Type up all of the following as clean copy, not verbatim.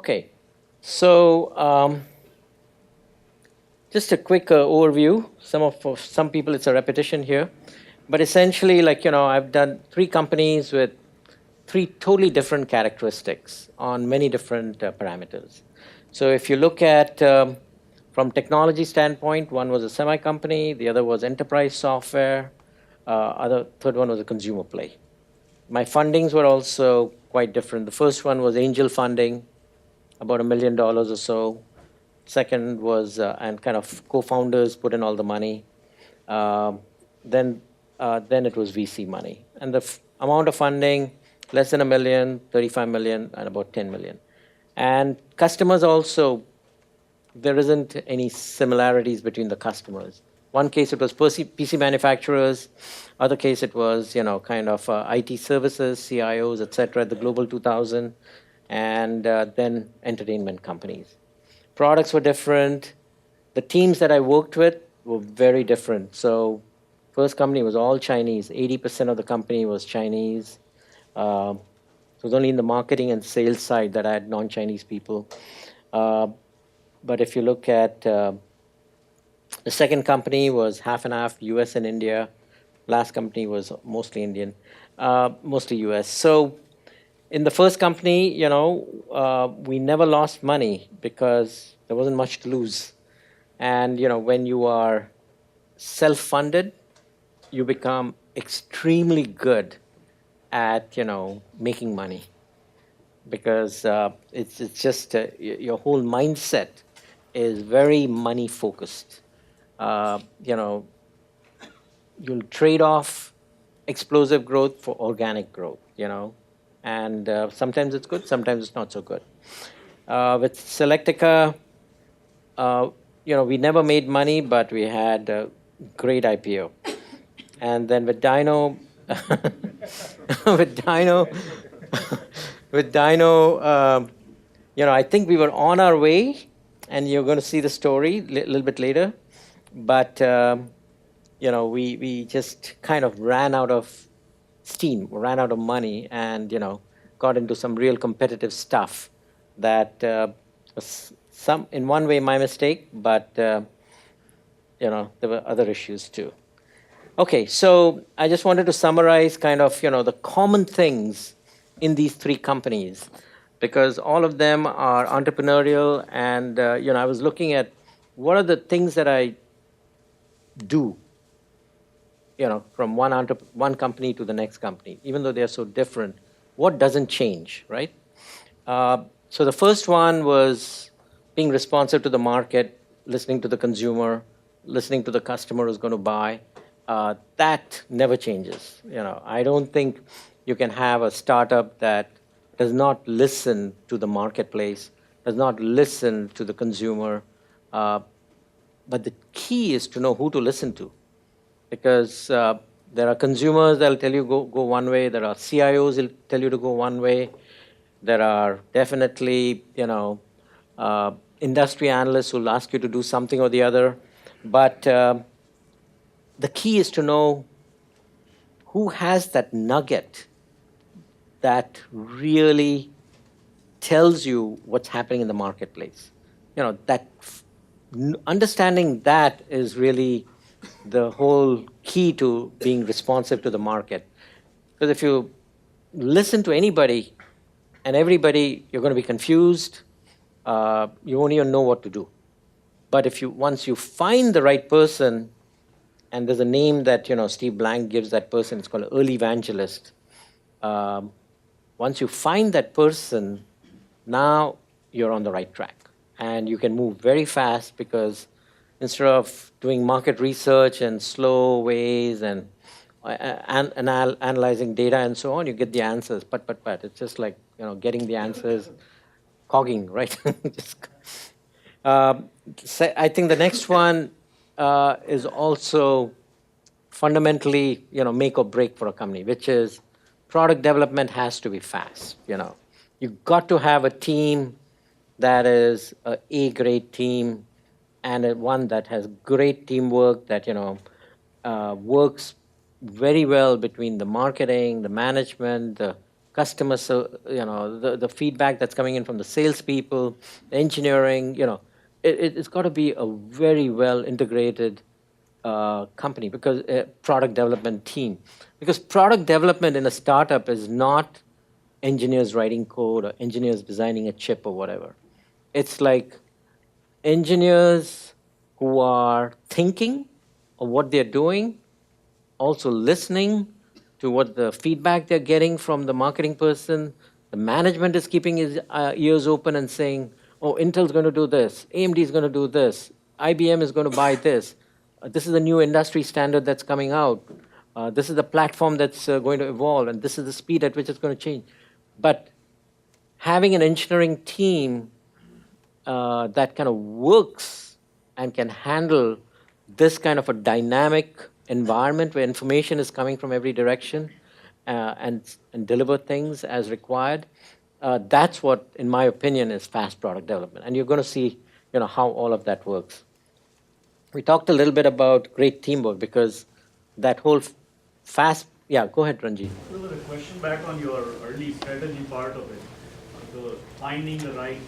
Okay, so just a quick overview. For some people, it's a repetition here, but essentially, I've done three companies with three totally different characteristics on many different parameters. So if you look at from technology standpoint, one was a semi company, the other was enterprise software, third one was a consumer play. My fundings were also quite different. The first one was angel funding, about $1 million or so. Second was, and kind of co-founders put in all the money. Um, then, then it was VC money. And the amount of funding, less than $1 million, 35 million, and about 10 million. And customers also, there isn't any similarities between the customers. One case it was PC manufacturers, other case it was kind of IT services, CIOs, etc. The Global 2000, and then entertainment companies. Products were different. The teams that I worked with were very different. So first company was all Chinese. 80% of the company was Chinese. It was only in the marketing and sales side that I had non-Chinese people. But if you look at the second company was half and half US and India. Last company was mostly Indian, mostly US. So in the first company, we never lost money because there wasn't much to lose. And when you are self-funded, you become extremely good at making money because it's just your whole mindset is very money focused. You know, you'll trade off explosive growth for organic growth. And sometimes it's good, sometimes it's not so good. With Selectica, we never made money, but we had a great IPO. And then with Dino, with Dino, with Dino, I think we were on our way, and you're going to see the story a little bit later. But we just kind of ran out of steam, ran out of money, and got into some real competitive stuff that was in one way my mistake, but there were other issues too. Okay, so I just wanted to summarize kind of the common things in these three companies, because all of them are entrepreneurial, and I was looking at what are the things that I do from one company to the next company, even though they are so different. What doesn't change, right? So the first one was being responsive to the market, listening to the consumer, listening to the customer who's going to buy. That never changes. I don't think you can have a startup that does not listen to the marketplace, does not listen to the consumer. But the key is to know who to listen to, because there are consumers that'll tell you go one way. There are CIOs that'll tell you to go one way. There are definitely industry analysts who'll ask you to do something or the other. But the key is to know who has that nugget that really tells you what's happening in the marketplace. That understanding that is really the whole key to being responsive to the market. Because if you listen to anybody and everybody, you're going to be confused. You won't even know what to do. But once you find the right person, and there's a name that Steve Blank gives that person, it's called an early evangelist. Once you find that person, now you're on the right track, and you can move very fast, because instead of doing market research and slow ways and analyzing data and so on, you get the answers. But it's just like getting the answers, cogging, right? I think the next one is also fundamentally make or break for a company, which is product development has to be fast. You've got to have a team that is a A-grade team, and one that has great teamwork, that works very well between the marketing, the management, the customer, the feedback that's coming in from the salespeople, the engineering, it's got to be a very well integrated company, because product development team, because product development in a startup is not engineers writing code or engineers designing a chip or whatever. It's like engineers who are thinking of what they're doing, also listening to what the feedback they're getting from the marketing person. The management is keeping his ears open and saying, oh, Intel's going to do this, AMD is going to do this, IBM is going to buy this. This is a new industry standard that's coming out. This is the platform that's going to evolve, and this is the speed at which it's going to change. But having an engineering team that kind of works and can handle this kind of a dynamic environment where information is coming from every direction, and deliver things as required, that's what, in my opinion, is fast product development. And you're going to see how all of that works. We talked a little bit about great teamwork, because that whole fast, yeah, go ahead, Ranjit. So a question back on your early strategy part of it, the finding the right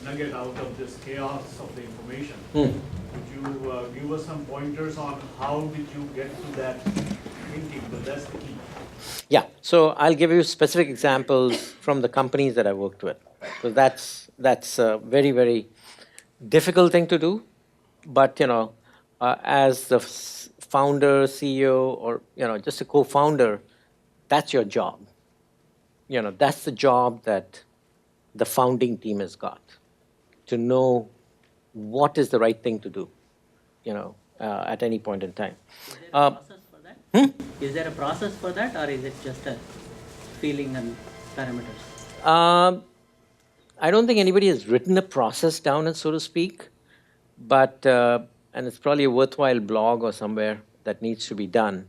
nugget out of this chaos of the information. Could you give us some pointers on how did you get to that thinking? Because that's the key. Yeah, so I'll give you specific examples from the companies that I worked with. So that's a very, very difficult thing to do, but as the founder, CEO, or just a co-founder, that's your job. That's the job that the founding team has got, to know what is the right thing to do, at any point in time. Is there a process for that, or is it just a feeling and parameters? I don't think anybody has written a process down, so to speak, but and it's probably a worthwhile blog or somewhere that needs to be done.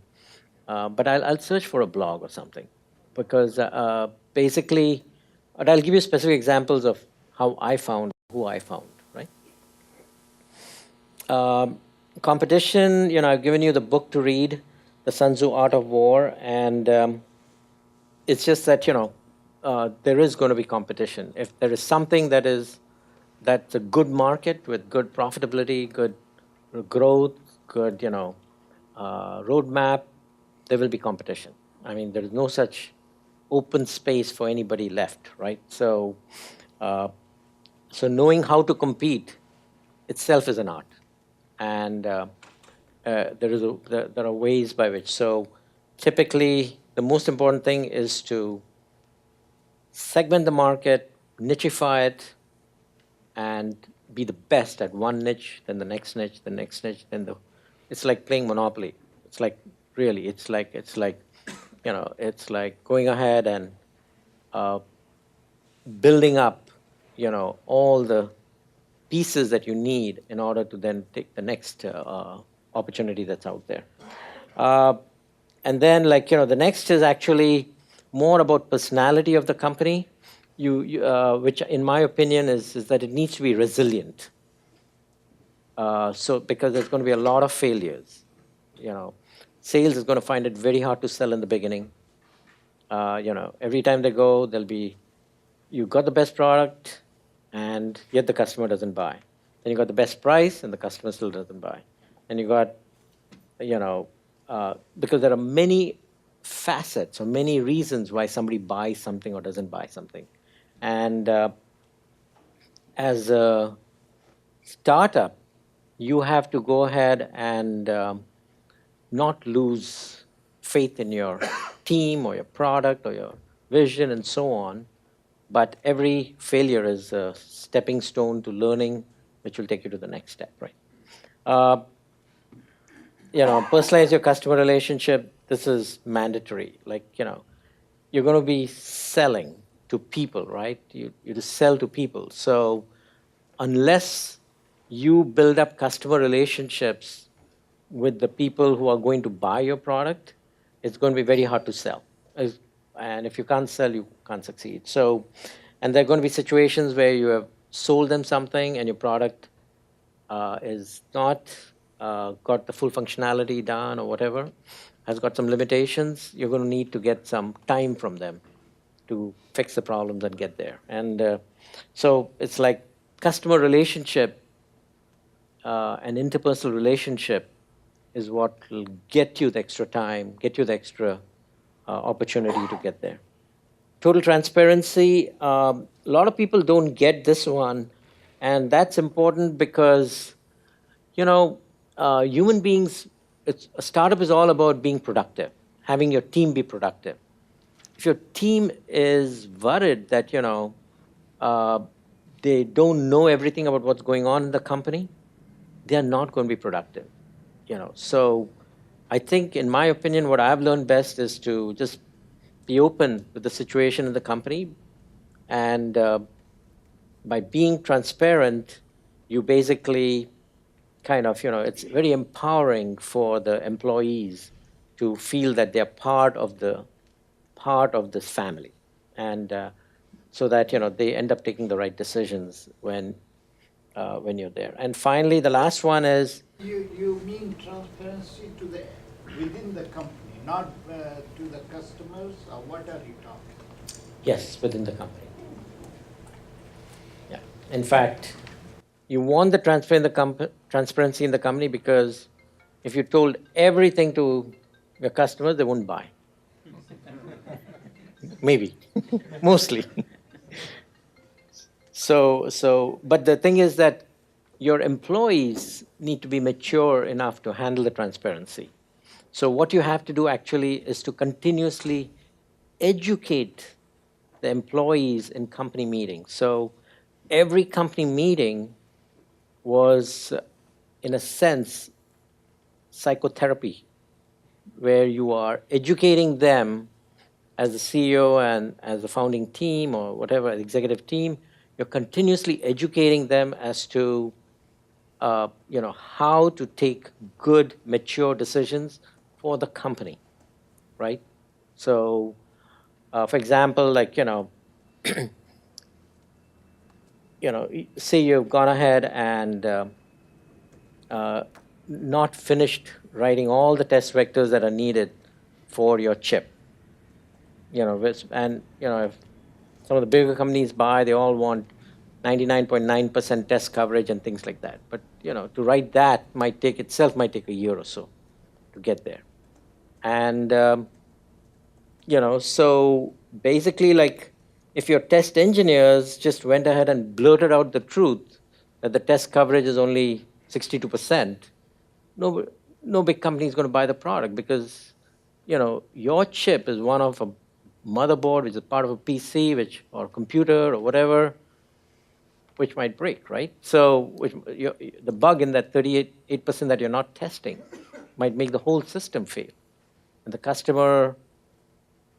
But I'll search for a blog or something, because basically, but I'll give you specific examples of how I found who I found, right? Competition, I've given you the book to read, The Sun Tzu Art of War, and it's just that, there is going to be competition. If there is something that's a good market with good profitability, good growth, good, roadmap, there will be competition. I mean, there is no such open space for anybody left, right? So knowing how to compete itself is an art, and there are ways by which. So typically, the most important thing is to segment the market, nicheify it, and be the best at one niche, then the next niche, the next niche, it's like playing Monopoly. It's like, really, it's like going ahead and building up, all the pieces that you need in order to then take the next opportunity that's out there. And then, the next is actually more about personality of the company, which, in my opinion, is that it needs to be resilient. So because there's going to be a lot of failures, sales is going to find it very hard to sell in the beginning. Every time they go, you got the best product, and yet the customer doesn't buy. Then you got the best price, and the customer still doesn't buy. And you got, because there are many facets or many reasons why somebody buys something or doesn't buy something. And as a startup, you have to go ahead and not lose faith in your team or your product or your vision and so on. But every failure is a stepping stone to learning, which will take you to the next step, right? Personalize your customer relationship. This is mandatory. You're going to be selling to people, right? You just sell to people. So unless you build up customer relationships with the people who are going to buy your product, it's going to be very hard to sell. And if you can't sell, you can't succeed. So, and there are going to be situations where you have sold them something and your product is not got the full functionality done or whatever, has got some limitations. You're going to need to get some time from them to fix the problems and get there. And so it's like customer relationship and interpersonal relationship is what will get you the extra time, get you the extra opportunity to get there. Total transparency, a lot of people don't get this one, and that's important because, human beings, a startup is all about being productive, having your team be productive. If your team is worried that, uh, they don't know everything about what's going on in the company, they are not going to be productive. So I think, in my opinion, what I've learned best is to just be open with the situation in the company, and by being transparent, you basically kind of, it's very empowering for the employees to feel that they're part of this family, and so that they end up taking the right decisions when you're there. And finally, the last one is, You mean transparency to the within the company, not to the customers, or what are you talking? yes, within the company. Yeah. In fact, you want the transparency in the company, because if you told everything to your customers, they wouldn't buy. Maybe, mostly. But the thing is that your employees need to be mature enough to handle the transparency. So what you have to do actually is to continuously educate the employees in company meetings. So every company meeting was, in a sense, psychotherapy, where you are educating them as the CEO and as the founding team or whatever, executive team. You're continuously educating them as to how to take good, mature decisions for the company, right? So, for example, like say you've gone ahead and not finished writing all the test vectors that are needed for your chip. If some of the bigger companies buy, they all want 99.9% test coverage and things like that. But to write that might take a year or so to get there. And so basically, like, if your test engineers just went ahead and blurted out the truth that the test coverage is only 62%, no big company is going to buy the product, because your chip is one of a motherboard, which is part of a PC, or computer or whatever, which might break, right? So the bug in that 38% that you're not testing might make the whole system fail. And the customer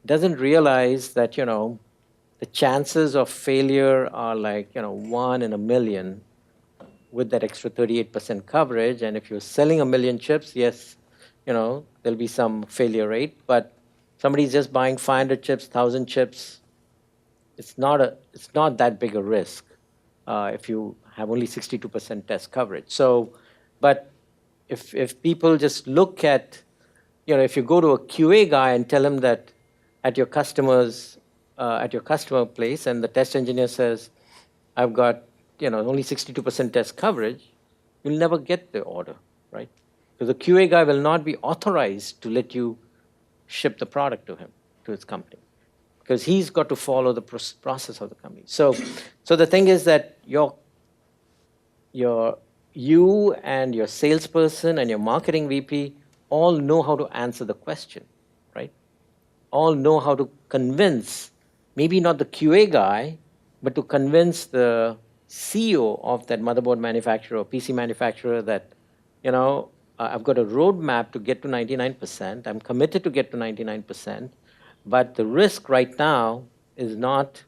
doesn't realize that, the chances of failure are like, 1 in a million with that extra 38% coverage. And if you're selling 1 million chips, yes, there'll be some failure rate. But somebody's just buying 500 chips, 1,000 chips, it's not that big a risk if you have only 62% test coverage. So, but if people just look at, if you go to a QA guy and tell him that at your customer place, and the test engineer says, I've got only 62% test coverage, you'll never get the order, right? Because the QA guy will not be authorized to let you ship the product to his company, because he's got to follow the process of the company. So the thing is that you and your salesperson and your marketing VP all know how to answer the question, right? All know how to convince, maybe not the QA guy, but to convince the CEO of that motherboard manufacturer or PC manufacturer that, I've got a roadmap to get to 99%. I'm committed to get to 99%. But the risk right now is not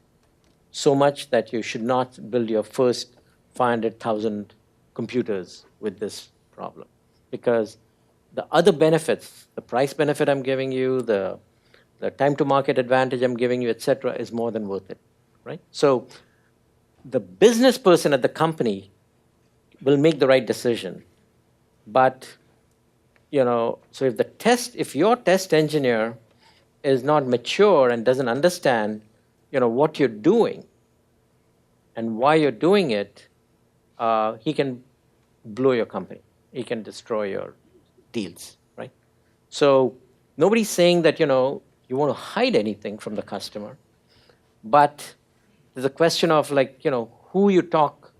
so much that you should not build your first 500,000 computers with this problem. Because the other benefits, the price benefit I'm giving you, the time to market advantage I'm giving you, et cetera, is more than worth it, right? So the business person at the company will make the right decision. But, so if your test engineer is not mature and doesn't understand what you're doing and why you're doing it, he can blow your company. He can destroy your deals, right? So nobody's saying that, you want to hide anything from the customer, but there's a question of who you talk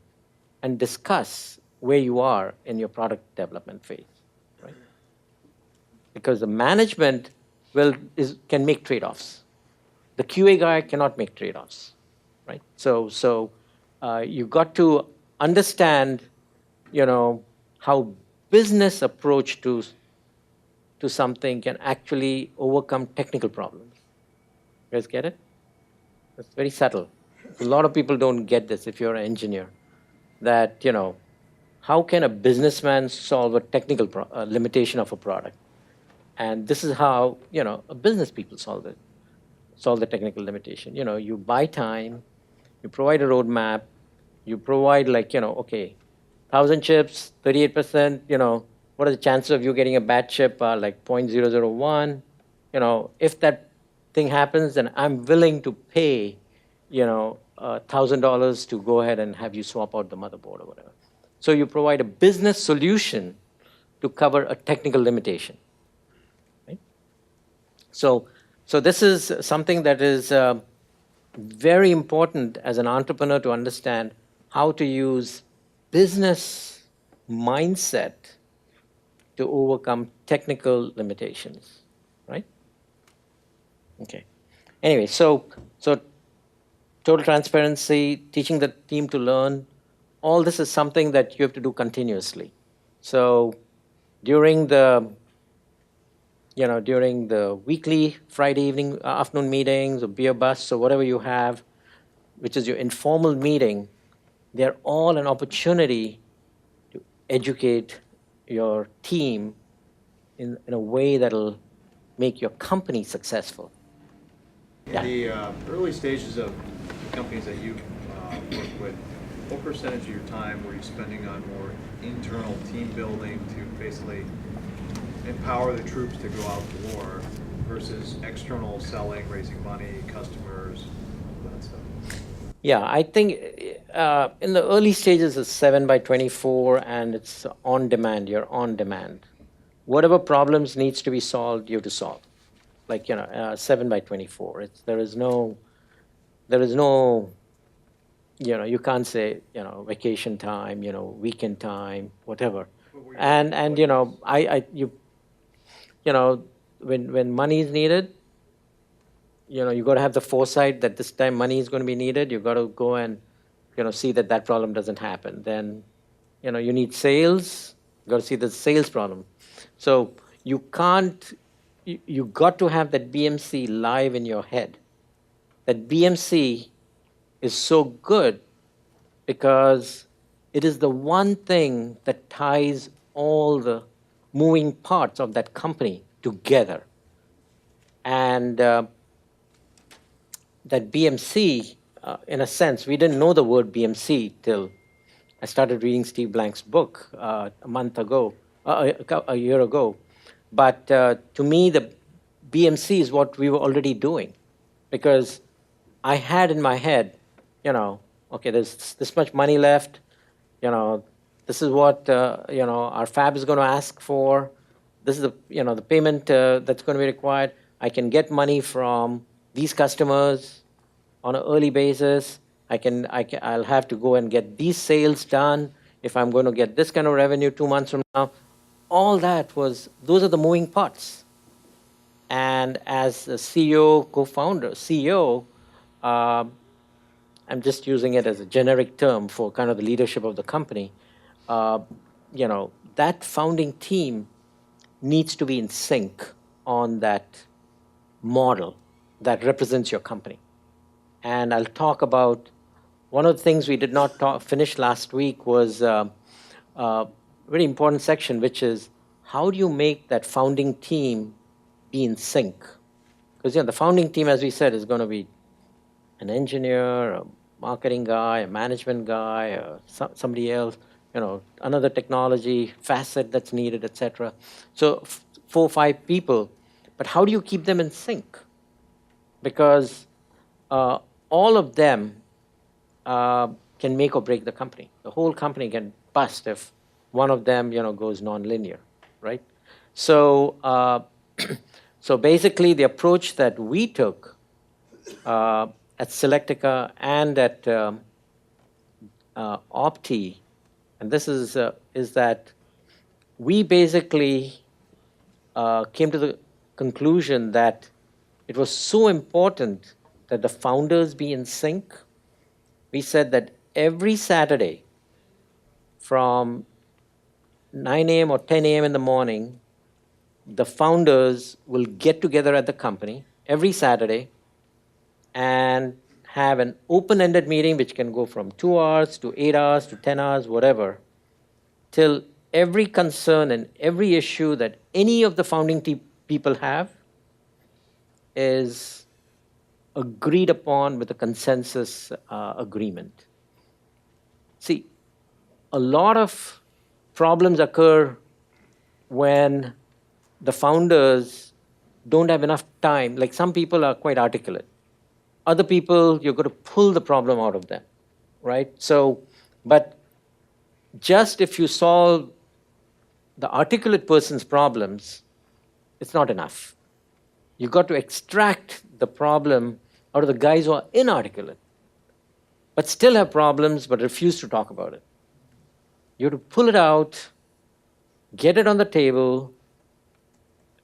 and discuss where you are in your product development phase, right? Because the management can make trade-offs. The QA guy cannot make trade-offs, right? So you got to understand, how business approach to something can actually overcome technical problems. You guys get it? It's very subtle. A lot of people don't get this if you're an engineer, that, how can a businessman solve a technical limitation of a product? And this is how, a business people solve the technical limitation. You buy time, you provide a roadmap, you provide okay, 1,000 chips, 38%, what are the chances of you getting a bad chip? Like 0.001. If that thing happens, then I'm willing to pay, $1,000 to go ahead and have you swap out the motherboard or whatever. So you provide a business solution to cover a technical limitation. Right? So this is something that is very important as an entrepreneur to understand how to use business mindset to overcome technical limitations, right? Okay. Anyway, so total transparency, teaching the team to learn, all this is something that you have to do continuously. So during the weekly Friday evening, afternoon meetings or beer busts or whatever you have, which is your informal meeting, they're all an opportunity to educate your team in a way that'll make your company successful. In the early stages of the companies that you work with, what percentage of your time were you spending on more internal team building to basically empower the troops to go out to war versus external selling, raising money, customers, all that stuff? Yeah, I think in the early stages it's 7/24 and it's on demand. You're on demand. Whatever problems needs to be solved, you have to solve. 7/24. There is no, you can't say, vacation time, weekend time, whatever. And when money is needed, you got to have the foresight that this time money is going to be needed. You got to go and, see that problem doesn't happen. Then, you need sales. You got to see the sales problem. So you can't. You got to have that BMC live in your head. That BMC is so good because it is the one thing that ties all the moving parts of that company together. And that BMC, in a sense, we didn't know the word BMC till I started reading Steve Blank's book a year ago. But to me, the BMC is what we were already doing, because I had in my head, okay, there's this much money left, this is what our fab is going to ask for. This is the payment that's going to be required. I can get money from these customers on an early basis. I'll have to go and get these sales done if I'm going to get this kind of revenue 2 months from now. All those are the moving parts. And as a CEO, co-founder, CEO, I'm just using it as a generic term for kind of the leadership of the company. That founding team needs to be in sync on that model that represents your company. And I'll talk about one of the things we did not finish last week was a very important section, which is how do you make that founding team be in sync? Because the founding team, as we said, is going to be an engineer, a marketing guy, a management guy, somebody else, another technology facet that's needed, etc. So 4 or 5 people, but how do you keep them in sync? Because all of them can make or break the company. The whole company can bust if one of them, goes nonlinear, right? So, so basically, the approach that we took at Selectica and at Opti, and this is that we basically came to the conclusion that it was so important that the founders be in sync. We said that every Saturday from 9 a.m. or 10 a.m. in the morning, the founders will get together at the company every Saturday and have an open-ended meeting which can go from 2 hours to 8 hours to 10 hours, whatever, till every concern and every issue that any of the founding people have is agreed upon with a consensus agreement. See, a lot of problems occur when the founders don't have enough time. Like some people are quite articulate. Other people, you're going to pull the problem out of them, right? So, but just if you solve the articulate person's problems, it's not enough. You've got to extract the problem out of the guys who are inarticulate, but still have problems but refuse to talk about it. You have to pull it out, get it on the table,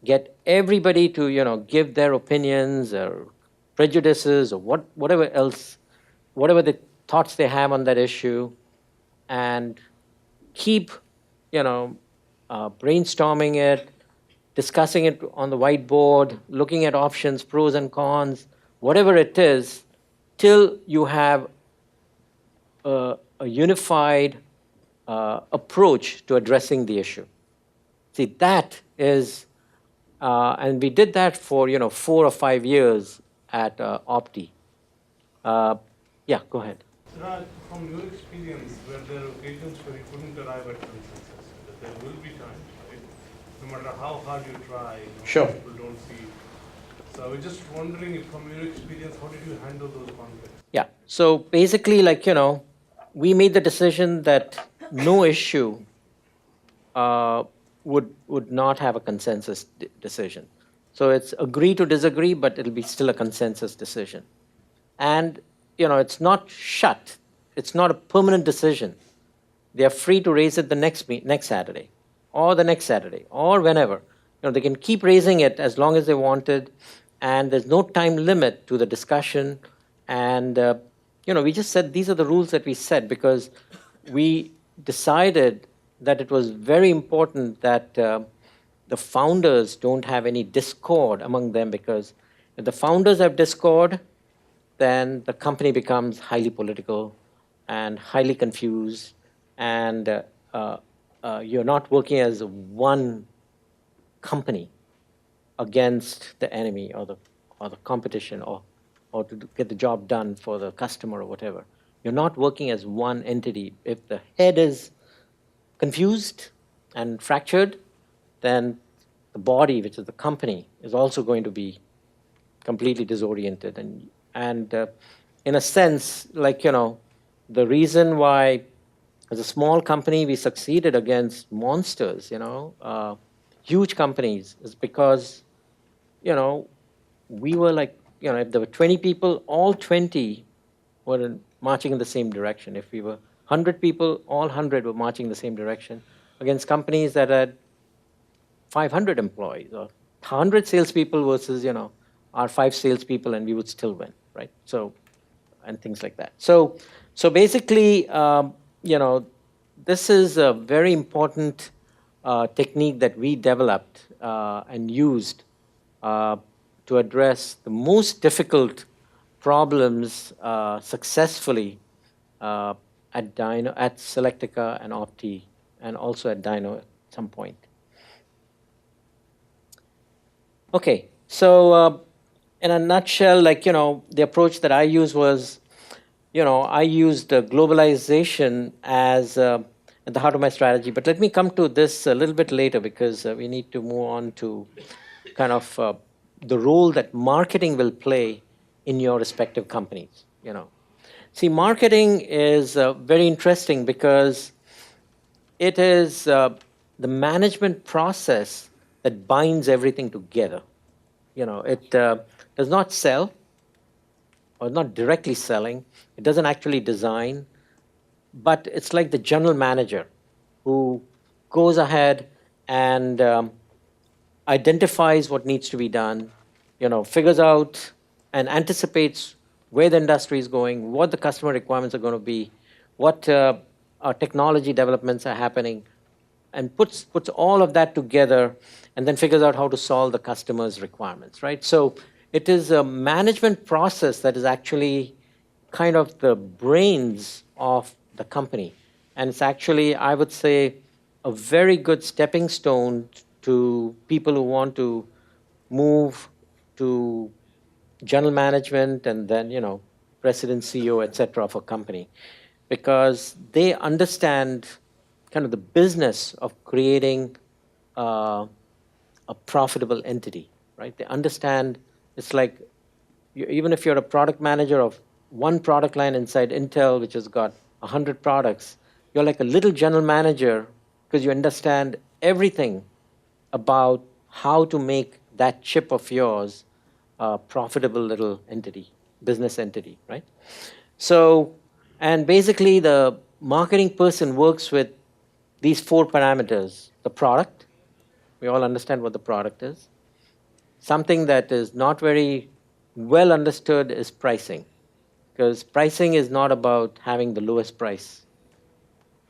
get everybody to give their opinions or prejudices or whatever else, whatever the thoughts they have on that issue, and keep brainstorming it, discussing it on the whiteboard, looking at options, pros and cons, whatever it is, till you have a unified approach to addressing the issue. See, that is, and we did that for 4 or 5 years at Opti. Yeah, go ahead. Raj, from your experience, were there occasions where you couldn't arrive at consensus? That there will be times, right? No matter how hard you try, Sure. people don't see. So I was just wondering, if from your experience, how did you handle those conflicts? Yeah. So basically, we made the decision that no issue would not have a consensus decision. So it's agree to disagree, but it'll be still a consensus decision. And it's not shut. It's not a permanent decision. They are free to raise it the next Saturday, or the next Saturday, or whenever. They can keep raising it as long as they wanted, and there's no time limit to the discussion. And we just said these are the rules that we set because we decided that it was very important that the founders don't have any discord among them, because if the founders have discord, then the company becomes highly political and highly confused, and you're not working as one company against the enemy or the competition or to get the job done for the customer or whatever. You're not working as one entity. If the head is confused and fractured, then the body, which is the company, is also going to be completely disoriented. And in a sense, the reason why as a small company we succeeded against monsters, huge companies, is because, we were if there were 20 people, all 20 were marching in the same direction. If we were 100 people, all 100 were marching in the same direction against companies that had 500 employees or 100 salespeople versus, our 5 salespeople, and we would still win, right? So, and things like that. So basically, this is a very important technique that we developed and used to address the most difficult problems successfully at Selectica and Opti, and also at Dyno at some point. Okay, so in a nutshell, the approach that I used was, I used globalization as at the heart of my strategy. But let me come to this a little bit later, because we need to move on to kind of the role that marketing will play in your respective companies. you know. See, marketing is very interesting because it is the management process that binds everything together. You know, it does not sell or not directly selling. It doesn't actually design, but it's like the general manager who goes ahead and identifies what needs to be done, you know, figures out and anticipates where the industry is going, what the customer requirements are going to be, what technology developments are happening, and puts all of that together, and then figures out how to solve the customer's requirements, right? So it is a management process that is actually kind of the brains of the company. And it's actually, I would say, a very good stepping stone to people who want to move to general management and then, you know, president, CEO, et cetera, of a company, because they understand kind of the business of creating a profitable entity, right? They understand it's like even if you're a product manager of one product line inside Intel, which has got 100 products, you're like a little general manager because you understand everything about how to make that chip of yours a profitable little entity, business entity, right? So, and basically the marketing person works with these four parameters: the product, we all understand what the product is. Something that is not very well understood is pricing, because pricing is not about having the lowest price.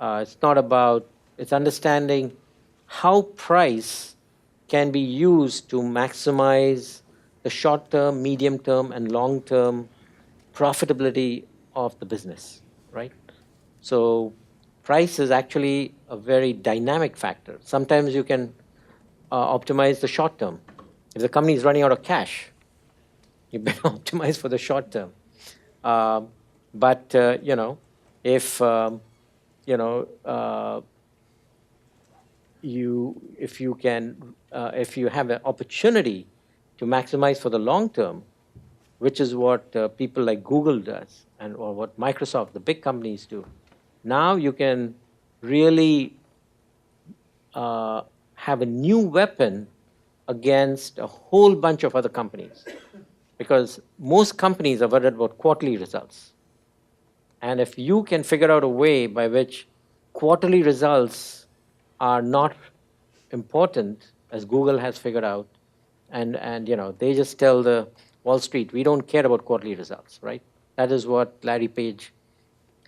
It's not about, it's understanding how price can be used to maximize the short term, medium term, and long term profitability of the business, right? So price is actually a very dynamic factor. Sometimes you can optimize the short term. If the company is running out of cash, you better optimize for the short term. But you know, if you know, if you can, if you have an opportunity to maximize for the long term, which is what people like Google does, and or what Microsoft, the big companies do, now you can really have a new weapon against a whole bunch of other companies, because most companies are worried about quarterly results. And if you can figure out a way by which quarterly results are not important, as Google has figured out, and you know, they just tell the Wall Street, we don't care about quarterly results, right? That is what Larry Page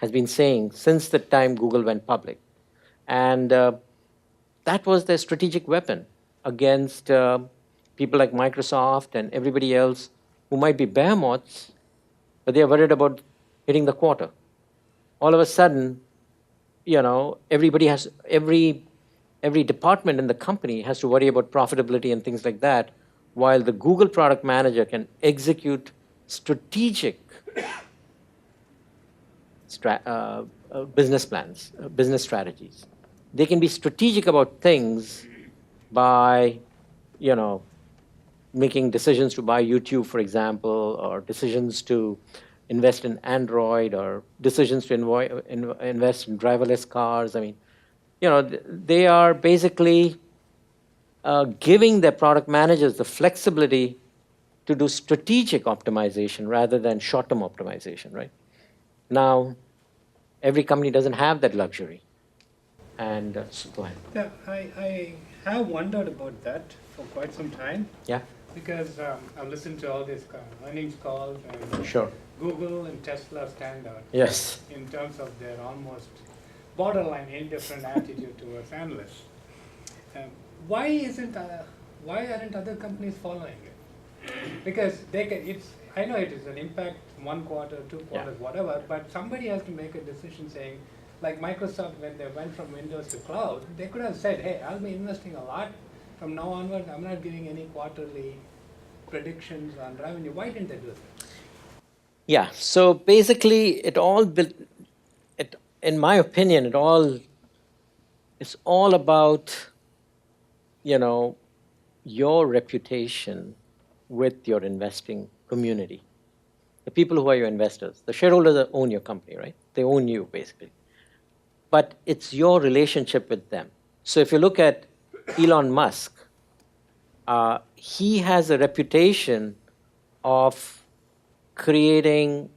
has been saying since the time Google went public. And that was their strategic weapon against people like Microsoft and everybody else who might be behemoths, but they are worried about hitting the quarter. All of a sudden, you know, everybody has, every department in the company has to worry about profitability and things like that, while the Google product manager can execute strategic business plans, business strategies. They can be strategic about things by, you know, making decisions to buy YouTube, for example, or decisions to invest in Android, or decisions to invest in driverless cars. I mean, you know, they are basically giving their product managers the flexibility to do strategic optimization rather than short-term optimization, right? Now, every company doesn't have that luxury. And so go ahead. Yeah, I have wondered about that for quite some time. Yeah, Because I've listened to all these earnings calls, and sure. Google and Tesla stand out Yes. in terms of their almost borderline indifferent attitude towards analysts. Why aren't other companies following it? Because they can. I know it is an impact 1 quarter, 2 quarters, whatever. But somebody has to make a decision saying, like Microsoft, when they went from Windows to cloud, they could have said, "Hey, I'll be investing a lot. From now onward, I'm not giving any quarterly predictions on revenue." Why didn't they do that? Yeah. So basically, it all built. In my opinion, it's all about, you know, your reputation with your investing community. the people who are your investors. The shareholders that own your company, right? They own you, basically. But it's your relationship with them. So if you look at Elon Musk, he has a reputation of creating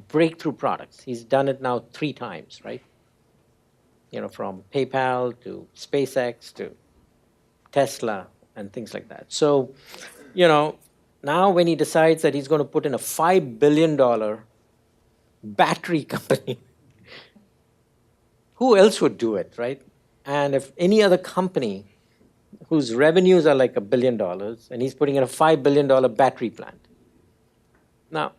breakthrough products. He's done it now 3 times, right? From PayPal to SpaceX to Tesla and things like that. So, now when he decides that he's going to put in a $5 billion battery company, who else would do it, right? And if any other company whose revenues are like $1 billion and he's putting in a $5 billion battery plant. Now,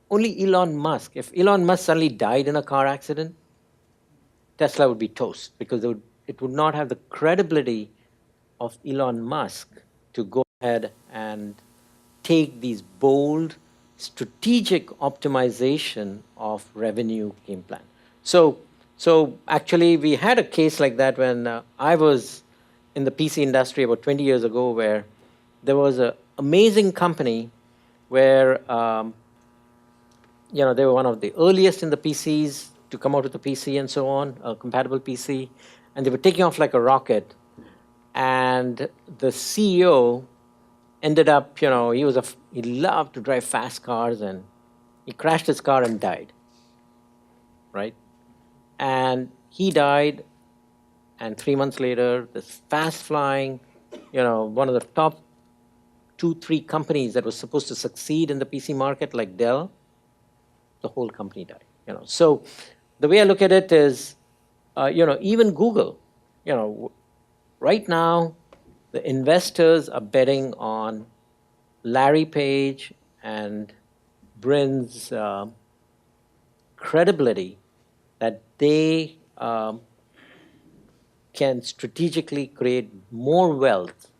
only Elon Musk, if Elon Musk suddenly died in a car accident, Tesla would be toast because it would not have the credibility of Elon Musk to go ahead and take these bold, strategic optimization of revenue game plan. So actually, we had a case like that when I was in the PC industry about 20 years ago, where there was an amazing company where they were one of the earliest in the PCs to come out with a PC and so on, a compatible PC, and they were taking off like a rocket. And the CEO ended up, he loved to drive fast cars, and he crashed his car and died, right? And he died, and 3 months later, this fast-flying, one of the top 2-3 companies that was supposed to succeed in the PC market, like Dell, the whole company died. So the way I look at it is, even Google, right now, the investors are betting on Larry Page and Brin's credibility that they can strategically create more wealth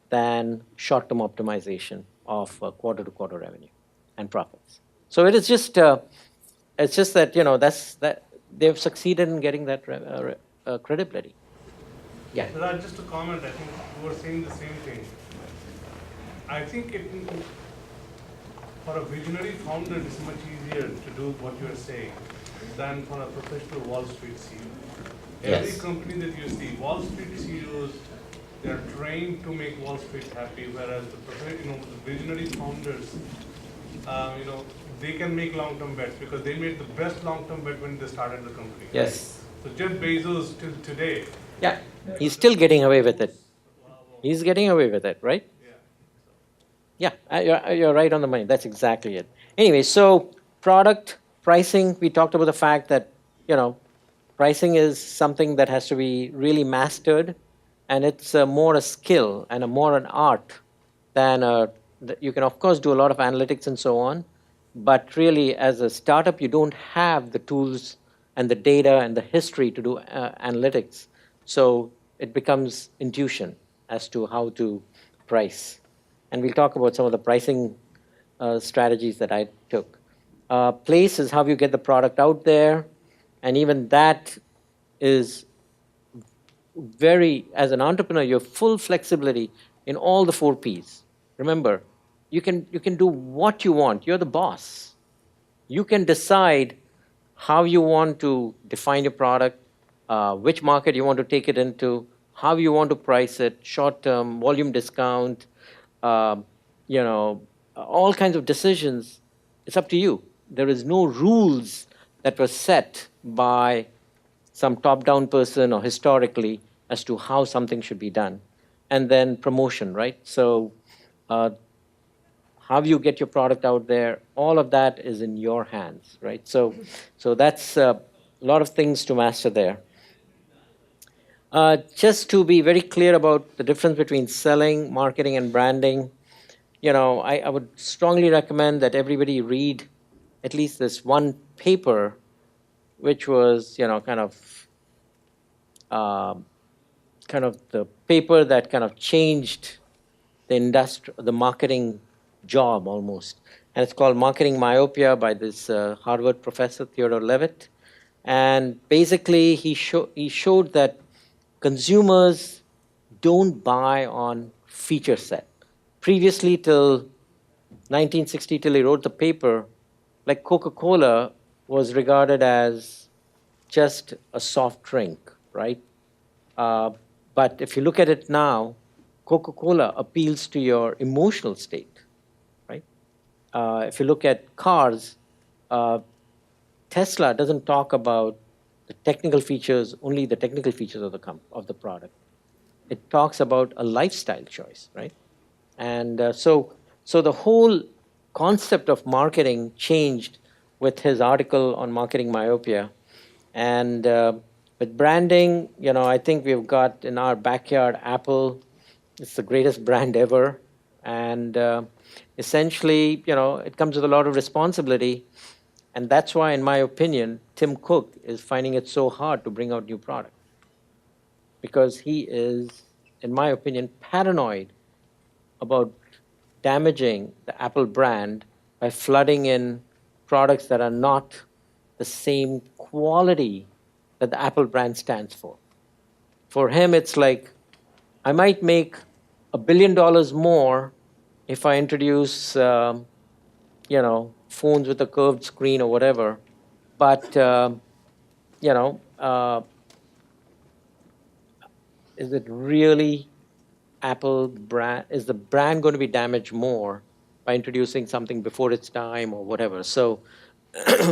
than short-term optimization of quarter-to-quarter revenue and profits. So it is just, it's just that that they've succeeded in getting that credibility. Yeah. Raj, just to comment, I think you were saying the same thing. I think for a visionary founder, it's much easier to do what you're saying than for a professional Wall Street CEO. Every Yes. company that you see, Wall Street CEOs, they're trained to make Wall Street happy, whereas the visionary founders, they can make long-term bets because they made the best long-term bet when they started the company. Yes. So Jeff Bezos till today. Yeah, he's still getting away with it. He's getting away with it, right? Yeah, you're right on the money. That's exactly it. Anyway, so product pricing, we talked about the fact that, pricing is something that has to be really mastered, and it's more a skill and more an art than you can, of course, do a lot of analytics and so on, but really, as a startup, you don't have the tools and the data and the history to do analytics. So it becomes intuition as to how to price. And we'll talk about some of the pricing strategies that I took. Place is how you get the product out there. And even that is as an entrepreneur, you have full flexibility in all the 4 Ps. Remember, you can do what you want. You're the boss. You can decide how you want to define your product, which market you want to take it into, how you want to price it, short-term, volume discount, all kinds of decisions. It's up to you. There is no rules that were set by some top-down person or historically as to how something should be done. And then promotion, right? So how you get your product out there, all of that is in your hands, right? So that's a lot of things to master there. Just to be very clear about the difference between selling, marketing, and branding, I would strongly recommend that everybody read at least this one paper, which was, kind of the paper that kind of changed the industry, the marketing job almost. And it's called Marketing Myopia by this Harvard professor, Theodore Levitt. And basically, he showed that consumers don't buy on feature set. Previously, till 1960 till he wrote the paper, like Coca-Cola was regarded as just a soft drink, right? Uh, but if you look at it now, Coca-Cola appeals to your emotional state, right? If you look at cars, uh, Tesla doesn't talk about the technical features, only the technical features of the product. It talks about a lifestyle choice, right? And so the whole concept of marketing changed with his article on marketing myopia. And with branding, I think we've got in our backyard Apple. It's the greatest brand ever. And essentially, it comes with a lot of responsibility. And that's why, in my opinion, Tim Cook is finding it so hard to bring out new products. Because he is, in my opinion, paranoid about damaging the Apple brand by flooding in products that are not the same quality that the Apple brand stands for. For him, it's like, I might make $1 billion more if I introduce, phones with a curved screen or whatever. But, is it really Apple brand? Is the brand going to be damaged more by introducing something before its time or whatever? So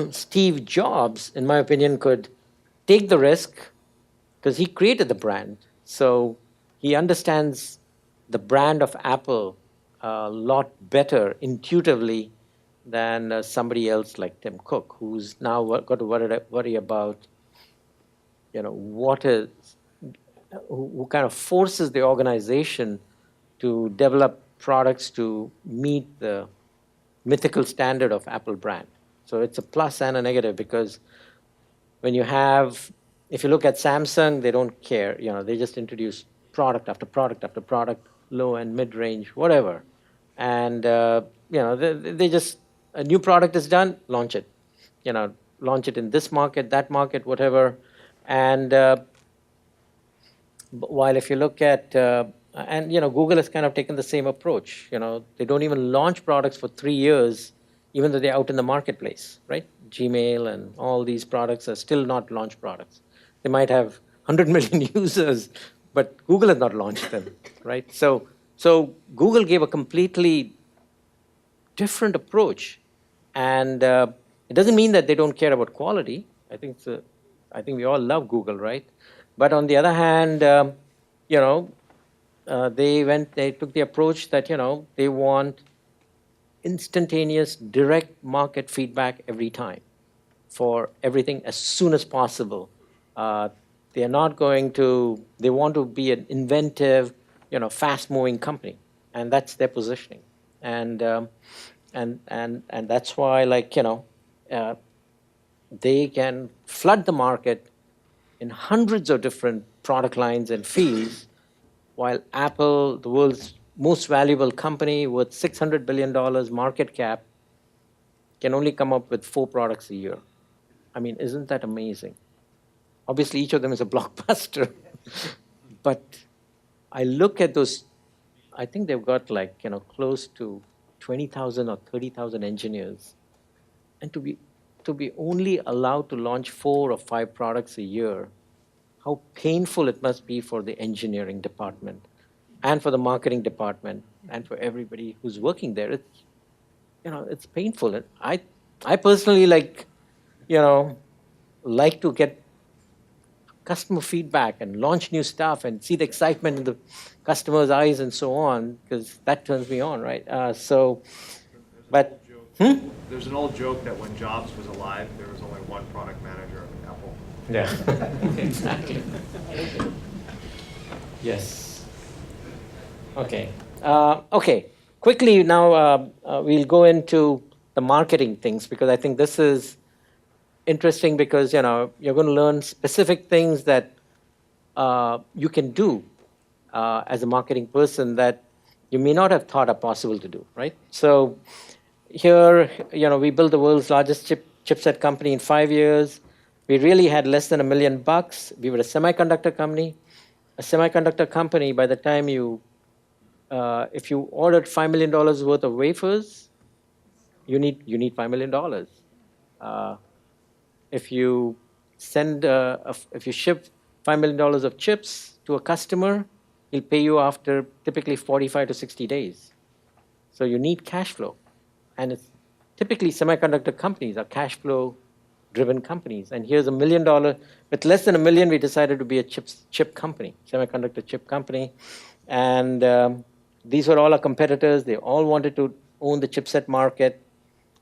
Steve Jobs, in my opinion, could take the risk because he created the brand. So he understands the brand of Apple a lot better intuitively than somebody else like Tim Cook, who's now got to worry about, what is, who kind of forces the organization to develop products to meet the mythical standard of Apple brand. So it's a plus and a negative because when you have, if you look at Samsung, they don't care. They just introduce product after product after product, low and mid range, whatever. And, they just, a new product is done, launch it. Launch it in this market, that market, whatever. And while if you look at, and Google has kind of taken the same approach. They don't even launch products for 3 years, even though they're out in the marketplace, right? Gmail and all these products are still not launched products. They might have 100 million users, but Google has not launched them, right? So Google gave a completely different approach, and it doesn't mean that they don't care about quality. I think we all love Google, right? But on the other hand, they took the approach that they want instantaneous, direct market feedback every time for everything as soon as possible. They are not going to. They want to be an inventive, fast-moving company, and that's their positioning. And that's why, they can flood the market in hundreds of different product lines and fields, while Apple, the world's most valuable company with $600 billion market cap, can only come up with 4 products a year. I mean, isn't that amazing? Obviously, each of them is a blockbuster. But I look at those, I think they've got close to 20,000 or 30,000 engineers. And to be only allowed to launch 4 or 5 products a year, how painful it must be for the engineering department and for the marketing department and for everybody who's working there. It's painful. And I personally like to get customer feedback and launch new stuff and see the excitement in the customer's eyes and so on, because that turns me on, right? But There's an old joke that when Jobs was alive, there was only one product manager at Apple. yeah, exactly. Yes. Okay. Okay. Quickly now, we'll go into the marketing things, because I think this is interesting, because you're going to learn specific things that you can do as a marketing person that you may not have thought are possible to do, right? So here, we built the world's largest chipset company in 5 years. We really had less than $1 million. We were a semiconductor company. A semiconductor company, by the time if you ordered $5 million worth of wafers, you need $5 million. If you if you ship $5 million of chips to a customer, he'll pay you after typically 45 to 60 days. So you need cash flow. And it's typically semiconductor companies are cash flow driven companies. And here's $1 million. With less than $1 million, we decided to be a chip company, semiconductor chip company. And these were all our competitors. They all wanted to own the chipset market.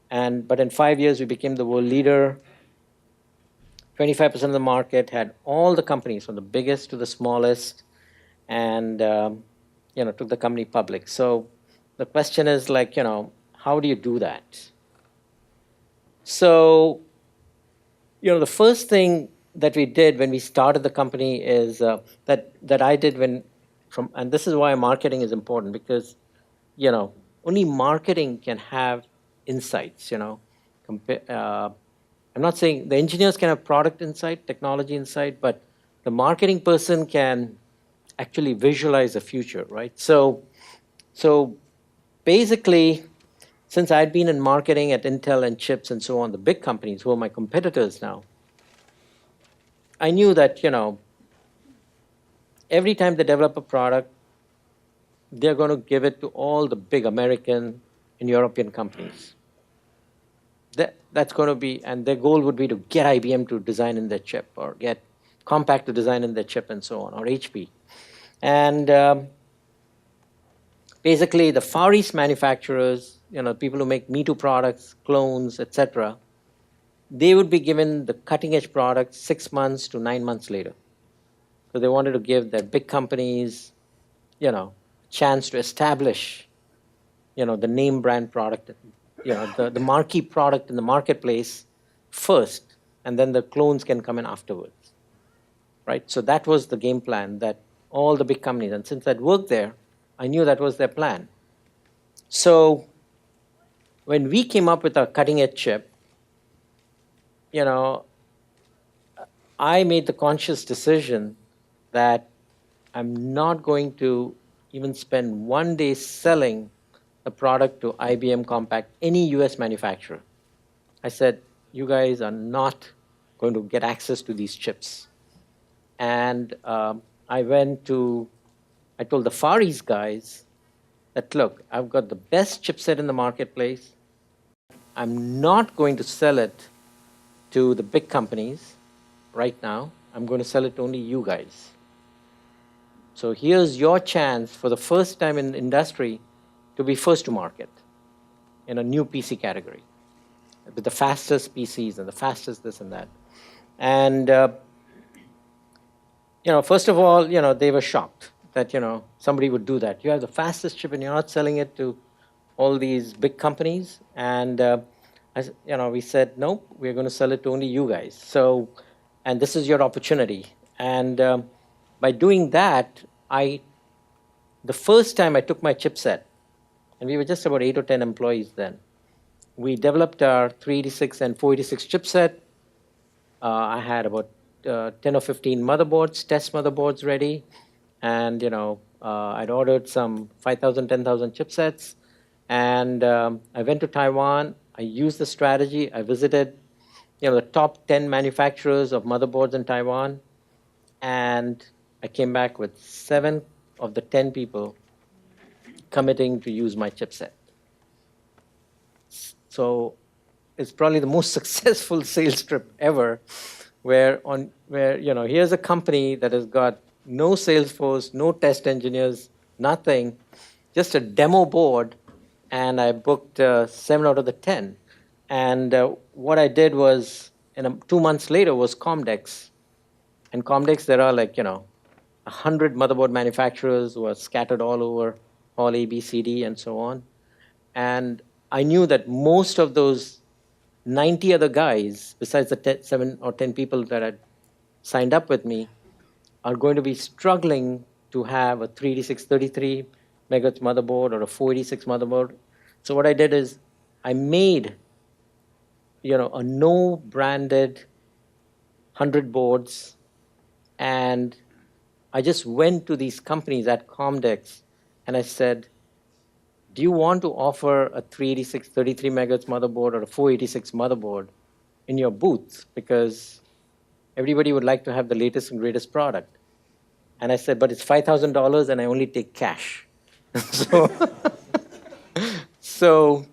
But in 5 years, we became the world leader. 25% of the market, had all the companies from the biggest to the smallest, and took the company public. So the question is like, how do you do that? So, the first thing that we did when we started the company is that I did and this is why marketing is important, because only marketing can have insights. I'm not saying the engineers can have product insight, technology insight, but the marketing person can actually visualize the future, right? So basically, since I'd been in marketing at Intel and chips and so on, the big companies who are my competitors now, I knew that, every time they develop a product, they're going to give it to all the big American and European companies. That's going to be, and their goal would be to get IBM to design in their chip, or get Compaq to design in their chip, and so on, or HP. And basically, the Far East manufacturers, people who make Me Too products, clones, etc., they would be given the cutting-edge products 6 months to 9 months later. So they wanted to give their big companies, chance to establish, the name brand product, the marquee product in the marketplace first, and then the clones can come in afterwards, right? So that was the game plan that all the big companies, and since I'd worked there, I knew that was their plan. So when we came up with our cutting-edge chip, I made the conscious decision that I'm not going to even spend 1 day selling a product to IBM, Compaq, any US manufacturer. I said, you guys are not going to get access to these chips. And I told the Far East guys that, look, I've got the best chipset in the marketplace. I'm not going to sell it to the big companies right now. I'm going to sell it to only you guys. So here's your chance for the first time in the industry to be first to market in a new PC category with the fastest PCs and the fastest this and that. And, first of all, they were shocked that, somebody would do that. You have the fastest chip and you're not selling it to all these big companies. And, we said, nope, we're going to sell it to only you guys. So, and this is your opportunity. And by doing that, the first time I took my chipset, and we were just about 8 or 10 employees then. We developed our 386 and 486 chipset. I had about 10 or 15 motherboards, test motherboards ready. And, I'd ordered some 5,000, 10,000 chipsets. And I went to Taiwan. I used the strategy. I visited, the top 10 manufacturers of motherboards in Taiwan. And I came back with 7 of the 10 people committing to use my chipset. So it's probably the most successful sales trip ever, where here's a company that has got no sales force, no test engineers, nothing, just a demo board, and I booked 7 out of the 10. And what I did was, 2 months later, was Comdex. And Comdex, there are 100 motherboard manufacturers who are scattered all over, all A, B, C, D, and so on. And I knew that most of those 90 other guys, besides the 7 or 10 people that had signed up with me, are going to be struggling to have a 386 33 megahertz motherboard or a 486 motherboard. So what I did is I made, a no-branded 100 boards, and I just went to these companies at Comdex and I said, do you want to offer a 386, 33 megahertz motherboard or a 486 motherboard in your booth? Because everybody would like to have the latest and greatest product. And I said, but it's $5,000 and I only take cash. So, so,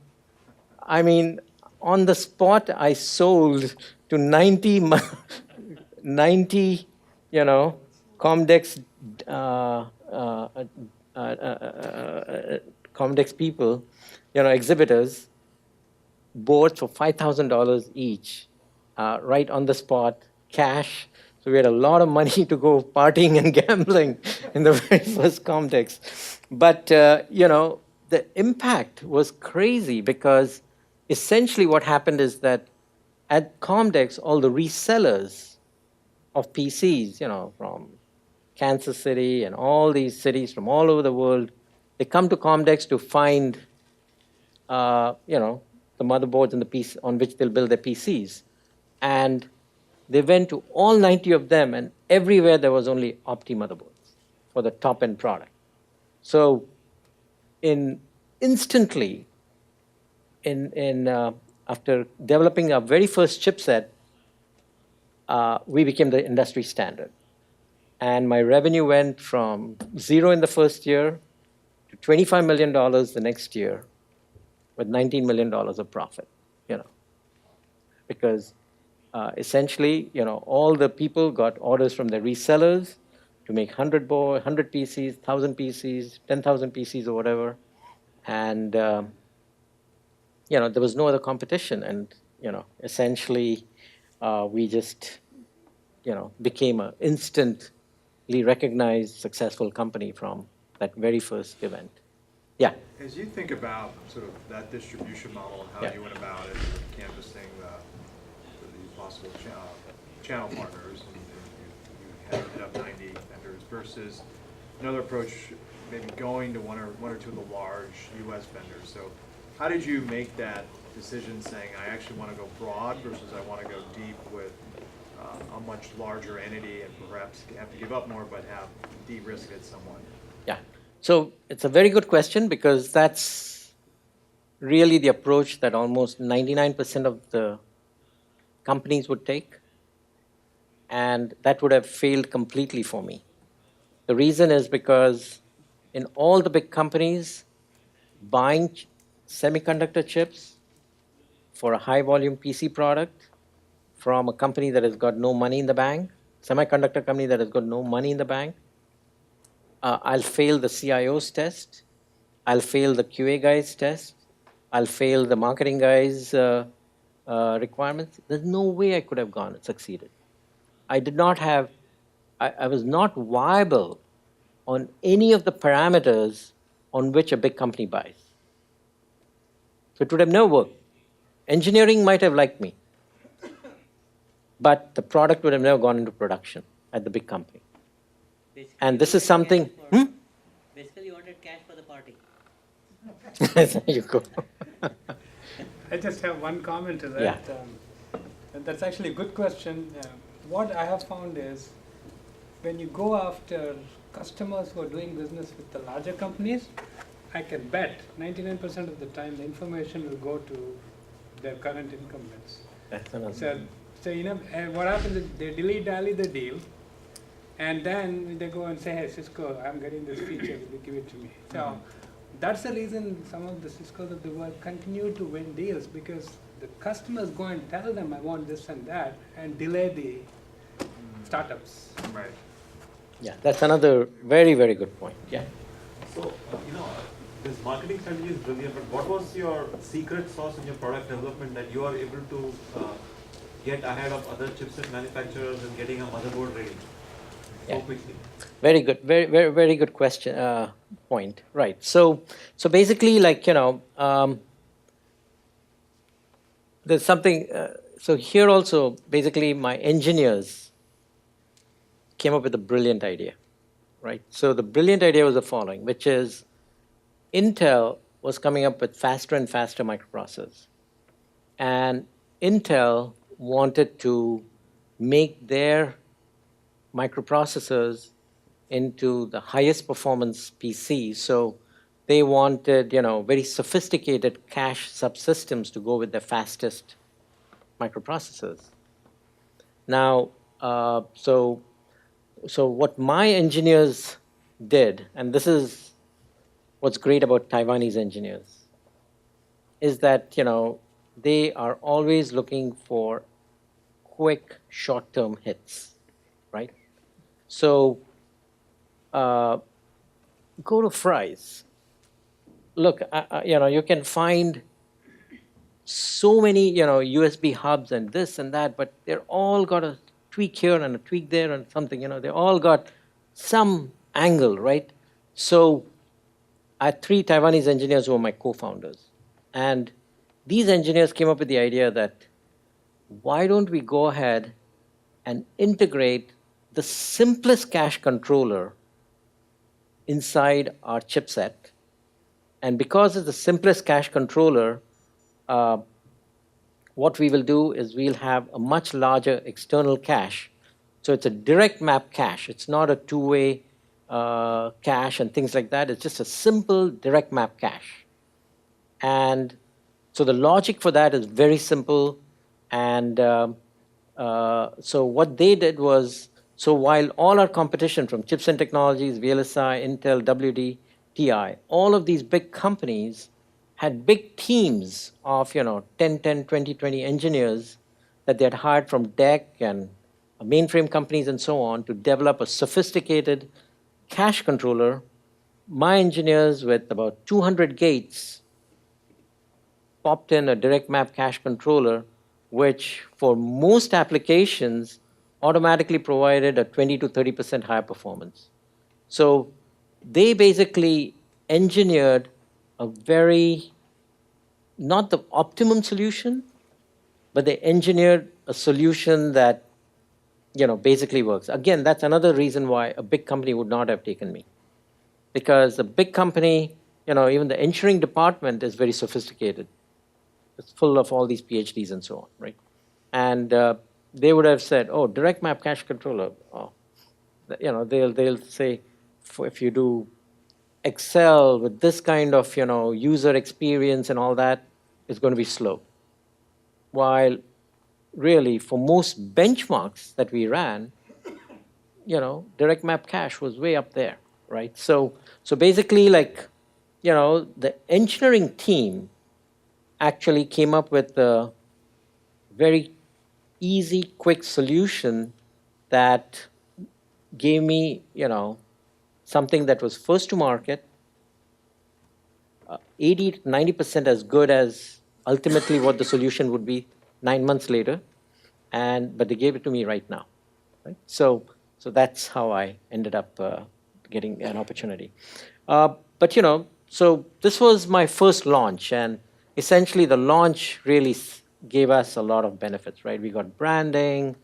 I mean, on the spot, I sold to 90, Comdex, Comdex people, exhibitors, boards for $5,000 each, right on the spot, cash. So we had a lot of money to go partying and gambling in the very first Comdex. But, the impact was crazy because essentially what happened is that at Comdex, all the resellers of PCs, from Kansas City and all these cities from all over the world, they come to Comdex to find, the motherboards and the PC on which they'll build their PCs. And they went to all 90 of them, and everywhere there was only Opti motherboards for the top-end product. So instantly, after developing our very first chipset, we became the industry standard. And my revenue went from 0 in the first year to $25 million the next year with $19 million of profit, because essentially, all the people got orders from their resellers to make 100 PCs, 1,000 PCs, 10,000 PCs or whatever. And, there was no other competition. And, essentially, we just, became an instantly recognized successful company from that very first event. Yeah. As you think about sort of that distribution model and how Yeah. you went about it, canvassing the possible channel partners, and you hit up 90 vendors versus another approach, maybe going to one or two of the large U.S. vendors. So how did you make that decision saying, I actually want to go broad versus I want to go deep with a much larger entity and perhaps have to give up more but have de-risked it somewhat? Yeah. So it's a very good question because that's really the approach that almost 99% of the companies would take. And that would have failed completely for me. The reason is because in all the big companies, buying semiconductor chips for a high volume PC product from a company that has got no money in the bank, semiconductor company that has got no money in the bank, I'll fail the CIO's test, I'll fail the QA guy's test, I'll fail the marketing guy's requirements. There's no way I could have succeeded. I was not viable on any of the parameters on which a big company buys. So it would have never worked. Engineering might have liked me, but the product would have never gone into production at the big company. Basically, And you this is wanted something. cash Basically, you wanted cash for the party. There you go. I just have one comment to that. Yeah. And that's actually a good question. What I have found is when you go after customers who are doing business with the larger companies, I can bet 99% of the time the information will go to their current incumbents. That's another. So what happens is they dilly-dally the deal, and then they go and say, hey, Cisco, I'm getting this feature, will you give it to me? So that's the reason some of the Ciscos of the world continue to win deals, because the customers go and tell them, I want this and that, and delay the startups. Right. Yeah, that's another very, very good point. Yeah. So, this marketing strategy is brilliant, but what was your secret sauce in your product development that you are able to get ahead of other chipset manufacturers and getting a motherboard ready so quickly? Very good. Very, very, very good question. Point. Right. So basically, there's something. So here also, basically, my engineers came up with a brilliant idea, right? So the brilliant idea was the following, which is Intel was coming up with faster and faster microprocessors. And Intel wanted to make their microprocessors into the highest performance PC. So they wanted, very sophisticated cache subsystems to go with the fastest microprocessors. Now, so what my engineers did, and this is what's great about Taiwanese engineers, is that, they are always looking for quick, short-term hits, right? So go to Fry's. Look, you can find so many, USB hubs and this and that, but they're all got a tweak here and a tweak there and something, they all got some angle, right? So I had 3 Taiwanese engineers who were my co-founders. And these engineers came up with the idea that why don't we go ahead and integrate the simplest cache controller inside our chipset. And because it's the simplest cache controller, what we will do is we'll have a much larger external cache. So it's a direct map cache. It's not a two-way cache and things like that. It's just a simple direct map cache. And so the logic for that is very simple. And so what they did was, so while all our competition from Chipset Technologies, VLSI, Intel, WD, TiE, all of these big companies had big teams of 10, 20 engineers that they had hired from DEC and mainframe companies and so on to develop a sophisticated cache controller. My engineers with about 200 gates popped in a direct map cache controller, which for most applications automatically provided a 20 to 30% higher performance. So they basically engineered a very, not the optimum solution, but they engineered a solution that basically works. Again, that's another reason why a big company would not have taken me. Because a big company, even the engineering department is very sophisticated. It's full of all these PhDs and so on, right? And they would have said, oh, direct map cache controller. Oh. They'll say, if you do Excel with this kind of user experience and all that, it's going to be slow. While really for most benchmarks that we ran, direct map cache was way up there, right? So basically, the engineering team actually came up with a very easy, quick solution that gave me, something that was first to market, 80 to 90% as good as ultimately what the solution would be 9 months later, but they gave it to me right now. Right? So that's how I ended up getting an opportunity. But so this was my first launch, and essentially the launch really gave us a lot of benefits, right? We got branding,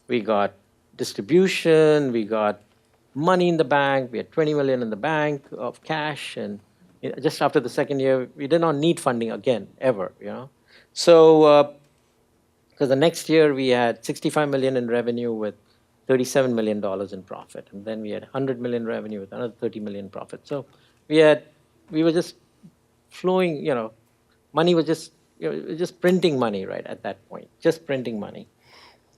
we got distribution, we got money in the bank, we had 20 million in the bank of cash, and just after the second year, we did not need funding again, ever, So, because the next year we had 65 million in revenue with $37 million in profit, and then we had 100 million revenue with another 30 million profit. So we were just flowing, money was just printing money right at that point, just printing money.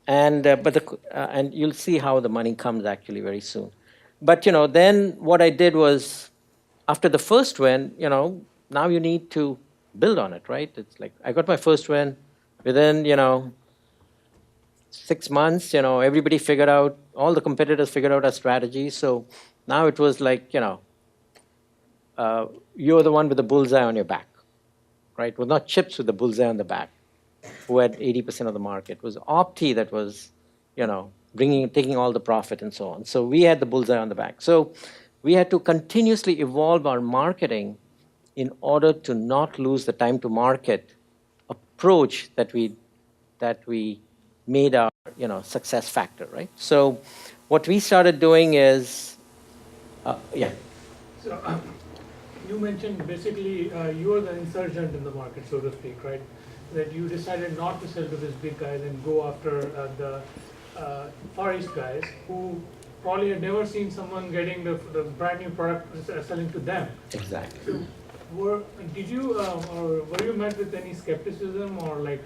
And and you'll see how the money comes actually very soon. But then what I did was, after the first win, now you need to build on it, right? It's like I got my first win. Within 6 months, everybody figured out, all the competitors figured out our strategy. So now it was like, you're the one with the bullseye on your back, right? It was not Chips with the bullseye on the back, who had 80% of the market. It was Opti that was, taking all the profit and so on. So we had the bullseye on the back. So we had to continuously evolve our marketing in order to not lose the time to market approach that we made our success factor, right? So what we started doing is, yeah. So you mentioned basically you are the insurgent in the market, so to speak, right? That you decided not to sell to these big guys and go after the Far East guys who probably had never seen someone getting the brand new product selling to them. Exactly. So Did you or were you met with any skepticism, or like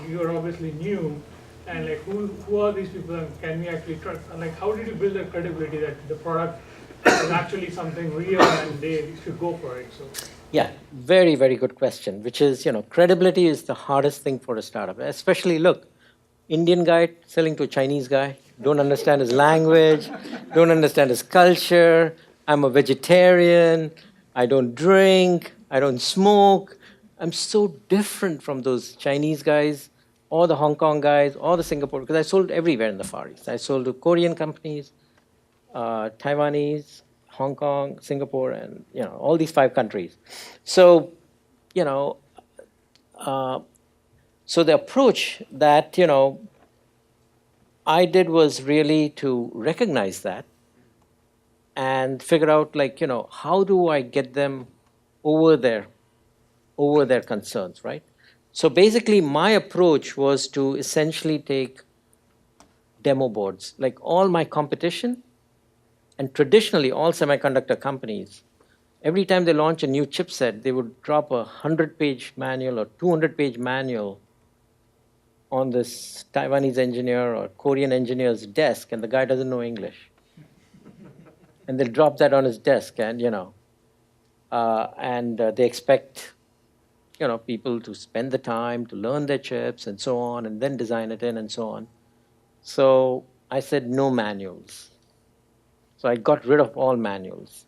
you're obviously new, and like who are these people and can we actually trust? And like how did you build that credibility that the product is actually something real and they should go for it? So Yeah, very, very good question, which is, credibility is the hardest thing for a startup. Especially, look, Indian guy selling to a Chinese guy, don't understand his language, don't understand his culture. I'm a vegetarian, I don't drink, I don't smoke. I'm so different from those Chinese guys, or the Hong Kong guys, or the Singapore, because I sold everywhere in the Far East. I sold to Korean companies, Taiwanese, Hong Kong, Singapore, and all these 5 countries. So, you know, uh, so the approach that I did was really to recognize that and figure out, like, how do I get them over their concerns, right? So basically, my approach was to essentially take demo boards, like all my competition. And traditionally, all semiconductor companies, every time they launch a new chipset, they would drop a 100-page manual or 200-page manual on this Taiwanese engineer or Korean engineer's desk, and the guy doesn't know English. And they'll drop that on his desk, and they expect people to spend the time to learn their chips and so on, and then design it in and so on. So I said no manuals. So I got rid of all manuals.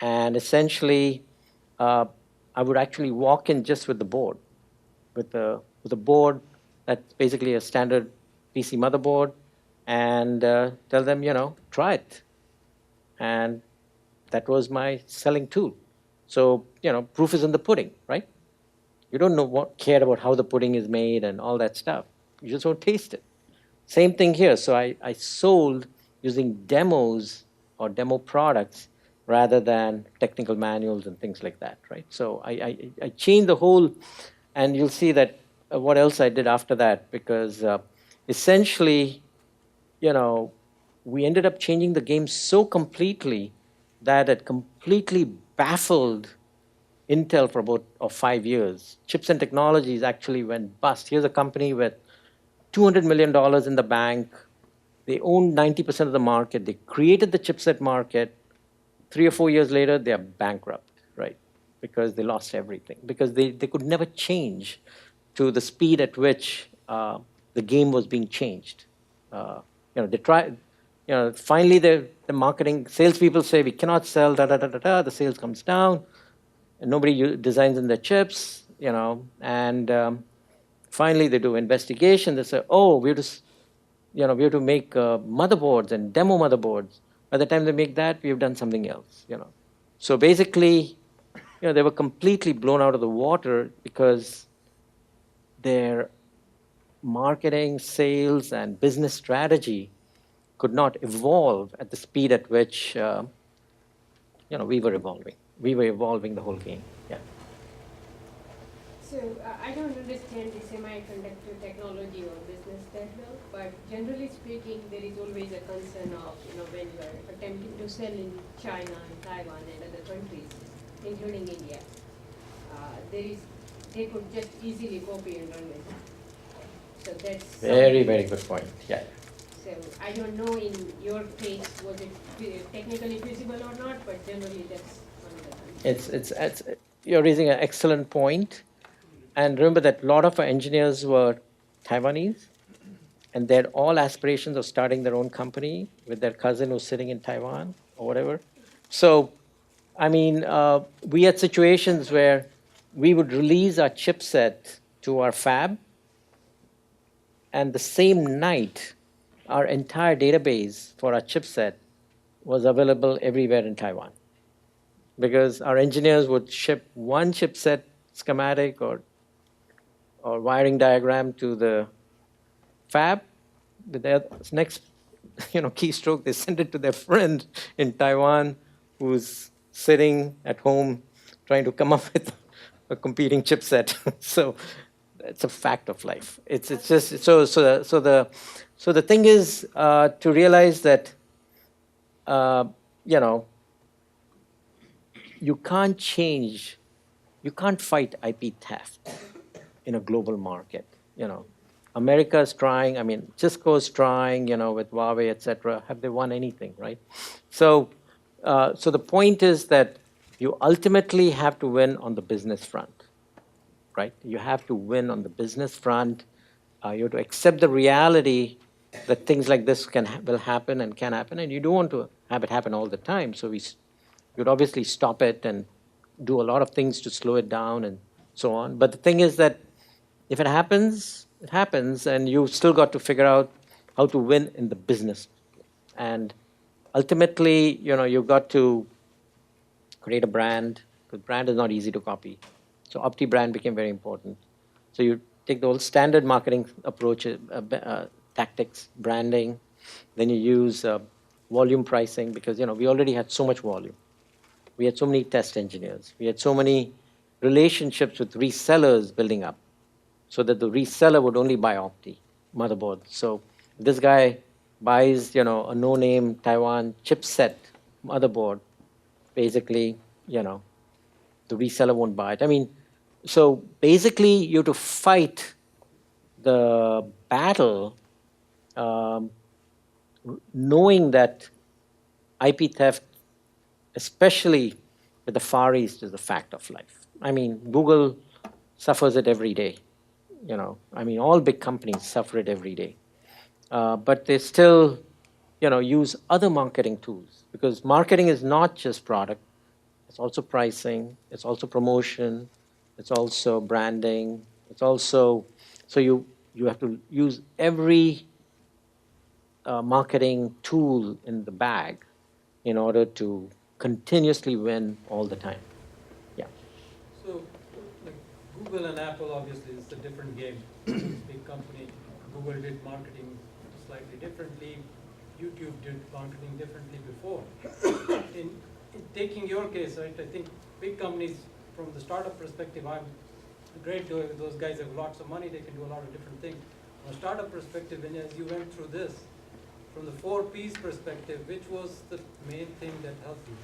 And essentially, I would actually walk in just with the board, with a board that's basically a standard PC motherboard, and tell them, try it. And that was my selling tool. So, proof is in the pudding, right? You don't care about how the pudding is made and all that stuff. You just don't taste it. Same thing here. So I sold using demos or demo products rather than technical manuals and things like that, right? So I changed the whole, and you'll see that what else I did after that, because essentially, we ended up changing the game so completely that it completely baffled Intel for about 5 years. Chips and Technologies actually went bust. Here's a company with $200 million in the bank. They owned 90% of the market. They created the chipset market. 3 or 4 years later, they are bankrupt, right? Because they lost everything. Because they could never change to the speed at which the game was being changed. They try. Finally, the marketing salespeople say we cannot sell. The sales comes down, and nobody designs in their chips. And finally they do investigation. They say, oh, we have to make motherboards and demo motherboards. By the time they make that, we have done something else. So basically, they were completely blown out of the water because their marketing, sales, and business strategy could not evolve at the speed at which we were evolving. We were evolving the whole game. Yeah. So I don't understand the semiconductor technology or business that well, but generally speaking, there is always a concern of when you are attempting to sell in China and Taiwan and other countries, including India, they could just easily copy and run it. So that's very, very good point. Yeah. So I don't know in your case was it technically feasible or not, but generally that's one of the concerns. It's you're raising an excellent point. And remember that a lot of our engineers were Taiwanese, and they had all aspirations of starting their own company with their cousin who's sitting in Taiwan or whatever. So, I mean, we had situations where we would release our chipset to our fab, and the same night, our entire database for our chipset was available everywhere in Taiwan. Because our engineers would ship one chipset schematic or wiring diagram to the fab. With their next keystroke, they send it to their friend in Taiwan who's sitting at home trying to come up with a competing chipset. So it's a fact of life. It's just so the thing is to realize that you can't change, you can't fight IP theft in a global market. America is trying, I mean, Cisco's trying, with Huawei, et cetera. Have they won anything, right? So the point is that you ultimately have to win on the business front, right? You have to win on the business front. You have to accept the reality that things like this will happen and can happen, and you don't want to have it happen all the time. So you'd obviously stop it and do a lot of things to slow it down and so on. But the thing is that if it happens, it happens, and you've still got to figure out how to win in the business. And ultimately, you've got to create a brand, because brand is not easy to copy. So Opti brand became very important. So you take the whole standard marketing approach, tactics, branding, then you use volume pricing, because we already had so much volume. We had so many test engineers. We had so many relationships with resellers building up, so that the reseller would only buy Opti motherboards. So this guy buys, a no-name Taiwan chipset motherboard, basically, the reseller won't buy it. I mean, so basically you have to fight the battle, knowing that IP theft, especially with the Far East, is a fact of life. I mean, Google suffers it every day. I mean, all big companies suffer it every day. But they still, use other marketing tools, because marketing is not just product. It's also pricing. It's also promotion. It's also branding. It's also, so you have to use every marketing tool in the bag in order to continuously win all the time. Yeah. So, like Google and Apple, obviously, it's a different game. It's a big company. Google did marketing slightly differently. YouTube did marketing differently before. In taking your case, right, I think big companies, from the startup perspective, I'm great. Those guys have lots of money. They can do a lot of different things. From a startup perspective, and as you went through this, from the 4 P's perspective, which was the main thing that helped you?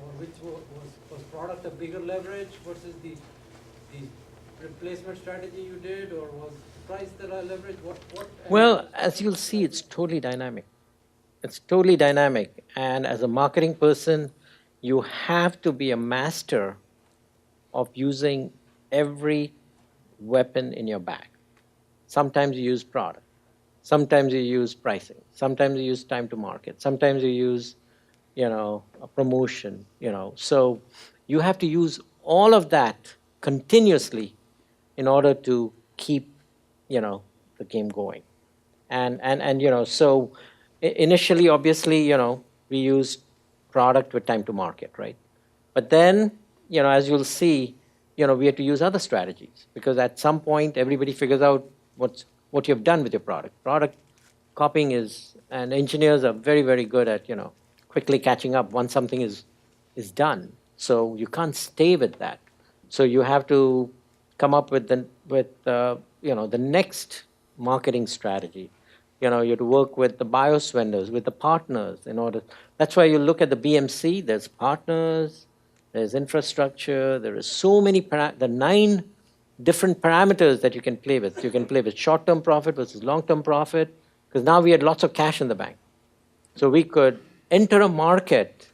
Or which was product a bigger leverage versus the replacement strategy you did, or was price the leverage? What? Well, as you'll see, it's totally dynamic. It's totally dynamic. And as a marketing person, you have to be a master of using every weapon in your bag. Sometimes you use product. Sometimes you use pricing. Sometimes you use time to market. Sometimes you use, a promotion, So you have to use all of that continuously in order to keep, the game going. And so initially, obviously, we used product with time to market, right? But then, as you'll see, we have to use other strategies, because at some point, everybody figures out what you've done with your product. Product copying and engineers are very, very good at, quickly catching up once something is done. So you can't stay with that. So you have to come up with the next marketing strategy. You have to work with the BIOS vendors, with the partners in order. That's why you look at the BMC, there's partners, there's infrastructure, there is so many, the 9 different parameters that you can play with. You can play with short-term profit versus long-term profit, because now we had lots of cash in the bank. So we could enter a market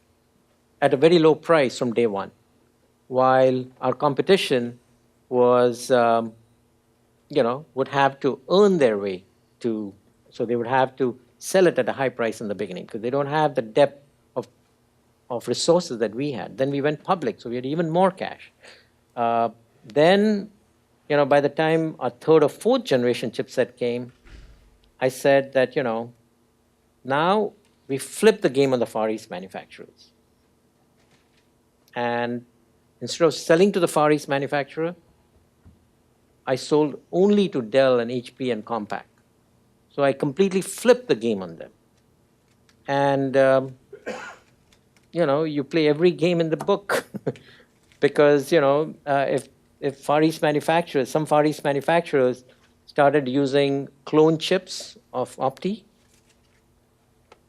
at a very low price from day one, while our competition was, would have to earn their way to, so they would have to sell it at a high price in the beginning, because they don't have the depth of resources that we had. Then we went public, so we had even more cash. Then, by the time our 3rd or 4th generation chipset came, I said that, now we flip the game on the Far East manufacturers. And instead of selling to the Far East manufacturer, I sold only to Dell and HP and Compaq. So I completely flipped the game on them. And, you play every game in the book because, if Far East manufacturers, some Far East manufacturers started using clone chips of Opti,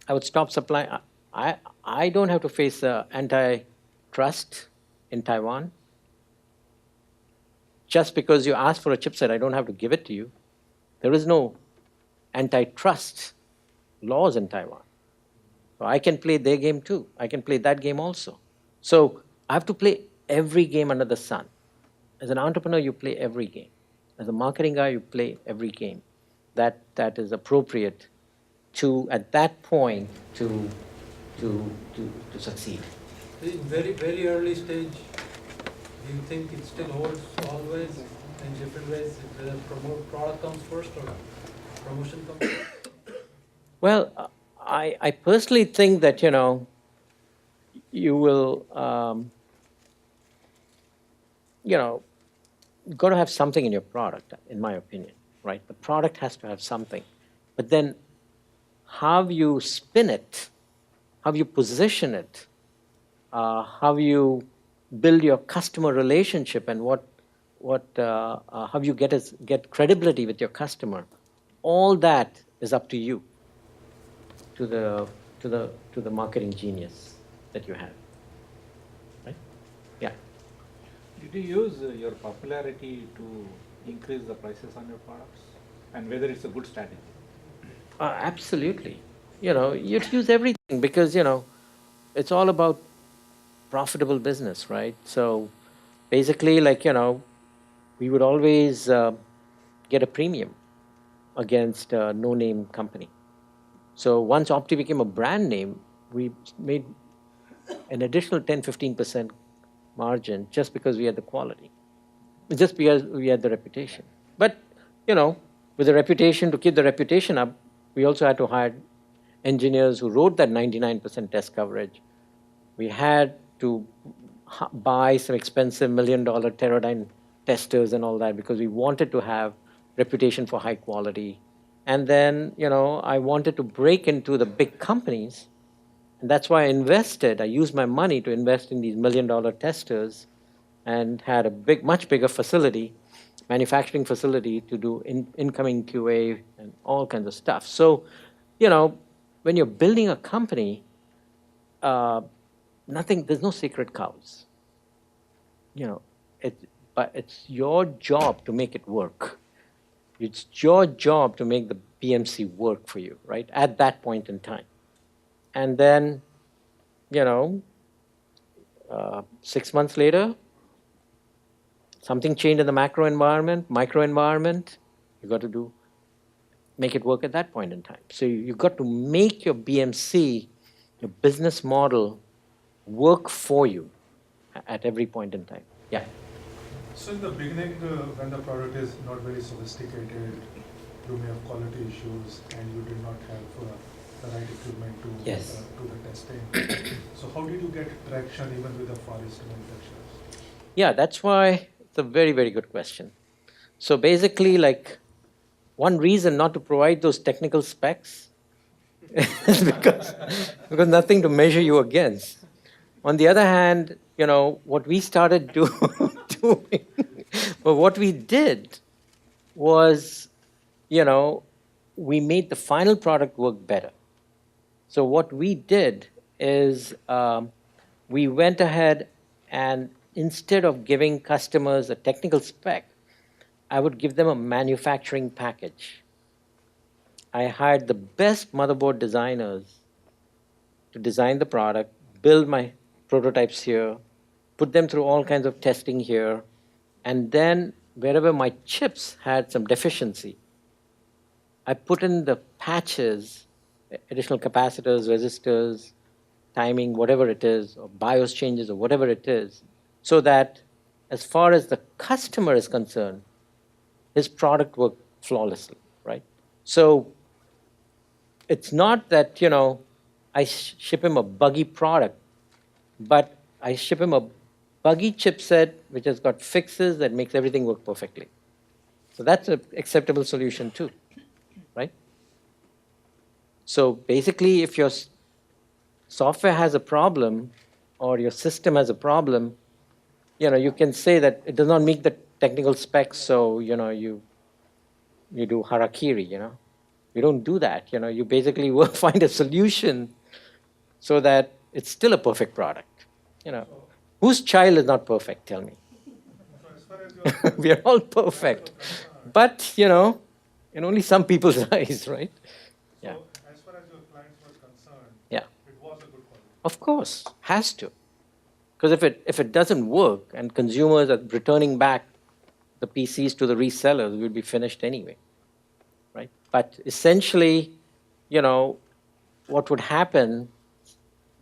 I would stop supplying. I don't have to face antitrust in Taiwan. Just because you ask for a chipset, I don't have to give it to you. There is no antitrust laws in Taiwan. So I can play their game too. I can play that game also. So I have to play every game under the sun. As an entrepreneur, you play every game. As a marketing guy, you play every game that is appropriate to, at that point, to succeed. In very, very early stage, do you think it still holds always in different ways, whether product comes first or promotion comes first? Well, I personally think that, you will, you've got to have something in your product, in my opinion, right? The product has to have something. But then how you spin it, how you position it, how you build your customer relationship, and how you get credibility with your customer, all that is up to you, to the marketing genius that you have, right? Yeah. Did you use your popularity to increase the prices on your products, and whether it's a good strategy? Absolutely. You'd use everything because, it's all about profitable business, right? So basically, we would always get a premium against a no-name company. So once Opti became a brand name, we made an additional 10-15% margin just because we had the quality, just because we had the reputation. But, with the reputation, to keep the reputation up, we also had to hire engineers who wrote that 99% test coverage. We had to buy some expensive $1 million Teradyne testers and all that because we wanted to have reputation for high quality. And then, I wanted to break into the big companies. And that's why I used my money to invest in these $1 million testers and had a much bigger facility, manufacturing facility, to do incoming QA and all kinds of stuff. So, when you're building a company, there's no secret cows. But it's your job to make it work. It's your job to make the BMC work for you, right, at that point in time. And then, 6 months later, something changed in the micro environment. You got to make it work at that point in time. So you got to make your BMC, your business model, work for you at every point in time. Yeah. So in the beginning, when the product is not very sophisticated, you may have quality issues, and you did not have the right equipment to do the testing. So how did you get traction even with the forest manufacturers? Yeah, that's why it's a very, very good question. So basically, one reason not to provide those technical specs is because nothing to measure you against. On the other hand, what we started doing, but what we did was, we made the final product work better. So what we did is we went ahead and instead of giving customers a technical spec, I would give them a manufacturing package. I hired the best motherboard designers to design the product, build my prototypes here, put them through all kinds of testing here, and then wherever my chips had some deficiency, I put in the patches, additional capacitors, resistors, timing, whatever it is, or BIOS changes or whatever it is, so that as far as the customer is concerned, his product worked flawlessly, right? So it's not that, I ship him a buggy product, but I ship him a buggy chipset which has got fixes that makes everything work perfectly. So that's an acceptable solution too, right? So basically, if your software has a problem or your system has a problem, you can say that it does not meet the technical specs, so you do harakiri. You don't do that. You basically will find a solution so that it's still a perfect product. Whose child is not perfect? Tell me. So as far as your We are all perfect. But, you know, in only some people's eyes, right? Yeah. So as far as your clients were concerned, Yeah. it was a good quality. Of course, has to. Because if it doesn't work and consumers are returning back the PCs to the resellers, we'd be finished anyway, right? But essentially, you know, what would happen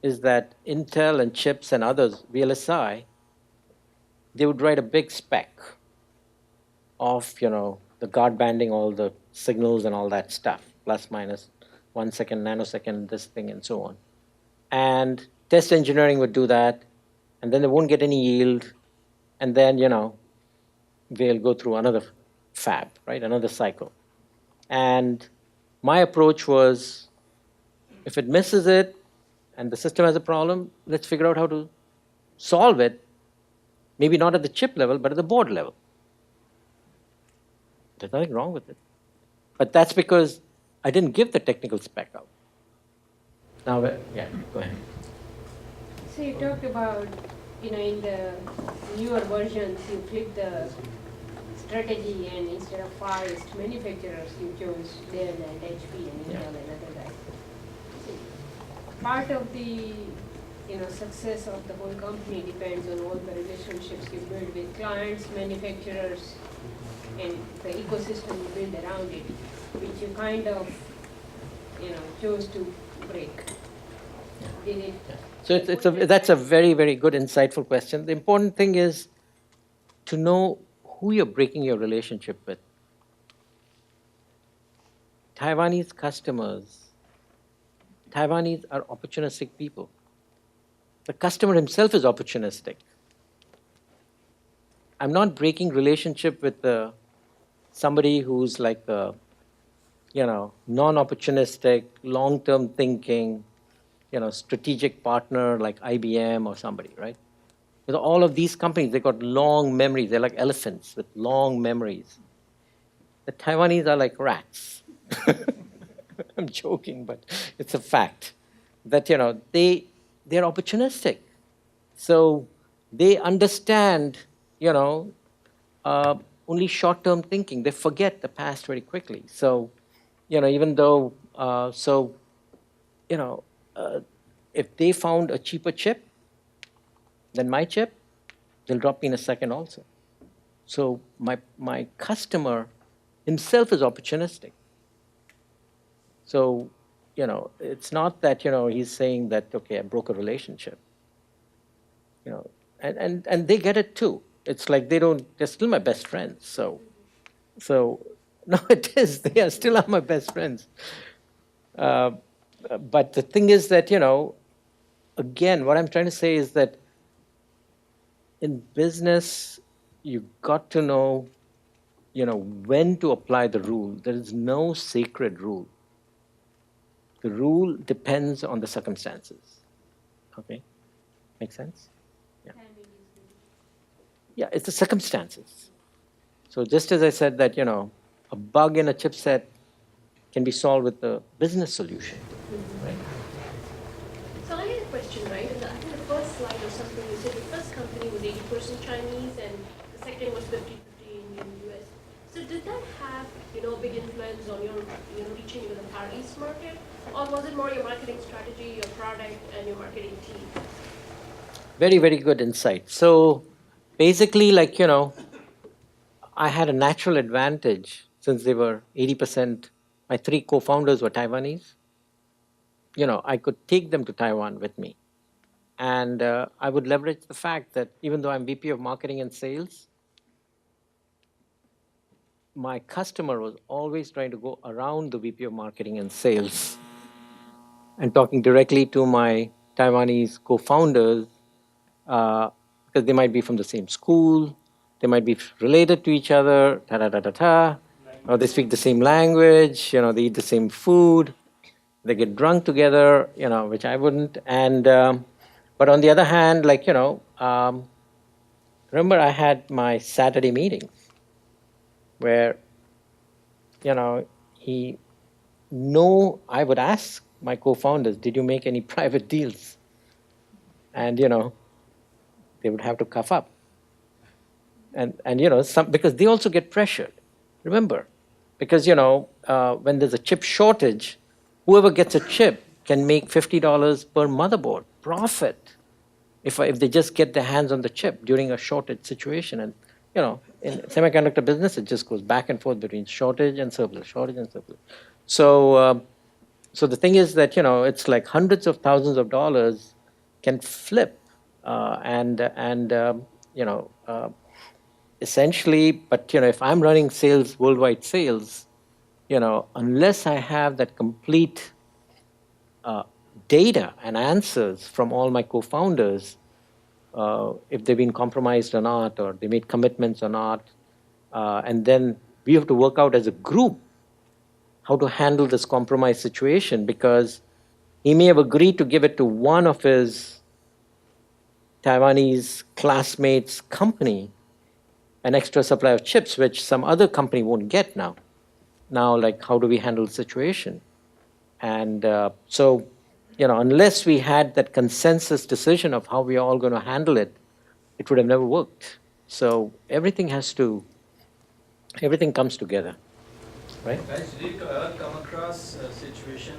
is that Intel and chips and others, VLSI, they would write a big spec of, you know, the guard banding, all the signals and all that stuff, plus minus 1 second, nanosecond, this thing, and so on. And test engineering would do that, and then they won't get any yield, and then, you know, they'll go through another fab, right, another cycle. And my approach was, if it misses it and the system has a problem, let's figure out how to solve it, maybe not at the chip level, but at the board level. There's nothing wrong with it. But that's because I didn't give the technical spec out. Now, yeah, go ahead. So you talked about, you know, in the newer versions, you flip the strategy, and instead of forest manufacturers, you chose Dell and HP and Intel and other guys. So part of the, you know, success of the whole company depends on all the relationships you build with clients, manufacturers, and the ecosystem you build around it, which you kind of, you know, chose to break. Did it? So that's a very, very good, insightful question. The important thing is to know who you're breaking your relationship with. Taiwanese customers, Taiwanese are opportunistic people. The customer himself is opportunistic. I'm not breaking relationship with somebody who's like a, you know, non-opportunistic, long-term thinking, you know, strategic partner like IBM or somebody, right? With all of these companies, they've got long memories. They're like elephants with long memories. The Taiwanese are like rats. I'm joking, but it's a fact that, you know, they're opportunistic. So they understand, you know, only short-term thinking. They forget the past very quickly. So, you know, even though, you know, if they found a cheaper chip than my chip, they'll drop me in a second also. So my customer himself is opportunistic. So, you know, it's not that, you know, he's saying that, okay, I broke a relationship. You know, and they get it too. It's like they're still my best friends. So no, it is. They are still my best friends. But the thing is that, you know, again, what I'm trying to say is that in business, you've got to know, you know, when to apply the rule. There is no sacred rule. The rule depends on the circumstances. Okay? Make sense? Yeah. Yeah, it's the circumstances. So just as I said that, you know, a bug in a chipset can be solved with a business solution. Right? So I had a question, right? I think the first slide or something, you said your first company was 80% Chinese and the second was 50-50 Indian US. So did that have, you know, a big influence on your, you know, reaching into the Far East market? Or was it more your marketing strategy, your product, and your marketing team? Very, very good insight. So basically, like, you know, I had a natural advantage since they were 80%. My 3 co-founders were Taiwanese. You know, I could take them to Taiwan with me. And I would leverage the fact that even though I'm VP of Marketing and Sales, my customer was always trying to go around the VP of Marketing and Sales and talking directly to my Taiwanese co-founders because they might be from the same school, they might be related to each other, or they speak the same language, you know, they eat the same food, they get drunk together, you know, which I wouldn't. And but on the other hand, like, you know, remember I had my Saturday meetings where, you know, I would ask my co-founders, did you make any private deals? And, you know, they would have to cough up. And you know, because they also get pressured. Remember, because you know, when there's a chip shortage, whoever gets a chip can make $50 per motherboard profit if they just get their hands on the chip during a shortage situation. And you know, in semiconductor business, it just goes back and forth between shortage and surplus, shortage and surplus. So, so the thing is that you know, it's like hundreds of thousands of dollars can flip, you know. Essentially, but you know, if I'm running sales, worldwide sales, you know, unless I have that complete data and answers from all my co-founders, if they've been compromised or not, or they made commitments or not, and then we have to work out as a group how to handle this compromised situation, because he may have agreed to give it to one of his Taiwanese classmates' company, an extra supply of chips, which some other company won't get now. Now, like, how do we handle the situation? And so, you know, unless we had that consensus decision of how we are all going to handle it, it would have never worked. So everything comes together, right? Guys, did you ever come across a situation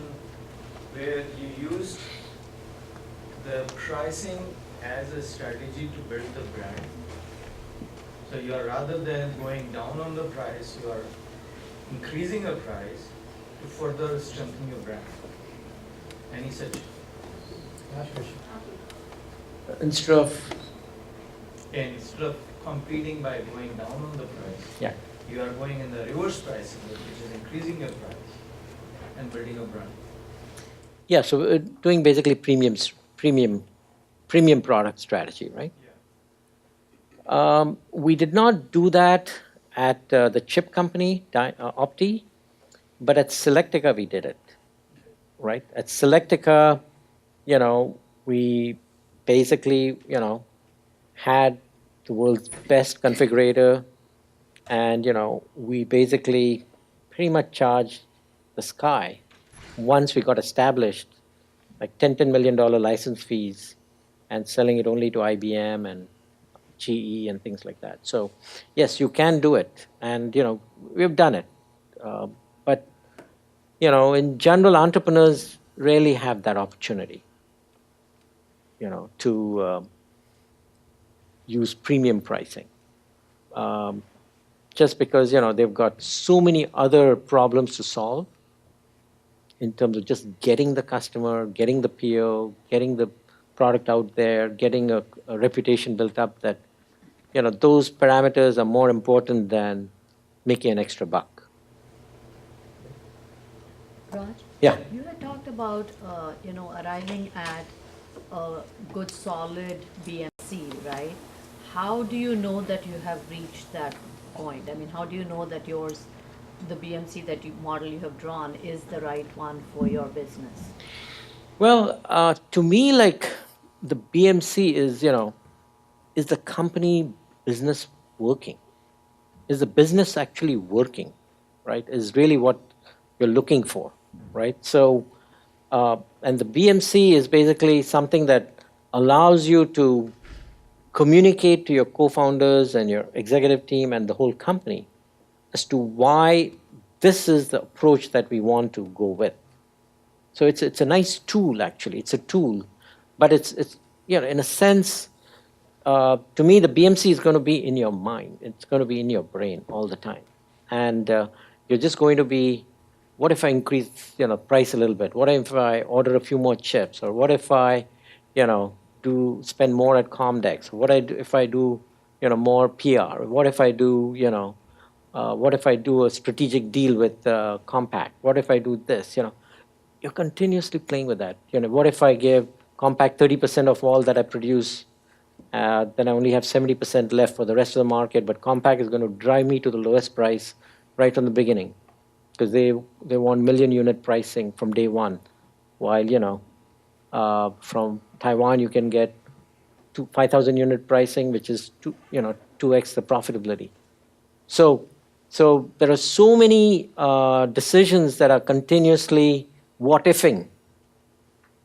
where you used the pricing as a strategy to build the brand? So you are, rather than going down on the price, you are increasing the price to further strengthen your brand. Any such? Instead of competing by going down on the price, yeah, you are going in the reverse pricing, which is increasing your price and building a brand. Yeah, so doing basically premium product strategy, right? We did not do that at the chip company, Opti, but at Selectica we did it, right? At Selectica, you know, we basically, you know, had the world's best configurator, and, you know, we basically pretty much charged the sky once we got established, like $10 million license fees, and selling it only to IBM and GE and things like that. So yes, you can do it, and you know, we've done it. But you know, in general, entrepreneurs rarely have that opportunity, you know, to use premium pricing, just because you know they've got so many other problems to solve in terms of just getting the customer, getting the PO, getting the product out there, getting a reputation built up, that you know, those parameters are more important than making an extra buck. Raj? Yeah. You had talked about, you know, arriving at a good solid BMC, right? How do you know that you have reached that point? I mean, how do you know that the BMC model you have drawn is the right one for your business? Well, to me, like, the BMC is, you know, is the company business working? Is the business actually working, right? Is really what you're looking for, right? So, and the BMC is basically something that allows you to communicate to your co-founders and your executive team and the whole company as to why this is the approach that we want to go with. So it's a nice tool, actually. It's a tool, but it's you know, in a sense, to me, the BMC is going to be in your mind. It's going to be in your brain all the time, and you're just going to be, what if I increase, you know, price a little bit? What if I order a few more chips? Or what if I, you know, spend more at Comdex? If I do, you know, more PR? What if I do, you know, what if I do a strategic deal with Compaq? What if I do this? You know, you're continuously playing with that. You know, what if I give Compaq 30% of all that I produce? Then I only have 70% left for the rest of the market, but Compaq is going to drive me to the lowest price right from the beginning, because they want million unit pricing from day one, while, you know, from Taiwan you can get 5,000 unit pricing, which is 2x the profitability. So there are so many decisions that are continuously what-ifing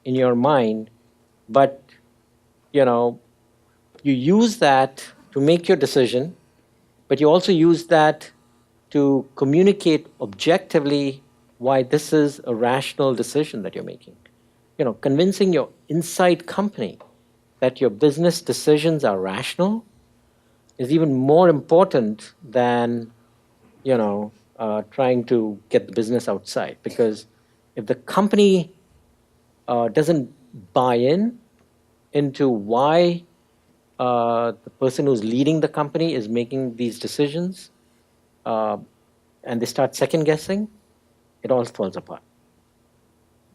in your mind, but, you know, you use that to make your decision, but you also use that to communicate objectively why this is a rational decision that you're making. Convincing your inside company that your business decisions are rational is even more important than, trying to get the business outside. Because if the company doesn't buy into why the person who's leading the company is making these decisions, and they start second guessing, it all falls apart.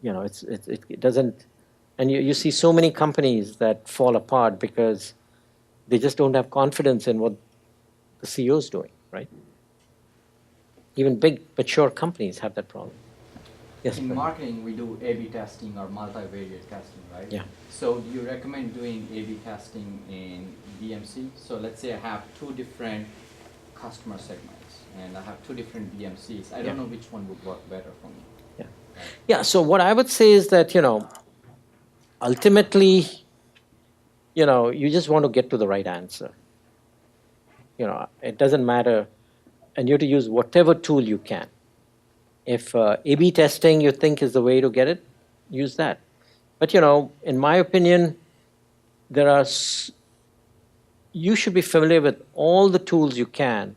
It doesn't, and you see so many companies that fall apart because they just don't have confidence in what the CEO is doing, right? Even big, mature companies have that problem. Yes, in Brett? marketing, we do A/B testing or multivariate testing, right? Yeah. So do you recommend doing A/B testing in BMC? So let's say I have two different customer segments and I have two different BMCs. I don't know which one would work better for me. Yeah, so what I would say is that, ultimately, you just want to get to the right answer. It doesn't matter, and you have to use whatever tool you can. If A/B testing you think is the way to get it, use that. But, in my opinion, you should be familiar with all the tools you can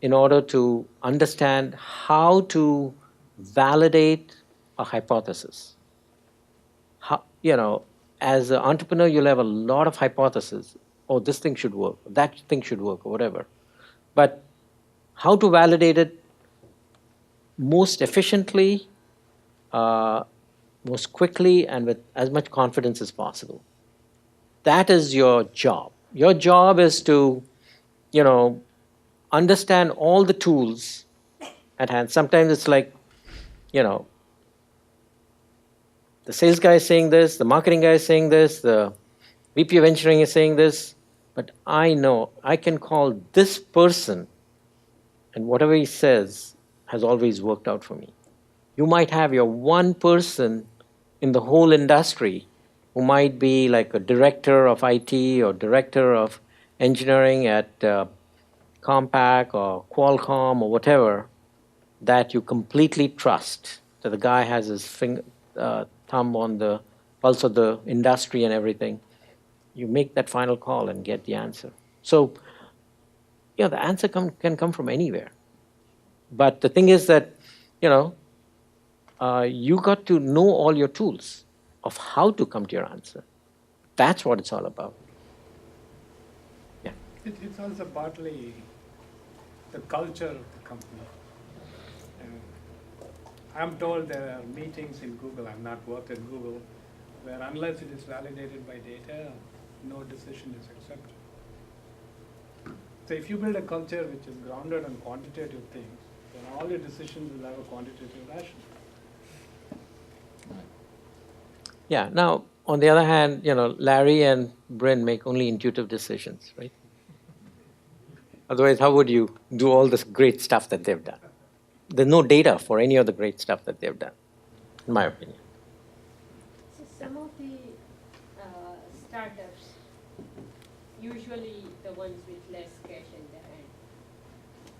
in order to understand how to validate a hypothesis. As an entrepreneur, you'll have a lot of hypotheses. Oh, this thing should work, that thing should work, or whatever. But how to validate it most efficiently, most quickly, and with as much confidence as possible. That is your job. Your job is to, understand all the tools at hand. Sometimes it's like, the sales guy is saying this, the marketing guy is saying this, the VP of engineering is saying this, but I know I can call this person, and whatever he says has always worked out for me. You might have your one person in the whole industry who might be like a director of IT or director of engineering at Compaq or Qualcomm or whatever, that you completely trust, that the guy has his thumb on the pulse of the industry and everything. You make that final call and get the answer. So, the answer can come from anywhere. But the thing is that, you got to know all your tools of how to come to your answer. That's what it's all about. Yeah. It's also partly the culture of the company. I'm told there are meetings in Google, I've not worked at Google, where unless it is validated by data, no decision is accepted. So if you build a culture which is grounded on quantitative things, then all your decisions will have a quantitative rationale. Yeah. Now, on the other hand, Larry and Bryn make only intuitive decisions, right? Otherwise, how would you do all this great stuff that they've done? There's no data for any of the great stuff that they've done, in my opinion. So some of the startups, usually the ones with less cash in their hand,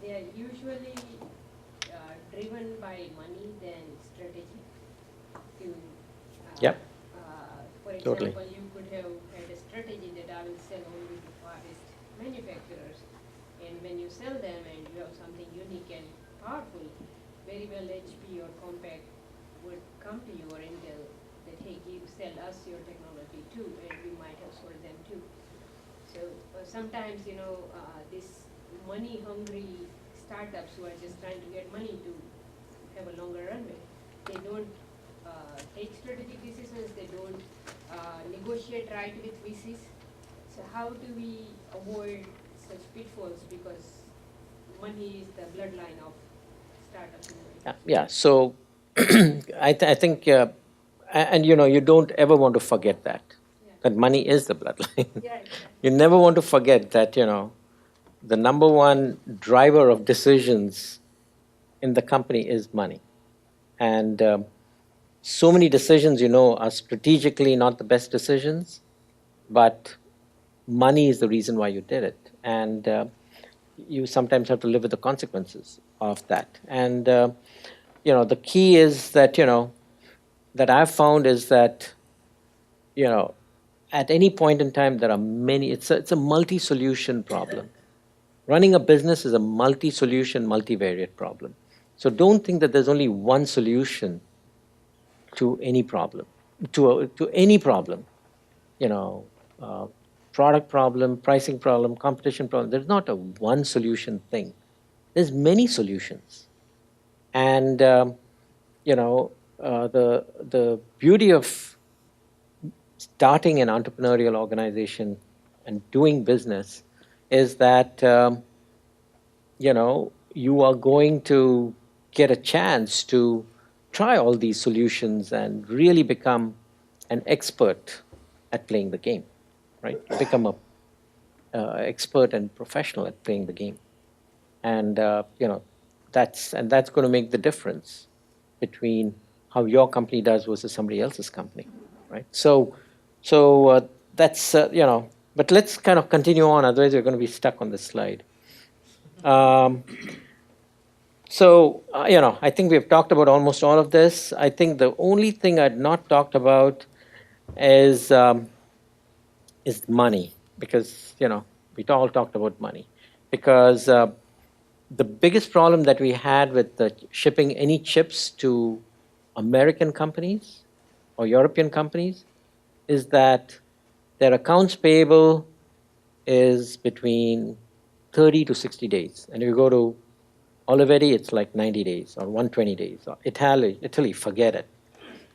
they are usually driven by money than strategy. Yep. For example, Totally. you could have had a strategy that I will sell only to forest manufacturers, and when you sell them and you have something unique and powerful, very well HP or Compaq would come to you or Intel that, hey, sell us your technology too, and we might have sold them too. So sometimes, these money-hungry startups who are just trying to get money to have a longer runway, they don't take strategic decisions, they don't negotiate right with VCs. So how do we avoid such pitfalls, because money is the bloodline of startups? Yeah. So I think, and you don't ever want to forget that money is the bloodline. Yeah, exactly. You never want to forget that, the number one driver of decisions in the company is money. And so many decisions, are strategically not the best decisions, but money is the reason why you did it. And you sometimes have to live with the consequences of that. And, the key is that, that I've found is that, at any point in time, there are many, it's a multi-solution problem. Running a business is a multi-solution, multivariate problem. So don't think that there's only one solution to any problem, to any problem, product problem, pricing problem, competition problem. There's not a one solution thing. There's many solutions. And, the beauty of starting an entrepreneurial organization and doing business is that, you are going to get a chance to try all these solutions and really become an expert at playing the game, right? Become a expert and professional at playing the game. And, that's going to make the difference between how your company does versus somebody else's company, right? So that's, but let's kind of continue on, otherwise we're going to be stuck on this slide. I think we've talked about almost all of this. I think the only thing I'd not talked about is money, because, we all talked about money. Because the biggest problem that we had with shipping any chips to American companies or European companies is that their accounts payable is between 30 to 60 days. And if you go to Olivetti, it's like 90 days or 120 days. Or Italy, forget it.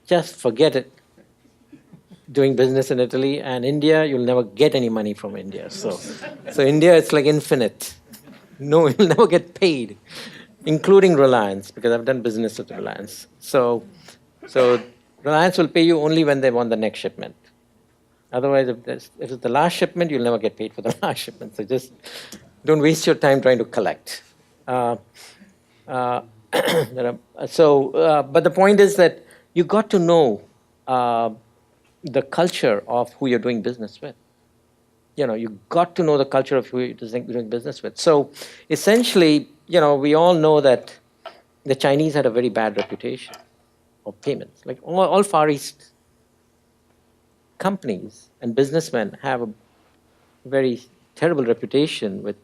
Just forget it. Doing business in Italy. And India, you'll never get any money from India. So India, it's like infinite. No, you'll never get paid, including Reliance, because I've done business with Reliance. So Reliance will pay you only when they want the next shipment. Otherwise, if it's the last shipment, you'll never get paid for the last shipment. So just don't waste your time trying to collect. But the point is that you got to know the culture of who you're doing business with. You got to know the culture of who you're doing business with. So essentially, we all know that the Chinese had a very bad reputation of payments. Like all Far East companies and businessmen have a very terrible reputation with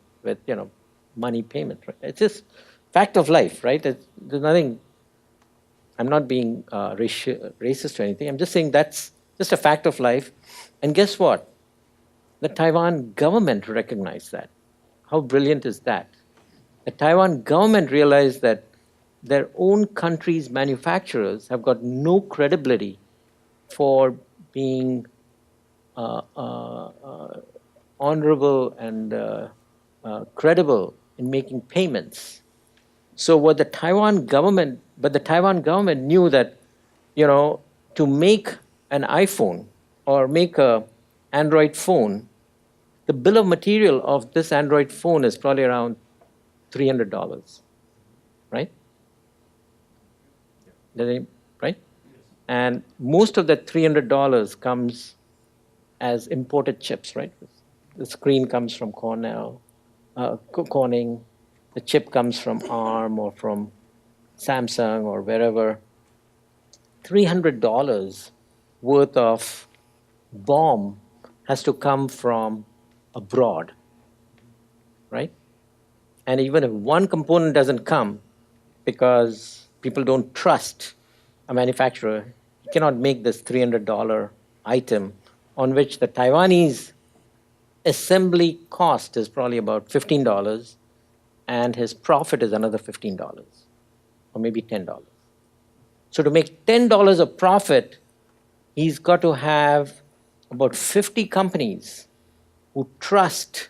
money payment. Right? It's just fact of life, right? There's nothing. I'm not being racist or anything. I'm just saying that's just a fact of life. And guess what? The Taiwan government recognized that. How brilliant is that? The Taiwan government realized that their own country's manufacturers have got no credibility for being honorable and credible in making payments. So the Taiwan government knew that, to make an iPhone or make a Android phone, the bill of material of this Android phone is probably around $300, right? Right? And most of that $300 comes as imported chips, right? The screen comes from Corning, the chip comes from ARM or from Samsung or wherever. $300 worth of BOM has to come from abroad, right? And even if one component doesn't come because people don't trust a manufacturer, you cannot make this $300 item on which the Taiwanese assembly cost is probably about $15 and his profit is another $15 or maybe $10. So to make $10 of profit, he's got to have about 50 companies who trust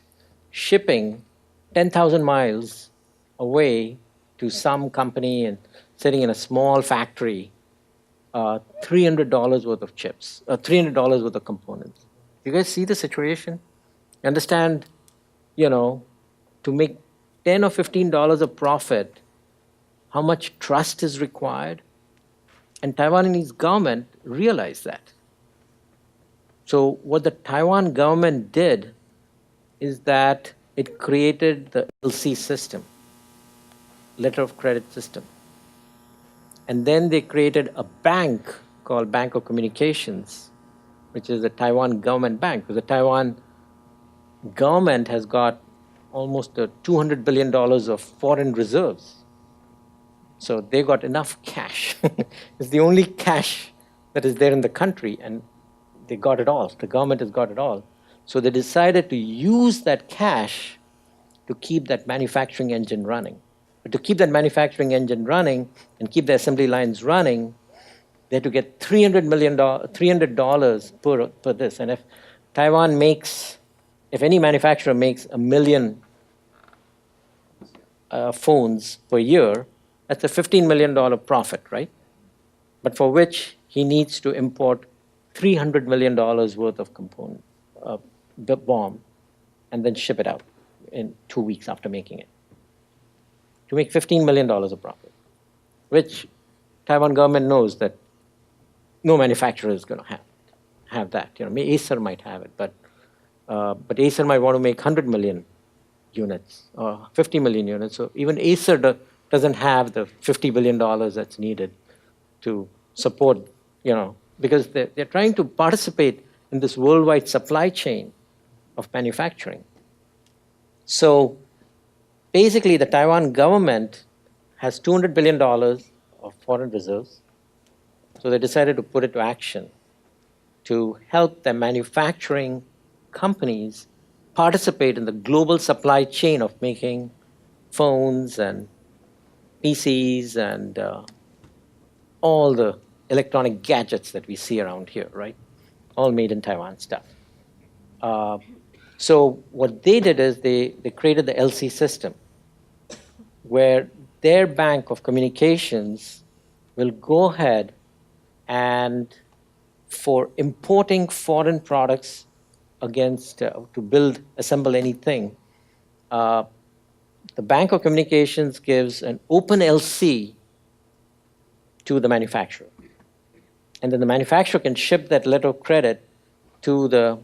shipping 10,000 miles away to some company and sitting in a small factory, $300 worth of chips, $300 worth of components. You guys see the situation? You understand, to make $10 or $15 of profit, how much trust is required? And Taiwanese government realized that. So what the Taiwan government did is that it created the LC system, letter of credit system. And then they created a bank called Bank of Communications, which is the Taiwan government bank. Because the Taiwan government has got almost $200 billion of foreign reserves. So they got enough cash. It's the only cash that is there in the country, and they got it all. The government has got it all. So they decided to use that cash to keep that manufacturing engine running. But to keep that manufacturing engine running and keep the assembly lines running, they had to get $300 per this. And if Taiwan makes, if any manufacturer makes 1 million phones per year, that's a $15 million profit, right? But for which he needs to import $300 million worth of component, the BOM, and then ship it out in 2 weeks after making it, to make $15 million of profit, which Taiwan government knows that no manufacturer is going to have that. You know, Acer might have it, but Acer might want to make 100 million units or 50 million units. So even Acer doesn't have the $50 billion that's needed to support, you know, because they're trying to participate in this worldwide supply chain of manufacturing. So basically, the Taiwan government has $200 billion of foreign reserves. So they decided to put it to action to help the manufacturing companies participate in the global supply chain of making phones and PCs and all the electronic gadgets that we see around here, right? All made in Taiwan stuff. So what they did is they created the LC system, where their bank of communications will go ahead and for importing foreign products against to assemble anything, the Bank of Communications gives an open LC to the manufacturer. And then the manufacturer can ship that letter of credit to the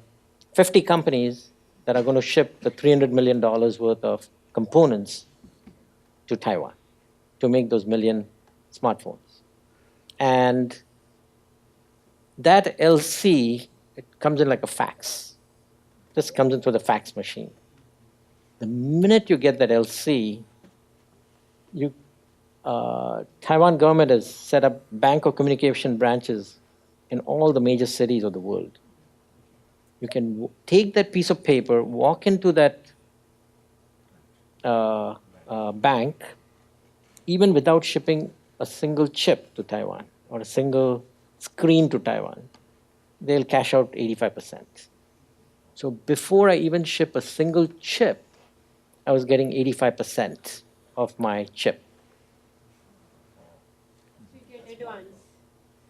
50 companies that are going to ship the $300 million worth of components to Taiwan to make those million smartphones. And that LC, it comes in like a fax. Just comes in through the fax machine. The minute you get that LC, Taiwan government has set up Bank of Communication branches in all the major cities of the world. You can take that piece of paper, walk into that bank, even without shipping a single chip to Taiwan or a single screen to Taiwan. They'll cash out 85%. So before I even ship a single chip, I was getting 85% of my chip.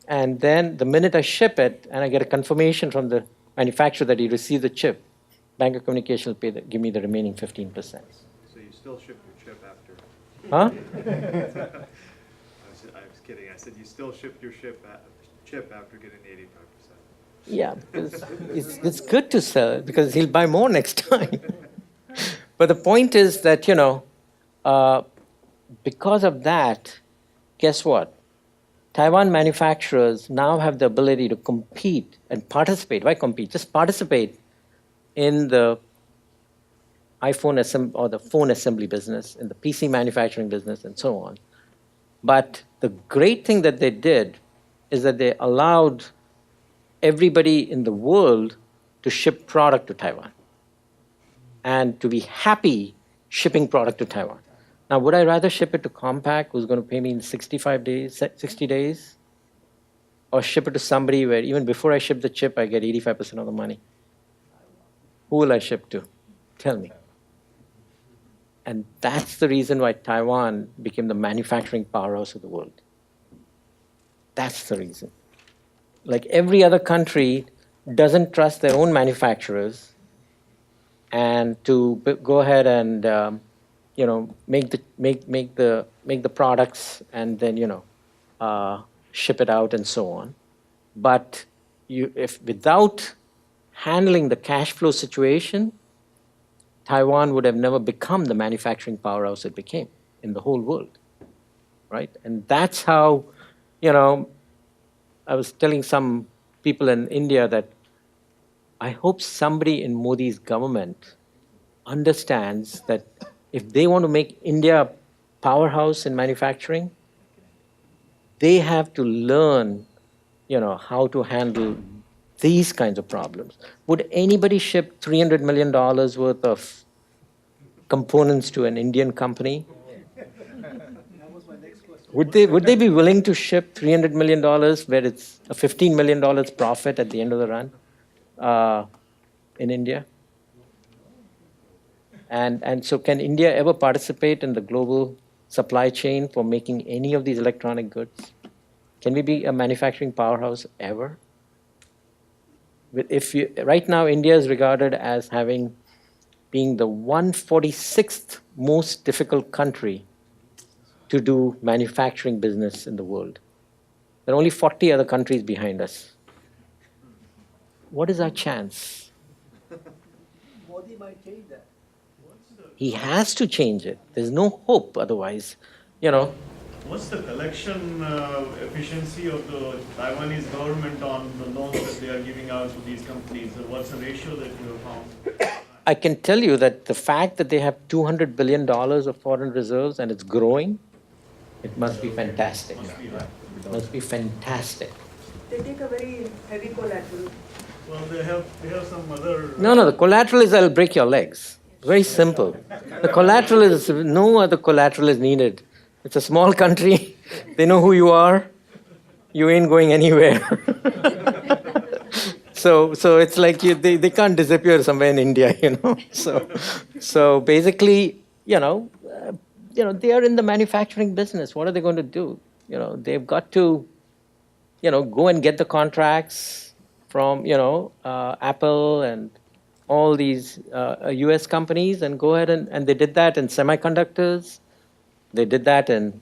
And then the minute I ship it and I get a confirmation from the manufacturer that he received the chip, Bank of Communication will give me the remaining 15%. So you still ship your chip after? Huh? I was kidding. I said you still ship your chip after getting the 85%. Yeah, because it's good to sell it because he'll buy more next time. But the point is that, you know, because of that, guess what? Taiwan manufacturers now have the ability to compete and participate. Why compete? Just participate in the iPhone or the phone assembly business, in the PC manufacturing business, and so on. But the great thing that they did is that they allowed everybody in the world to ship product to Taiwan and to be happy shipping product to Taiwan. Now, would I rather ship it to Compaq, who's going to pay me in 65 days, 60 days, or ship it to somebody where even before I ship the chip, I get 85% of the money? Who will I ship to? Tell me. And that's the reason why Taiwan became the manufacturing powerhouse of the world. That's the reason. Like every other country doesn't trust their own manufacturers and to go ahead and you know, make the products and then, you know, ship it out and so on. But if without handling the cash flow situation, Taiwan would have never become the manufacturing powerhouse it became in the whole world, right? And that's how, I was telling some people in India that I hope somebody in Modi's government understands that if they want to make India a powerhouse in manufacturing, they have to learn, how to handle these kinds of problems. Would anybody ship $300 million worth of components to an Indian company? Would they be willing to ship $300 million where it's a $15 million profit at the end of the run in India? And so can India ever participate in the global supply chain for making any of these electronic goods? Can we be a manufacturing powerhouse ever? Right now, India is regarded as being the 146th most difficult country to do manufacturing business in the world. There are only 40 other countries behind us. What is our chance? Modi might change that. He has to change it. There's no hope otherwise, What's the collection efficiency of the Taiwanese government on the loans that they are giving out to these companies? What's the ratio that you have found? I can tell you that the fact that they have $200 billion of foreign reserves and it's growing, it must be fantastic. It must be fantastic. They take a very heavy collateral. Well, they have some other... No, the collateral is I'll break your legs. Very simple. The collateral is, no other collateral is needed. It's a small country. They know who you are. You ain't going anywhere. So it's like they can't disappear somewhere in India, So basically, they are in the manufacturing business. What are they going to do? They've got to, go and get the contracts from, Apple and all these US companies and go ahead and they did that in semiconductors. They did that in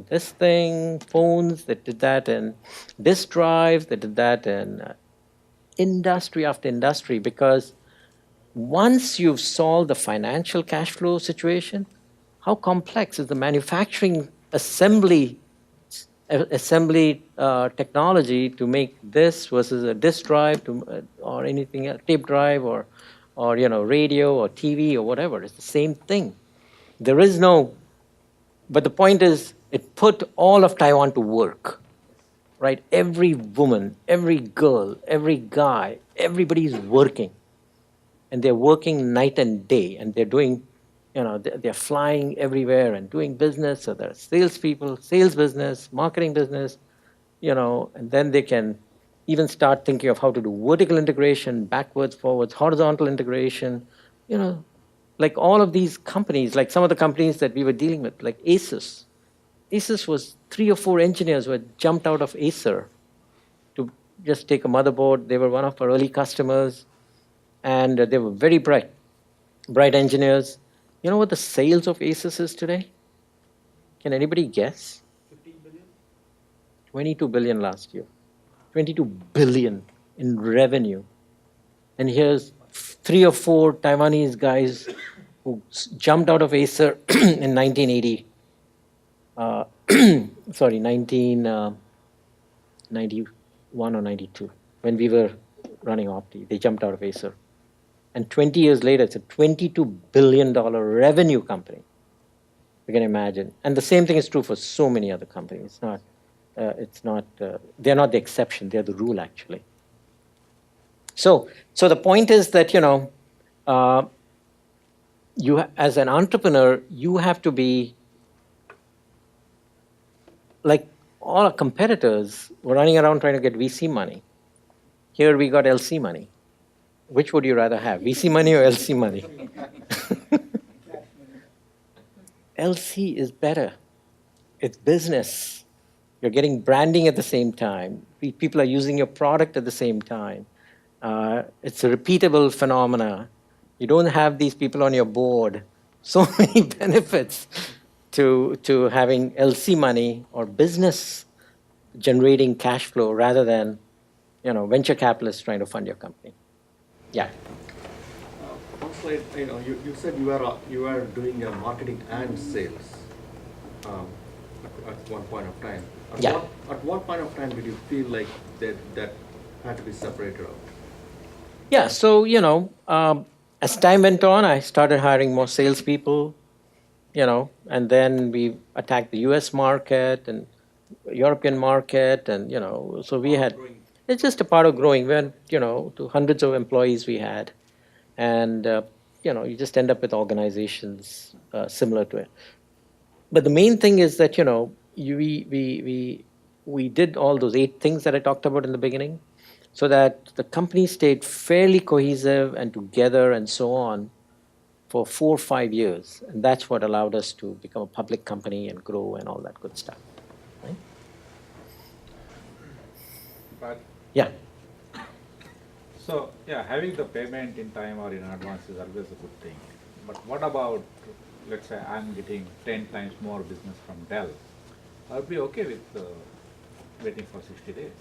this thing, phones. They did that in disk drives. They did that in industry after industry, because once you've solved the financial cash flow situation, how complex is the manufacturing assembly technology to make this versus a disk drive or anything else, tape drive or radio or TV or whatever. It's the same thing. There is no, but the point is, it put all of Taiwan to work, right? Every woman, every girl, every guy, everybody's working. And they're working night and day, and they're doing, they're flying everywhere and doing business. So there are salespeople, sales business, marketing business, and then they can even start thinking of how to do vertical integration, backwards, forwards, horizontal integration, like all of these companies, like some of the companies that we were dealing with, like Asus. Asus was 3 or 4 engineers who had jumped out of Acer to just take a motherboard. They were one of our early customers, and they were very bright engineers. You know what the sales of Asus is today? Can anybody guess? 15 billion? 22 billion last year. 22 billion in revenue. And here's 3 or 4 Taiwanese guys who jumped out of Acer in 1980. 1991 or 92, when we were running Opti. They jumped out of Acer. And 20 years later, it's a $22 billion revenue company. You can imagine. And the same thing is true for so many other companies. They're not the exception, they're the rule, actually. So the point is that, you as an entrepreneur, you have to be like all our competitors were running around trying to get VC money. Here we got LC money. Which would you rather have, VC money or LC money? LC is better. It's business. You're getting branding at the same time. People are using your product at the same time. It's a repeatable phenomena. You don't have these people on your board. So many benefits to having LC money or business generating cash flow rather than, venture capitalists trying to fund your company. Yeah. Also, slide, you said you are doing marketing and sales at one point of time. At what point of time did you feel like that had to be separated out? Yeah, so, as time went on, I started hiring more salespeople, and then we attacked the US market and European market, and, so we had, it's just a part of growing. We had, to hundreds of employees we had, and, you just end up with organizations similar to it. But the main thing is that, we did all those 8 things that I talked about in the beginning, so that the company stayed fairly cohesive and together and so on for 4 or 5 years. And that's what allowed us to become a public company and grow and all that good stuff. Right? But yeah. So, having the payment in time or in advance is always a good thing. But what about, let's say I'm getting 10 times more business from Dell. I'll be okay with waiting for 60 days.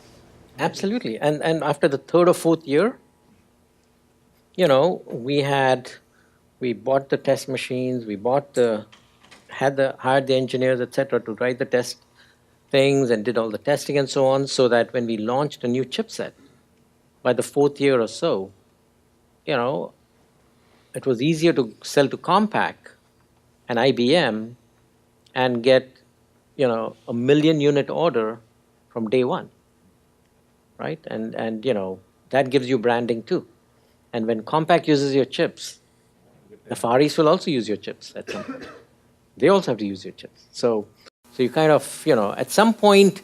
Absolutely. And after the 3rd or 4th year, we bought the test machines, we hired the engineers, etc., to write the test things and did all the testing and so on, so that when we launched a new chipset, by the 4th year or so, it was easier to sell to Compaq and IBM and get, a 1 million unit order from day one, right? And that gives you branding too. And when Compaq uses your chips, the Far East will also use your chips at some point. They also have to use your chips. So you kind of, at some point,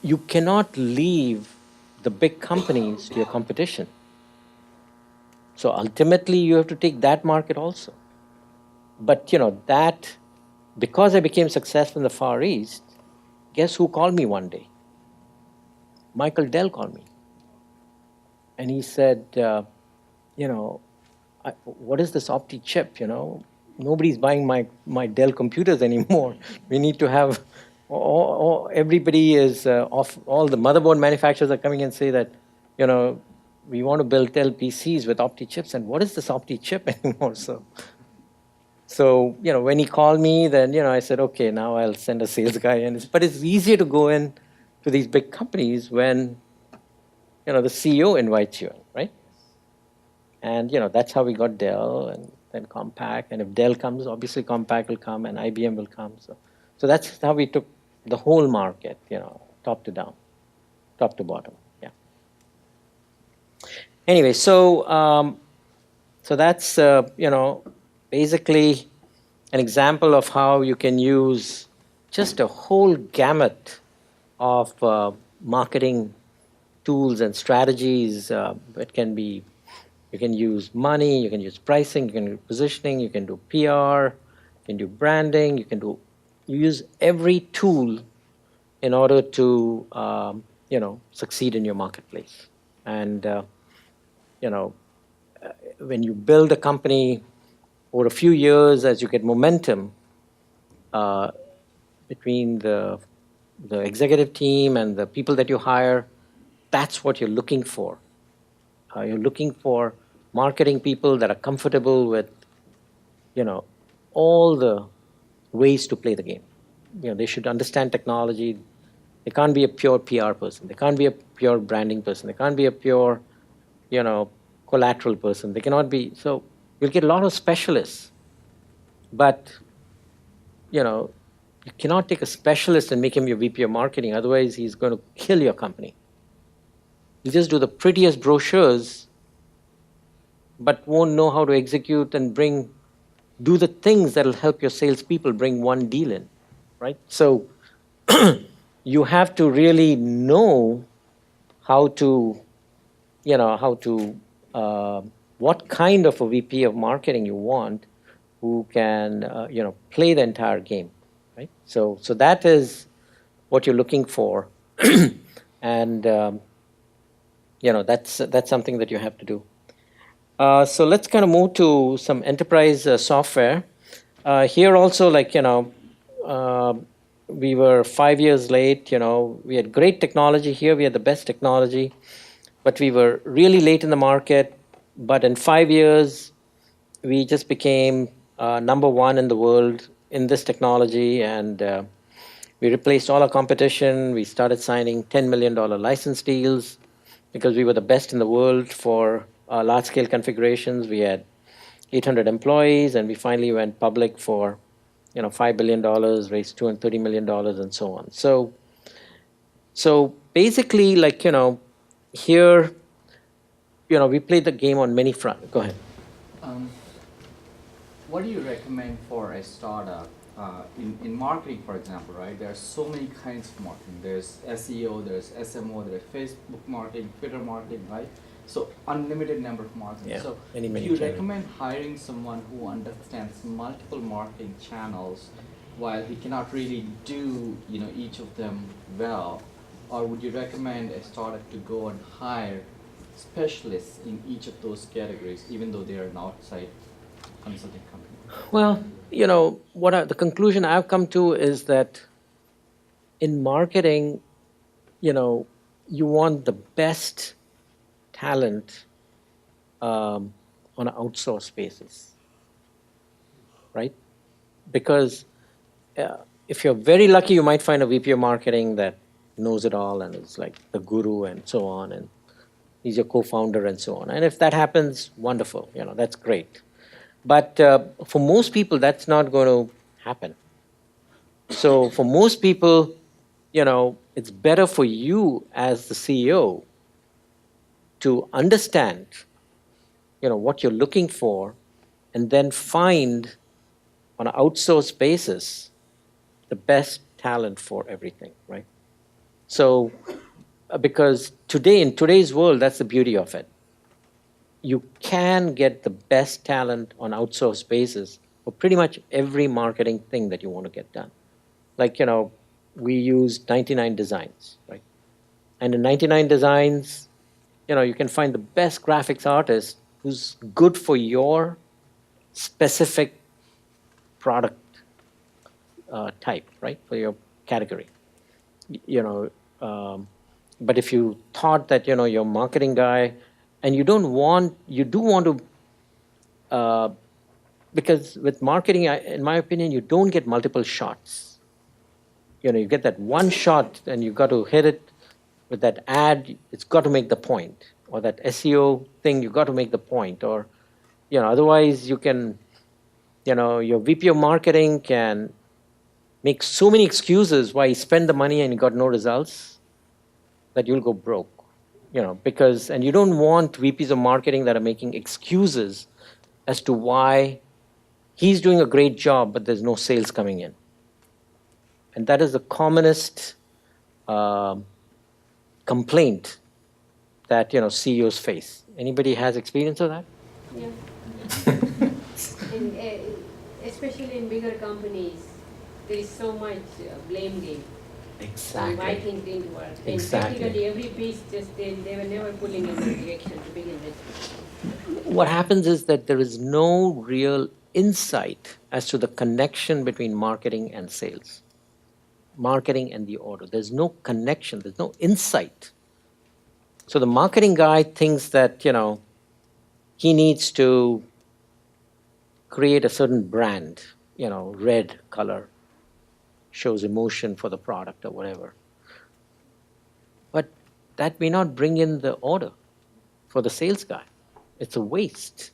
you cannot leave the big companies to your competition. So ultimately, you have to take that market also. But, because I became successful in the Far East, guess who called me one day? Michael Dell called me. And he said, what is this Opti chip, Nobody's buying my Dell computers anymore. We need to have, everybody is, all the motherboard manufacturers are coming and say that, we want to build Dell PCs with Opti chips, and what is this Opti chip anymore? So, when he called me, then, I said, okay, now I'll send a sales guy in. But it's easier to go in to these big companies when, the CEO invites you in, right? And, that's how we got Dell and then Compaq. And if Dell comes, obviously Compaq will come and IBM will come. So that's how we took the whole market, top to down, top to bottom, yeah. Anyway, so that's, basically an example of how you can use just a whole gamut of marketing tools and strategies. It can be, you can use money, you can use pricing, you can do positioning, you can do PR, you can do branding, you use every tool in order to, succeed in your marketplace. And, when you build a company over a few years, as you get momentum between the executive team and the people that you hire, that's what you're looking for. You're looking for marketing people that are comfortable with, all the ways to play the game. They should understand technology. They can't be a pure PR person. They can't be a pure branding person. They can't be a pure, collateral person. They cannot be. So you'll get a lot of specialists. But, you cannot take a specialist and make him your VP of marketing. Otherwise, he's going to kill your company. You just do the prettiest brochures, but won't know how to execute and do the things that will help your salespeople bring one deal in, right? So you have to really know how to, what kind of a VP of marketing you want who can, play the entire game, right? So that is what you're looking for. And, that's something that you have to do. So let's kind of move to some enterprise software. Here also, we were 5 years late. We had great technology here. We had the best technology, but we were really late in the market. but in 5 years, we just became number one in the world in this technology, and we replaced all our competition. We started signing $10 million license deals because we were the best in the world for large-scale configurations. We had 800 employees, and we finally went public for, $5 billion, raised $230 million, and so on. So basically, here, we played the game on many fronts. Go ahead. What do you recommend for a startup in marketing, for example, right? There are so many kinds of marketing. There's SEO, there's SMO, there's Facebook marketing, Twitter marketing, right? So unlimited number of marketing. Yeah, So many do you channels. recommend hiring someone who understands multiple marketing channels while he cannot really do each of them well? Or would you recommend a startup to go and hire specialists in each of those categories, even though they are an outside consulting company? Well, the conclusion I've come to is that in marketing, you want the best talent on an outsourced basis, right? Because if you're very lucky, you might find a VP of marketing that knows it all and is like the guru and so on, and he's your co-founder and so on. And if that happens, wonderful, that's great. But for most people, that's not going to happen. So for most people, it's better for you as the CEO to understand, what you're looking for, and then find on an outsourced basis the best talent for everything, right? So because in today's world, that's the beauty of it. You can get the best talent on outsourced basis for pretty much every marketing thing that you want to get done. Like, we use 99 Designs, right? And in 99 Designs, you can find the best graphics artist who's good for your specific product type, right? For your category. But if you thought that, you're a marketing guy, and you do want to, because with marketing, in my opinion, you don't get multiple shots. You get that one shot, and you've got to hit it with that ad. It's got to make the point, or that SEO thing. You've got to make the point, or otherwise you can, your VP of marketing can make so many excuses why he spent the money and he got no results that you'll go broke. And you don't want VPs of marketing that are making excuses as to why he's doing a great job, but there's no sales coming in. And that is the commonest complaint that CEOs face. Anybody has experience of that? Yeah. Especially in bigger companies, there is so much blame game. Exactly. Why things didn't work. Exactly. And technically every piece they were never pulling in the direction to begin with. What happens is that there is no real insight as to the connection between marketing and sales. Marketing and the order. There's no connection. There's no insight. So the marketing guy thinks that, he needs to create a certain brand, red color shows emotion for the product or whatever. But that may not bring in the order for the sales guy. It's a waste.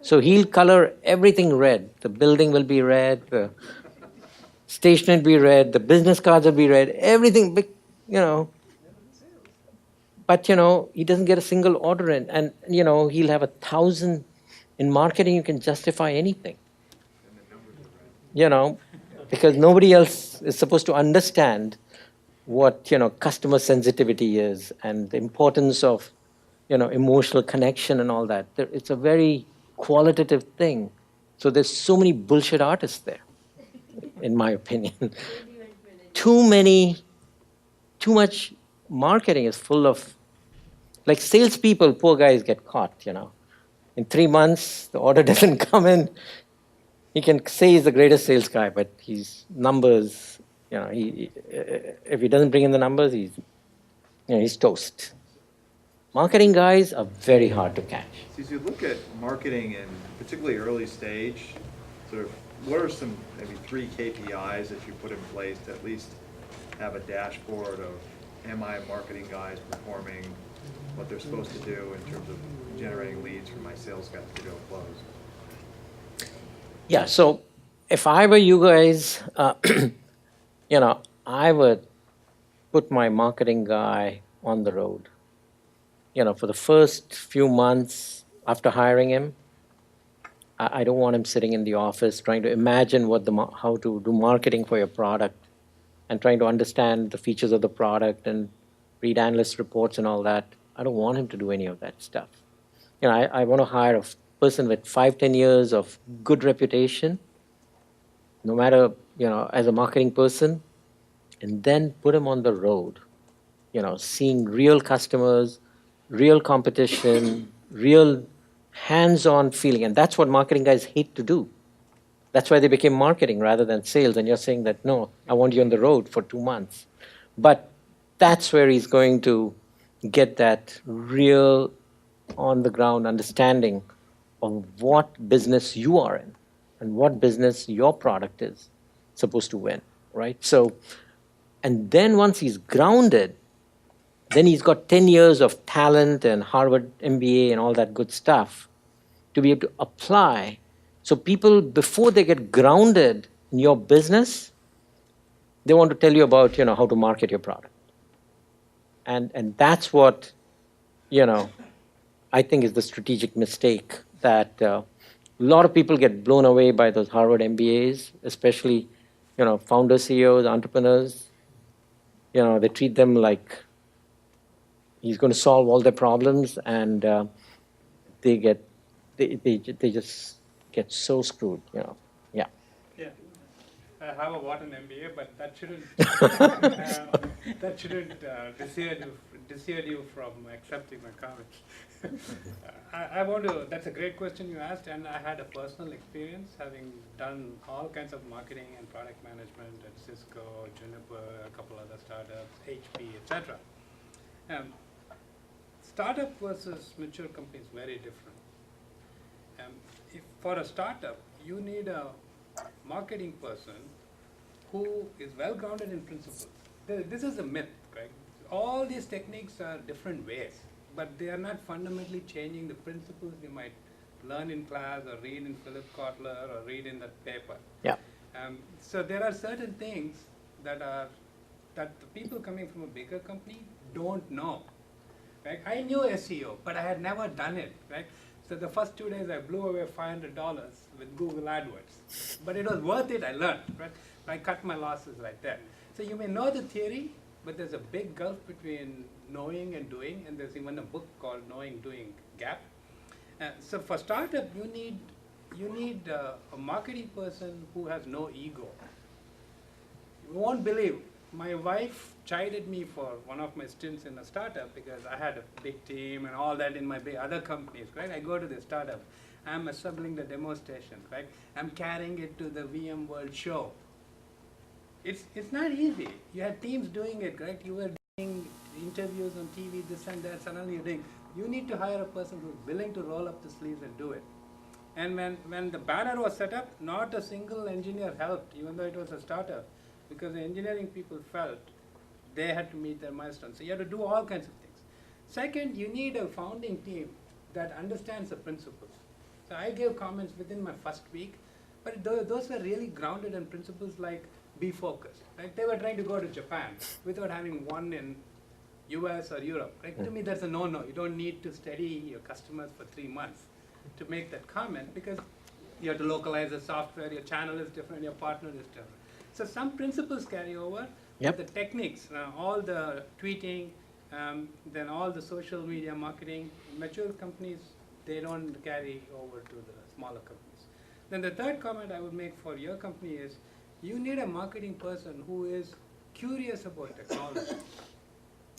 So he'll color everything red. The building will be red, the station will be red, the business cards will be red, everything, But, he doesn't get a single order in. And, he'll have 1,000. In marketing, you can justify anything. Because nobody else is supposed to understand what, customer sensitivity is and the importance of, emotional connection and all that. It's a very qualitative thing. So there's so many bullshit artists there, in my opinion. Too much marketing is full of, like salespeople, poor guys get caught, In 3 months, the order doesn't come in. He can say he's the greatest sales guy, but his numbers, if he doesn't bring in the numbers, he's toast. Marketing guys are very hard to catch. So as you look at marketing and particularly early stage, sort of what are some maybe 3 KPIs that you put in place to at least have a dashboard of am I marketing guys performing what they're supposed to do in terms of generating leads for my sales guys to go close? Yeah, so if I were you guys, I would put my marketing guy on the road. For the first few months after hiring him, I don't want him sitting in the office trying to imagine how to do marketing for your product and trying to understand the features of the product and read analyst reports and all that. I don't want him to do any of that stuff. I want to hire a person with 5-10 years of good reputation, no matter, as a marketing person, and then put him on the road, seeing real customers, real competition, real hands-on feeling. And that's what marketing guys hate to do. That's why they became marketing rather than sales. And you're saying that, no, I want you on the road for 2 months. But that's where he's going to get that real on-the-ground understanding of what business you are in and what business your product is supposed to win, right? So, and then once he's grounded, then he's got 10 years of talent and Harvard MBA and all that good stuff to be able to apply. So people, before they get grounded in your business, they want to tell you about, how to market your product. And that's what, I think is the strategic mistake that a lot of people get blown away by those Harvard MBAs, especially, founders, CEOs, entrepreneurs. They treat them like he's going to solve all their problems, and they just get so screwed. Yeah. Yeah. I have a what an MBA, but that shouldn't dissuade you from accepting my comments. I want to. That's a great question you asked, and I had a personal experience having done all kinds of marketing and product management at Cisco, Juniper, a couple other startups, HP, etc. Startup versus mature company is very different. If for a startup, you need a marketing person who is well grounded in principles. This is a myth, right? All these techniques are different ways, but they are not fundamentally changing the principles you might learn in class or read in Philip Kotler or read in that paper. Yeah. So there are certain things that the people coming from a bigger company don't know. Right? I knew SEO, but I had never done it. Right? So the first 2 days I blew away $500 with Google AdWords. But it was worth it, I learned. Right? I cut my losses right there. So you may know the theory, but there's a big gulf between knowing and doing, and there's even a book called Knowing, Doing Gap. So for startup, you need a marketing person who has no ego. You won't believe, my wife chided me for one of my stints in a startup because I had a big team and all that in my other companies, right? I go to the startup, I'm assembling the demo station, right? I'm carrying it to the VMworld show. It's not easy. You had teams doing it, right? You were doing interviews on TV, this and that, suddenly you're doing. You need to hire a person who's willing to roll up the sleeves and do it. And when the banner was set up, not a single engineer helped, even though it was a startup, because the engineering people felt they had to meet their milestones. So you have to do all kinds of things. Second, you need a founding team that understands the principles. So I gave comments within my first week, but those were really grounded in principles like be focused. Right? They were trying to go to Japan without having one in US or Europe. Right? To me, that's a no-no. You don't need to study your customers for 3 months to make that comment, because you have to localize the software, your channel is different, your partner is different. So some principles carry over, Yep. but the techniques, all the tweeting, then all the social media marketing, mature companies, they don't carry over to the smaller companies. Then the third comment I would make for your company is, you need a marketing person who is curious about technology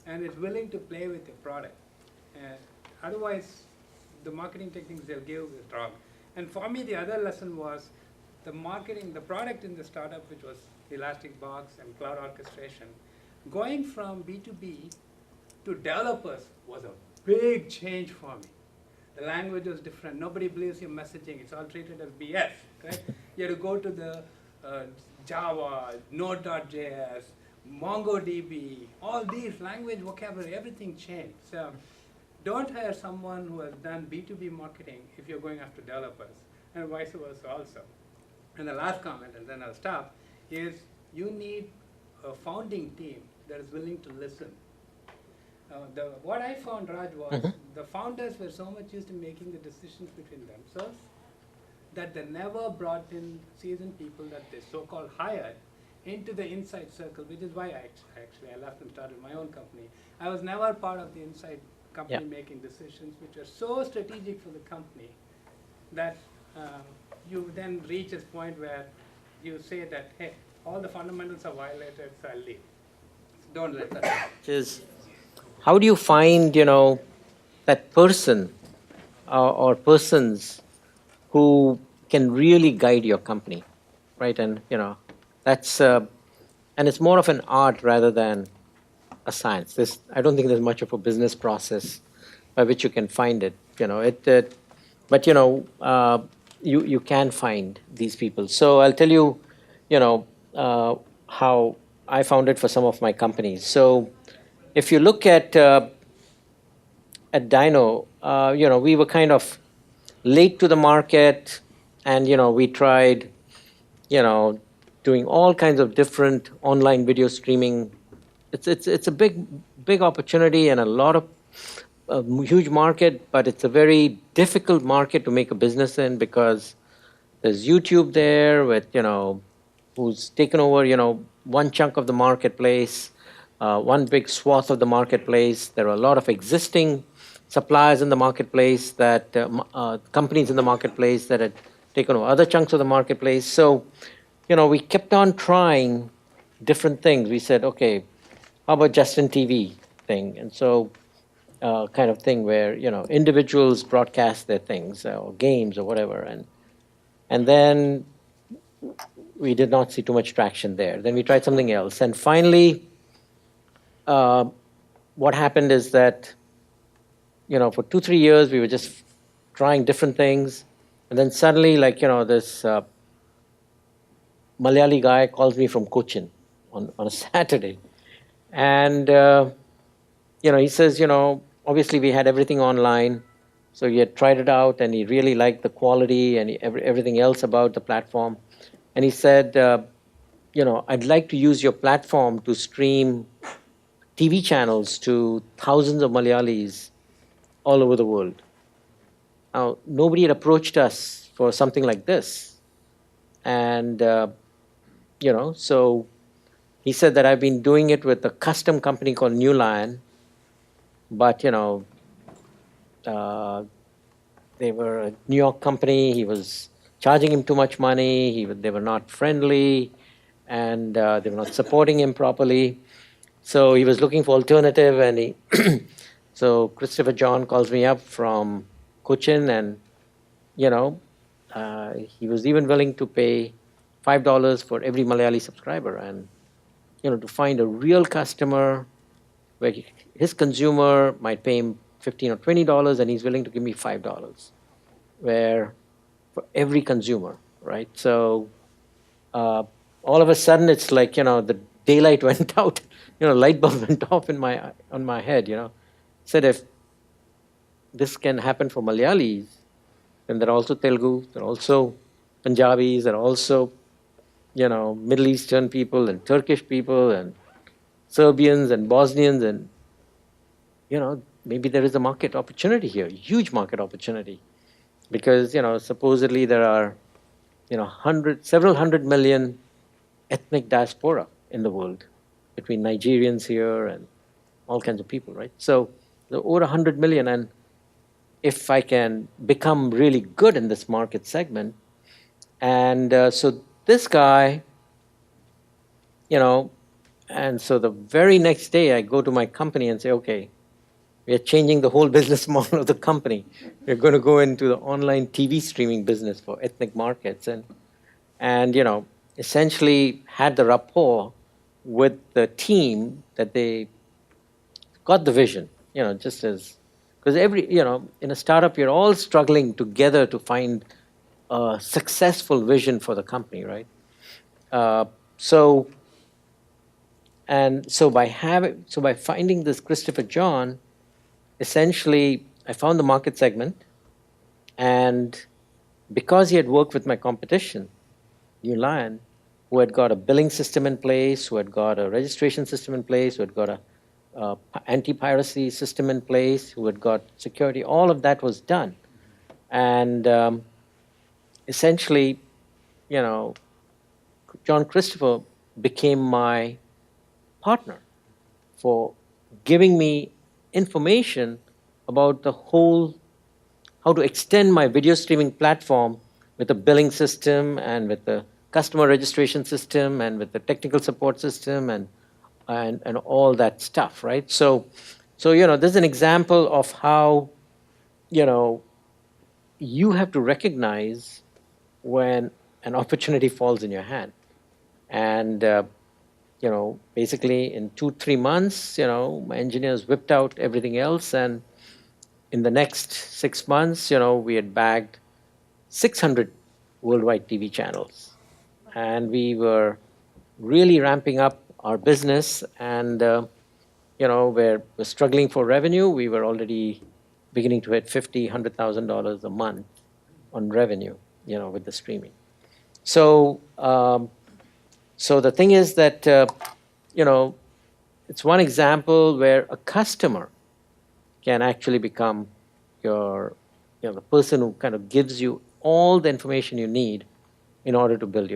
and is willing to play with your product. Otherwise, the marketing techniques they'll give is wrong. And for me, the other lesson was the marketing, the product in the startup, which was Elastic Box and cloud orchestration, going from B2B to developers was a big change for me. The language was different. Nobody believes your messaging. It's all treated as BS, right? You have to go to the Java, Node.js, MongoDB, all these language vocabulary, everything changed. So don't hire someone who has done B2B marketing if you're going after developers, and vice versa also. And the last comment, and then I'll stop, is you need a founding team that is willing to listen. What I found, Raj, was the founders were so much used to making the decisions between themselves that they never brought in seasoned people that they so-called hired into the inside circle, which is why I left and started my own company. I was never part of the inside company making decisions which are so strategic for the company that you then reach a point where you say that, hey, all the fundamentals are violated, so I'll leave. So don't let that happen. How do you find, that person or persons who can really guide your company, right? And, that's, and it's more of an art rather than a science. I don't think there's much of a business process by which you can find it, but, you can find these people. So I'll tell you, how I found it for some of my companies. So if you look at Dino, we were kind of late to the market, and we tried, doing all kinds of different online video streaming. It's a big opportunity and a lot of huge market, but it's a very difficult market to make a business in because there's YouTube there with who's taken over one chunk of the marketplace. One big swath of the marketplace. There are a lot of existing suppliers in the marketplace that companies in the marketplace that had taken over other chunks of the marketplace. So, we kept on trying different things. We said, okay, how about Justin TV thing? And so, kind of thing where individuals broadcast their things or games or whatever, and then we did not see too much traction there. Then we tried something else, and finally. What happened is that, for 2-3 years, we were just trying different things. And then suddenly, this Malayali guy calls me from Cochin on a Saturday. And, he says, obviously we had everything online. So he had tried it out, and he really liked the quality and everything else about the platform. And he said, I'd like to use your platform to stream TV channels to thousands of Malayalis all over the world. Now, nobody had approached us for something like this. And, so he said that I've been doing it with a custom company called New Lion, but, they were a New York company. He was charging him too much money. They were not friendly, and they were not supporting him properly. So he was looking for alternative, and so Christopher John calls me up from Cochin, and he was even willing to pay $5 for every Malayali subscriber, and to find a real customer where his consumer might pay him $15 or $20, and he's willing to give me $5, where for every consumer, right? So all of a sudden, it's like the daylight went out. Light bulb went off on my head. Said if this can happen for Malayalis, then there are also Telugu, there are also Punjabis, there are also Middle Eastern people and Turkish people and Serbians and Bosnians, and maybe there is a market opportunity here, huge market opportunity, because supposedly there are several hundred million ethnic diaspora in the world, between Nigerians here and all kinds of people, right? So there are over 100 million, and if I can become really good in this market segment, and so this guy, and so the very next day I go to my company and say, okay, we are changing the whole business model of the company. We're going to go into the online TV streaming business for ethnic markets, and essentially had the rapport with the team that they got the vision, just as, Because in a startup, you're all struggling together to find a successful vision for the company, right? So by finding this Christopher John, essentially, I found the market segment, and because he had worked with my competition, New Lion, who had got a billing system in place, who had got a registration system in place, who had got a anti-piracy system in place, who had got security, all of that was done. And essentially, John Christopher became my partner for giving me information about the whole, how to extend my video streaming platform with a billing system and with the customer registration system and with the technical support system and all that stuff, right? So this is an example of how, you have to recognize when an opportunity falls in your hand. And, basically in 2-3 months, my engineers whipped out everything else. And in the next 6 months, we had bagged 600 worldwide TV channels. And we were really ramping up our business, and we're struggling for revenue. We were already beginning to hit $50,000-$100,000 a month on revenue, with the streaming. So the thing is that it's one example where a customer can actually become the person who kind of gives you all the information you need in order to build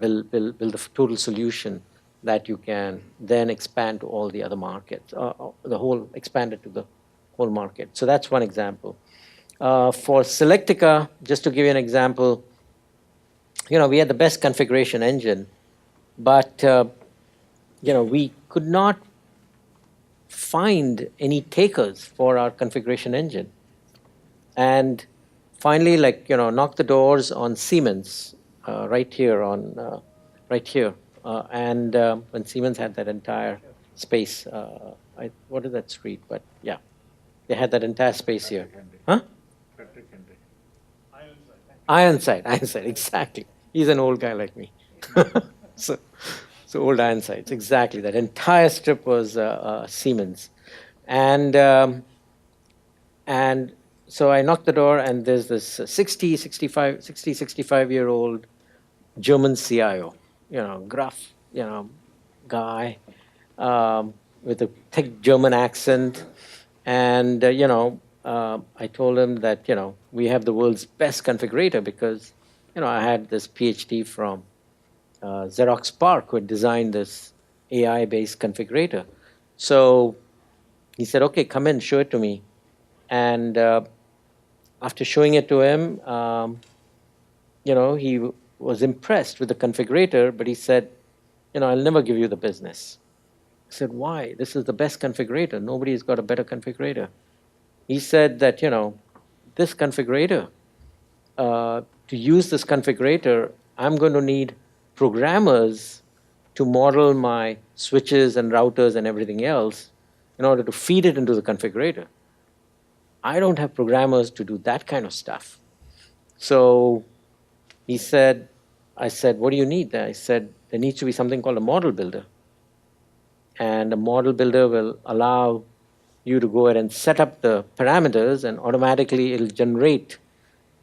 the total solution that you can then expand to all the other markets, expand it to the whole market. So that's one example. For Selectica, just to give you an example, we had the best configuration engine, but we could not find any takers for our configuration engine. And finally, knocked the doors on Siemens, right here. And when Siemens had that entire space, what is that street? But yeah, they had that entire space here. Huh? Ironside, exactly. He's an old guy like me. So old Ironsides, exactly. That entire strip was Siemens. And so I knocked the door, and there's this 65-year-old German CIO, gruff, guy with a thick German accent. And, I told him that, we have the world's best configurator because, I had this PhD from Xerox PARC who had designed this AI-based configurator. So he said, okay, come in, show it to me. And after showing it to him, he was impressed with the configurator, but he said, I'll never give you the business. I said, why? This is the best configurator. Nobody's got a better configurator. He said that, this configurator, to use this configurator, I'm going to need programmers to model my switches and routers and everything else in order to feed it into the configurator. I don't have programmers to do that kind of stuff. So I said, what do you need? I said, there needs to be something called a model builder. And a model builder will allow you to go ahead and set up the parameters, and automatically it'll generate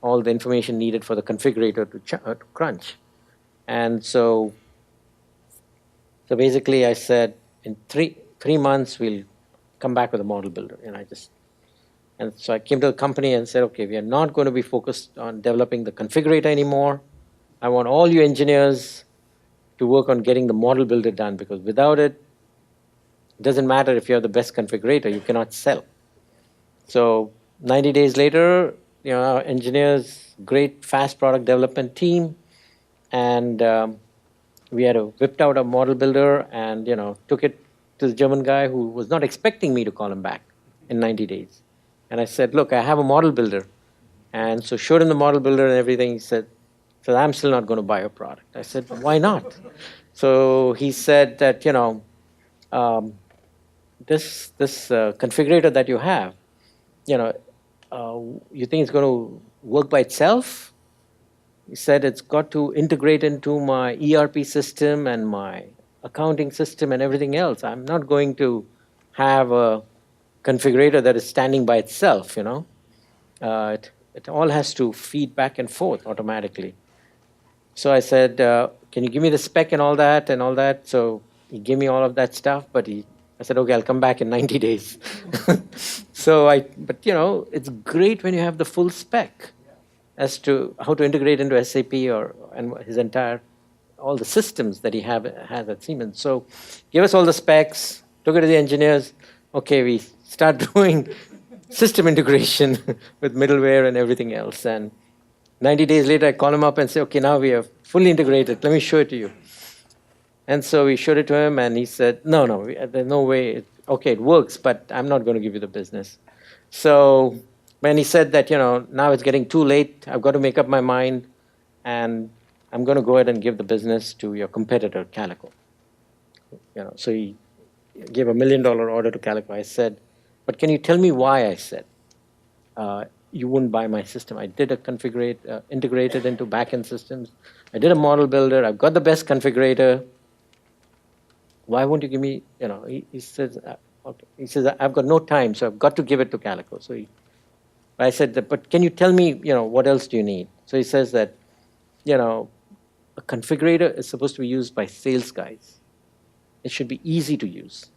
all the information needed for the configurator to crunch. And so basically I said, in three months, we'll come back with a model builder. And so I came to the company and said, okay, we are not going to be focused on developing the configurator anymore. I want all you engineers to work on getting the model builder done, because without it, it doesn't matter if you have the best configurator, you cannot sell. So 90 days later, our engineers, great fast product development team, and we had whipped out a model builder and took it to the German guy who was not expecting me to call him back in 90 days. And I said, look, I have a model builder. And so showed him the model builder and everything. He said, I'm still not going to buy your product. I said, why not? So he said that, this configurator that you have, you think it's going to work by itself? He said it's got to integrate into my ERP system and my accounting system and everything else. I'm not going to have a configurator that is standing by itself, it all has to feed back and forth automatically. So I said, can you give me the spec and all that and all that? So he gave me all of that stuff, but I said, okay, I'll come back in 90 days. But it's great when you have the full spec as to how to integrate into SAP and his all the systems that he has at Siemens. So give us all the specs, took it to the engineers. Okay, we start doing system integration with middleware and everything else. And 90 days later, I call him up and say, okay, now we are fully integrated. Let me show it to you. And so we showed it to him, and he said, no, there's no way. Okay, it works, but I'm not going to give you the business. So when he said that, now it's getting too late, I've got to make up my mind, and I'm going to go ahead and give the business to your competitor, Calico. So he gave $1 million order to Calico. I said, but can you tell me why? I said, you wouldn't buy my system. I did integrate it into backend systems. I did a model builder. I've got the best configurator. Why won't you give me, he says, okay. He says, I've got no time, so I've got to give it to Calico. So I said, but can you tell me, what else do you need? So he says that, a configurator is supposed to be used by sales guys. It should be easy to use.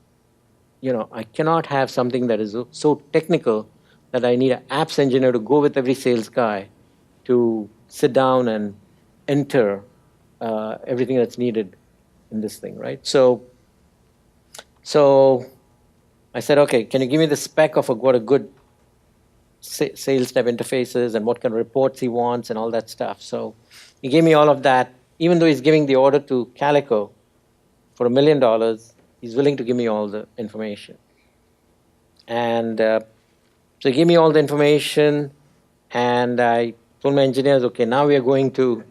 I cannot have something that is so technical that I need an apps engineer to go with every sales guy to sit down and enter everything that's needed in this thing, right? So I said, okay, can you give me the spec of what a good sales type interface is and what kind of reports he wants and all that stuff? So he gave me all of that. Even though he's giving the order to Calico for $1 million, he's willing to give me all the information. And so he gave me all the information, and I told my engineers, okay, now we are going to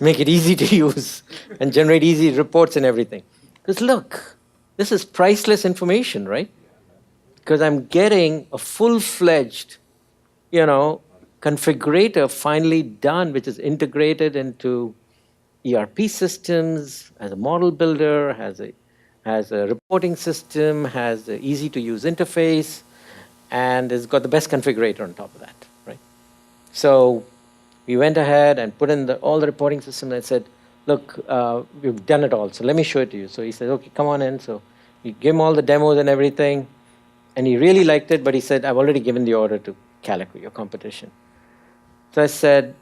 make it easy to use and generate easy reports and everything. Because look, this is priceless information, right? Because I'm getting a full-fledged, configurator finally done, which is integrated into ERP systems, as a model builder, has a reporting system, has an easy-to-use interface, and it's got the best configurator on top of that, right? So we went ahead and put in all the reporting system and said, look, we've done it all, so let me show it to you. So he said, okay, come on in. So we gave him all the demos and everything, and he really liked it, but he said, I've already given the order to Calico, your competition. So I said,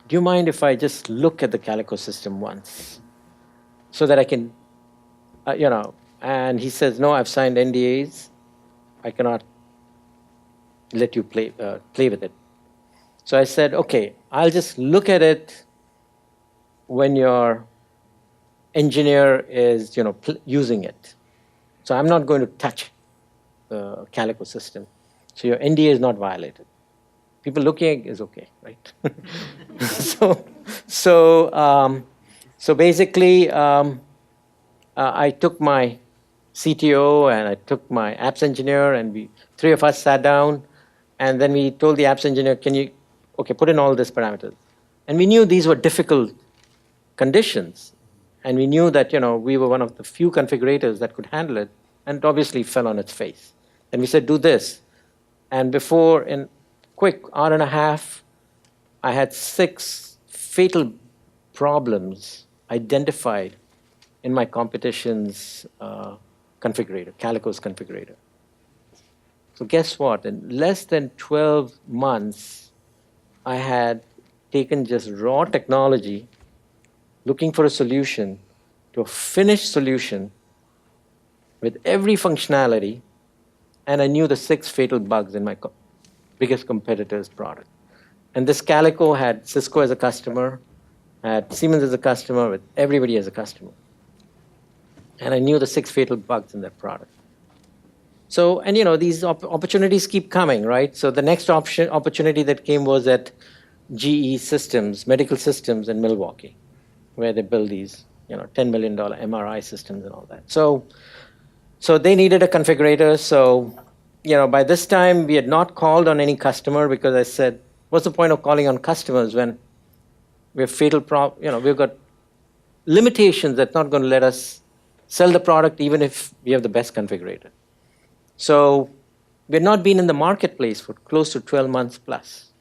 do you mind if I just look at the Calico system once so that I can, and he says, no, I've signed NDAs. I cannot let you play with it. So I said, okay, I'll just look at it when your engineer is, using it. So I'm not going to touch the Calico system. So your NDA is not violated. People looking is okay, right? So basically, I took my CTO and I took my apps engineer, and three of us sat down, and then we told the apps engineer, put in all these parameters. And we knew these were difficult conditions, and we knew that, we were one of the few configurators that could handle it, and it obviously fell on its face. And we said, do this. And in quick hour and a half, I had 6 fatal problems identified in my competition's configurator, Calico's configurator. So guess what? In less than 12 months, I had taken just raw technology, looking for a solution, to a finished solution with every functionality, and I knew the 6 fatal bugs in my biggest competitor's product. And this Calico had Cisco as a customer, had Siemens as a customer, with everybody as a customer. And I knew the 6 fatal bugs in that product. So, and these opportunities keep coming, right? So the next opportunity that came was at GE Systems, Medical Systems in Milwaukee, where they build these, $10 million MRI systems and all that. So they needed a configurator. So, by this time, we had not called on any customer because I said, what's the point of calling on customers when we have we've got limitations that's not going to let us sell the product even if we have the best configurator. So we had not been in the marketplace for close to 12 months plus.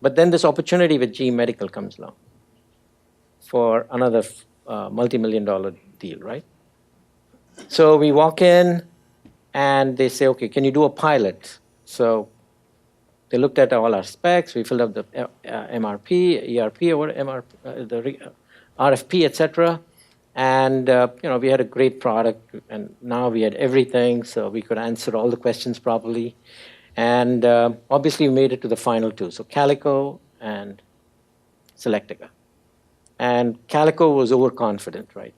But then this opportunity with GE Medical comes along for another multi-million-dollar deal, right? So we walk in, and they say, okay, can you do a pilot? So they looked at all our specs. We filled up the MRP, ERP, or the RFP, etc. And we had a great product, and now we had everything, so we could answer all the questions properly. And obviously, we made it to the final two, so Calico and Selectica. And Calico was overconfident, right?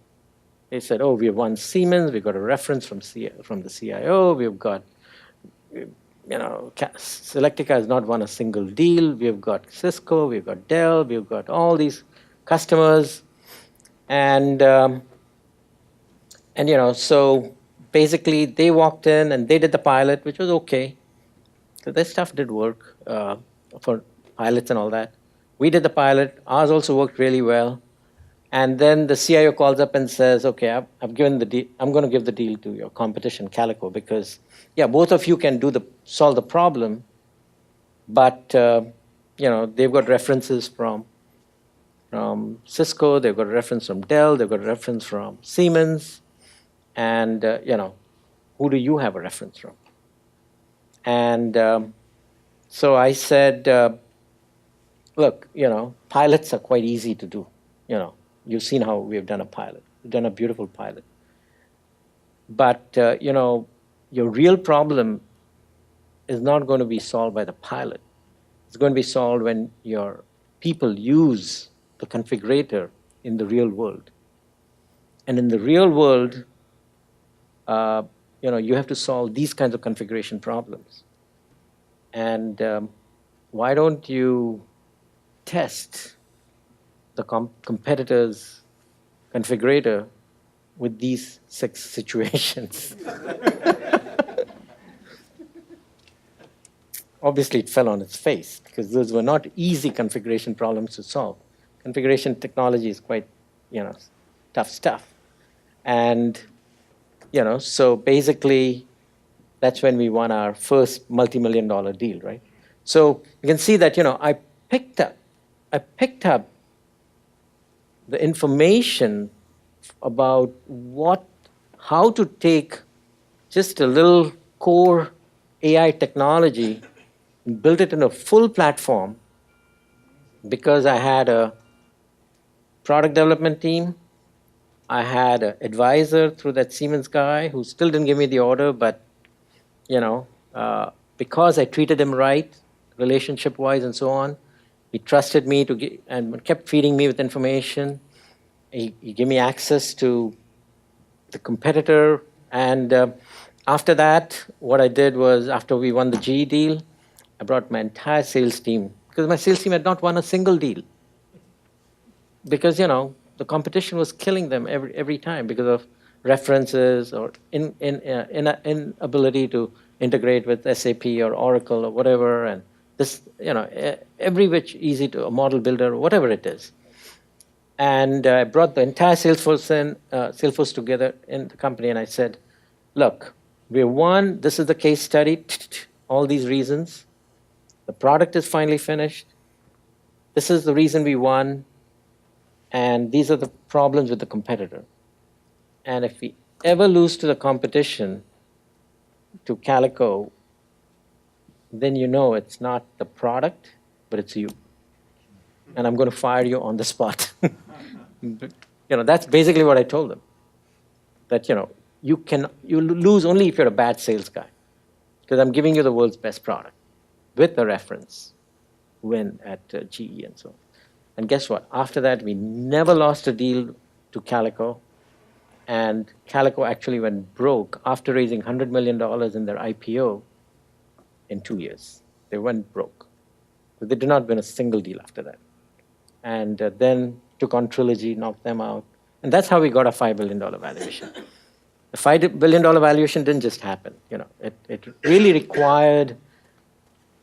They said, oh, we have won Siemens, we've got a reference from the CIO, we've got, Selectica has not won a single deal, we've got Cisco, we've got Dell, we've got all these customers. And so basically they walked in and they did the pilot, which was okay. So their stuff did work for pilots and all that. We did the pilot. Ours also worked really well. And then the CIO calls up and says, okay, I'm going to give the deal to your competition, Calico, because, yeah, both of you can solve the problem, but, they've got references from Cisco, they've got a reference from Dell, they've got a reference from Siemens, and, who do you have a reference from? And so I said, look, pilots are quite easy to do. You've seen how we've done a pilot. We've done a beautiful pilot. But, your real problem is not going to be solved by the pilot. It's going to be solved when your people use the configurator in the real world. And in the real world, you have to solve these kinds of configuration problems. And why don't you test the competitor's configurator with these 6 situations? Obviously, it fell on its face because those were not easy configuration problems to solve. Configuration technology is quite, tough stuff. And, so basically, that's when we won our first multi-million-dollar deal, right? So you can see that, I picked up the information about how to take just a little core AI technology and build it in a full platform because I had a product development team. I had an advisor through that Siemens guy who still didn't give me the order, but, because I treated him right, relationship-wise and so on, he trusted me and kept feeding me with information. He gave me access to the competitor. And after that, what I did was, after we won the GE deal, I brought my entire sales team, because my sales team had not won a single deal. Because, the competition was killing them every time because of references or inability to integrate with SAP or Oracle or whatever. And this, every which easy to a model builder, whatever it is. And I brought the entire Salesforce together in the company, and I said, look, we won, this is the case study, all these reasons. The product is finally finished. This is the reason we won, and these are the problems with the competitor. And if we ever lose to the competition, to Calico, then it's not the product, but it's you. And I'm going to fire you on the spot. That's basically what I told them. That, you lose only if you're a bad sales guy. Because I'm giving you the world's best product with a reference win at GE and so on. And guess what? After that, we never lost a deal to Calico. And Calico actually went broke after raising $100 million in their IPO in 2 years. They went broke. But they did not win a single deal after that. And then took on Trilogy, knocked them out. And that's how we got a $5 billion valuation. The $5 billion valuation didn't just happen. It really required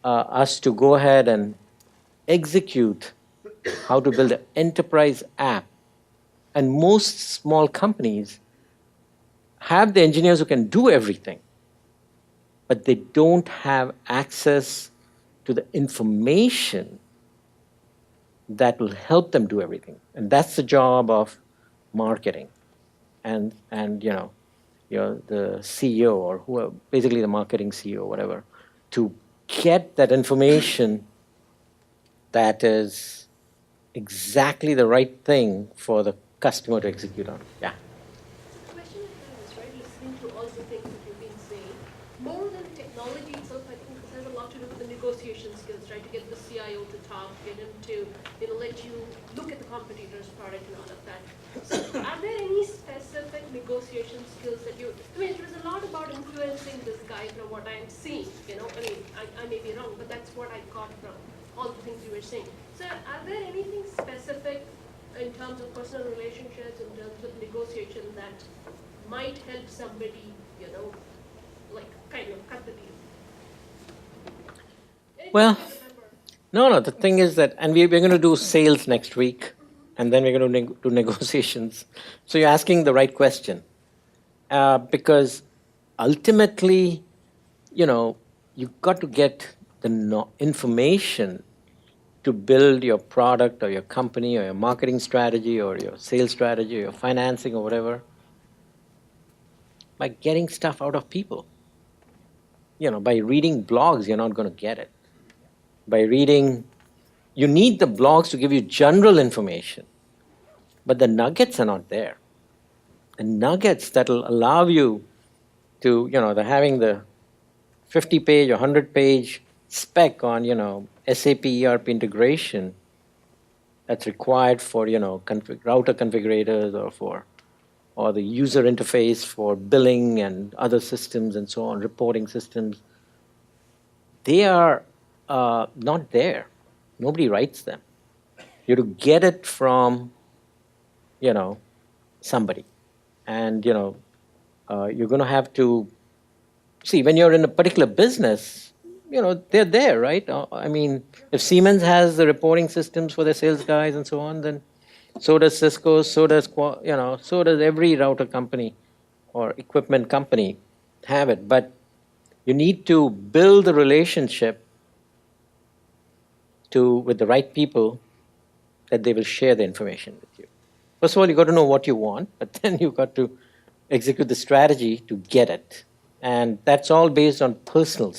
us to go ahead and execute how to build an enterprise app. And most small companies have the engineers who can do everything, but they don't have access to the information that will help them do everything. And that's the job of marketing and the CEO or whoever, basically the marketing CEO, whatever, to get that information that is exactly the right thing for the customer to execute on. Yeah. The question I have is, right, listening to all the things that you've been saying, more than the technology itself, I think this has a lot to do with the negotiation skills, right? To get the CIO to talk, get him to, let you look at the competitor's product and all of that. So are there any specific negotiation skills that it was a lot about influencing this guy from what I'm seeing, I may be wrong, but that's what I got from all the things you were saying. So are there anything specific in terms of personal relationships, in terms of negotiation that might help somebody, kind of cut the deal? Well, no, the thing is that, and we're going to do sales next week, and then we're going to do negotiations. So you're asking the right question. Because ultimately, you've got to get the information to build your product or your company or your marketing strategy or your sales strategy or your financing or whatever by getting stuff out of people. By reading blogs, you're not going to get it. You need the blogs to give you general information, but the nuggets are not there. The nuggets that will allow you to, having the 50-page or 100-page spec on, SAP ERP integration that's required for, router configurators or the user interface for billing and other systems and so on, reporting systems. They are not there. Nobody writes them. You have to get it from, somebody. And, you're going to have to see, when you're in a particular business, they're there, right? If Siemens has the reporting systems for their sales guys and so on, then so does Cisco, so does every router company or equipment company have it. But you need to build the relationship with the right people that they will share the information with you. First of all, you got to know what you want, but then you got to execute the strategy to get it. And that's all based on personal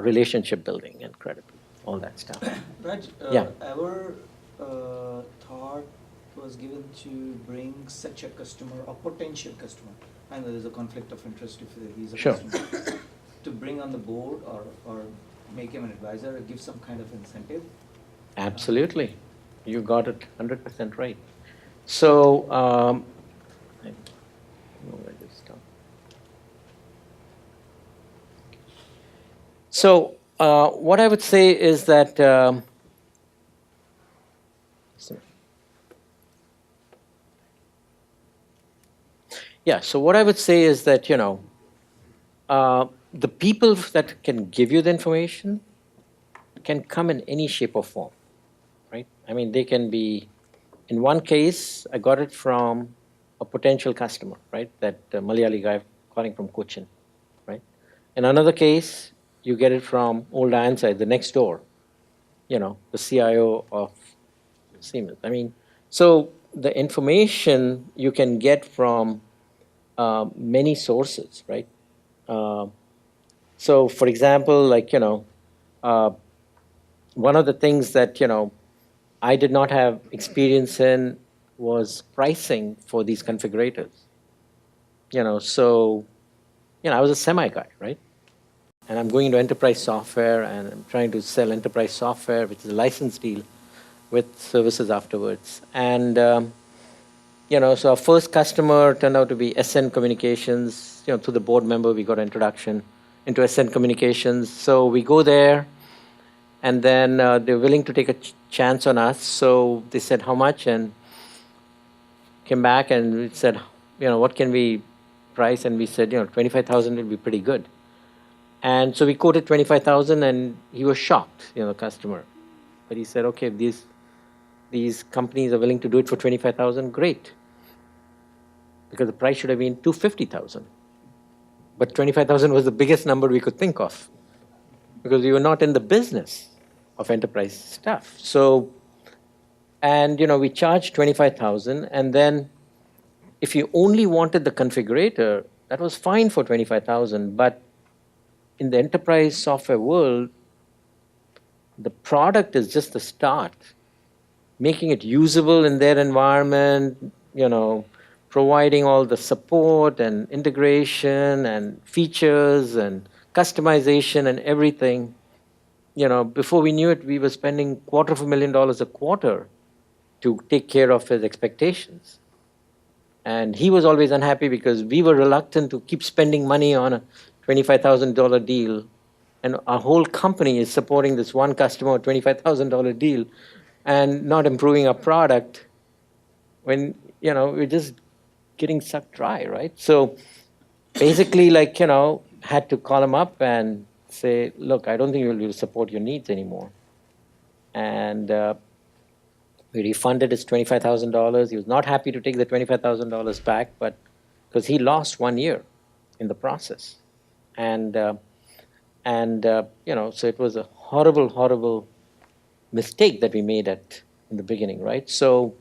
relationship building and credibility, all that stuff. Raj, Yeah. our thought was given to bring such a customer, a potential customer, I know there's a conflict of interest if he's a Sure. customer, to bring on the board or make him an advisor or give some kind of incentive? Absolutely. You got it 100% right. So, I don't know where this stuff. So, what I would say is that so what I would say is that, the people that can give you the information can come in any shape or form, right? They can be, in one case, I got it from a potential customer, right? That Malayali guy calling from Cochin, right? In another case, you get it from old Ironside, the next door, the CIO of Siemens. So the information you can get from many sources, right? So, for example, one of the things that, I did not have experience in was pricing for these configurators. So, I was a semi guy, right? And I'm going into enterprise software and I'm trying to sell enterprise software, which is a license deal with services afterwards. And, so our first customer turned out to be SN Communications. Through the board member, we got an introduction into SN Communications. So we go there, and then they're willing to take a chance on us. So they said, how much? And came back and said, what can we price? And we said, 25,000 would be pretty good. And so we quoted 25,000, and he was shocked, the customer. But he said, okay, if these companies are willing to do it for 25,000, great. Because the price should have been 250,000. But 25,000 was the biggest number we could think of, because we were not in the business of enterprise stuff. So, and we charged 25,000, and then if you only wanted the configurator, that was fine for 25,000. But in the enterprise software world, the product is just the start. Making it usable in their environment, providing all the support and integration and features and customization and everything. Before we knew it, we were spending $250,000 a quarter to take care of his expectations. And he was always unhappy because we were reluctant to keep spending money on a $25,000 deal. And our whole company is supporting this one customer, $25,000 deal, and not improving our product when, we're just getting sucked dry, right? So basically, had to call him up and say, look, I don't think we'll be able to support your needs anymore. And we refunded his $25,000. He was not happy to take the $25,000 back, but because he lost 1 year in the process. And so it was a horrible, horrible mistake that we made in the beginning, right? So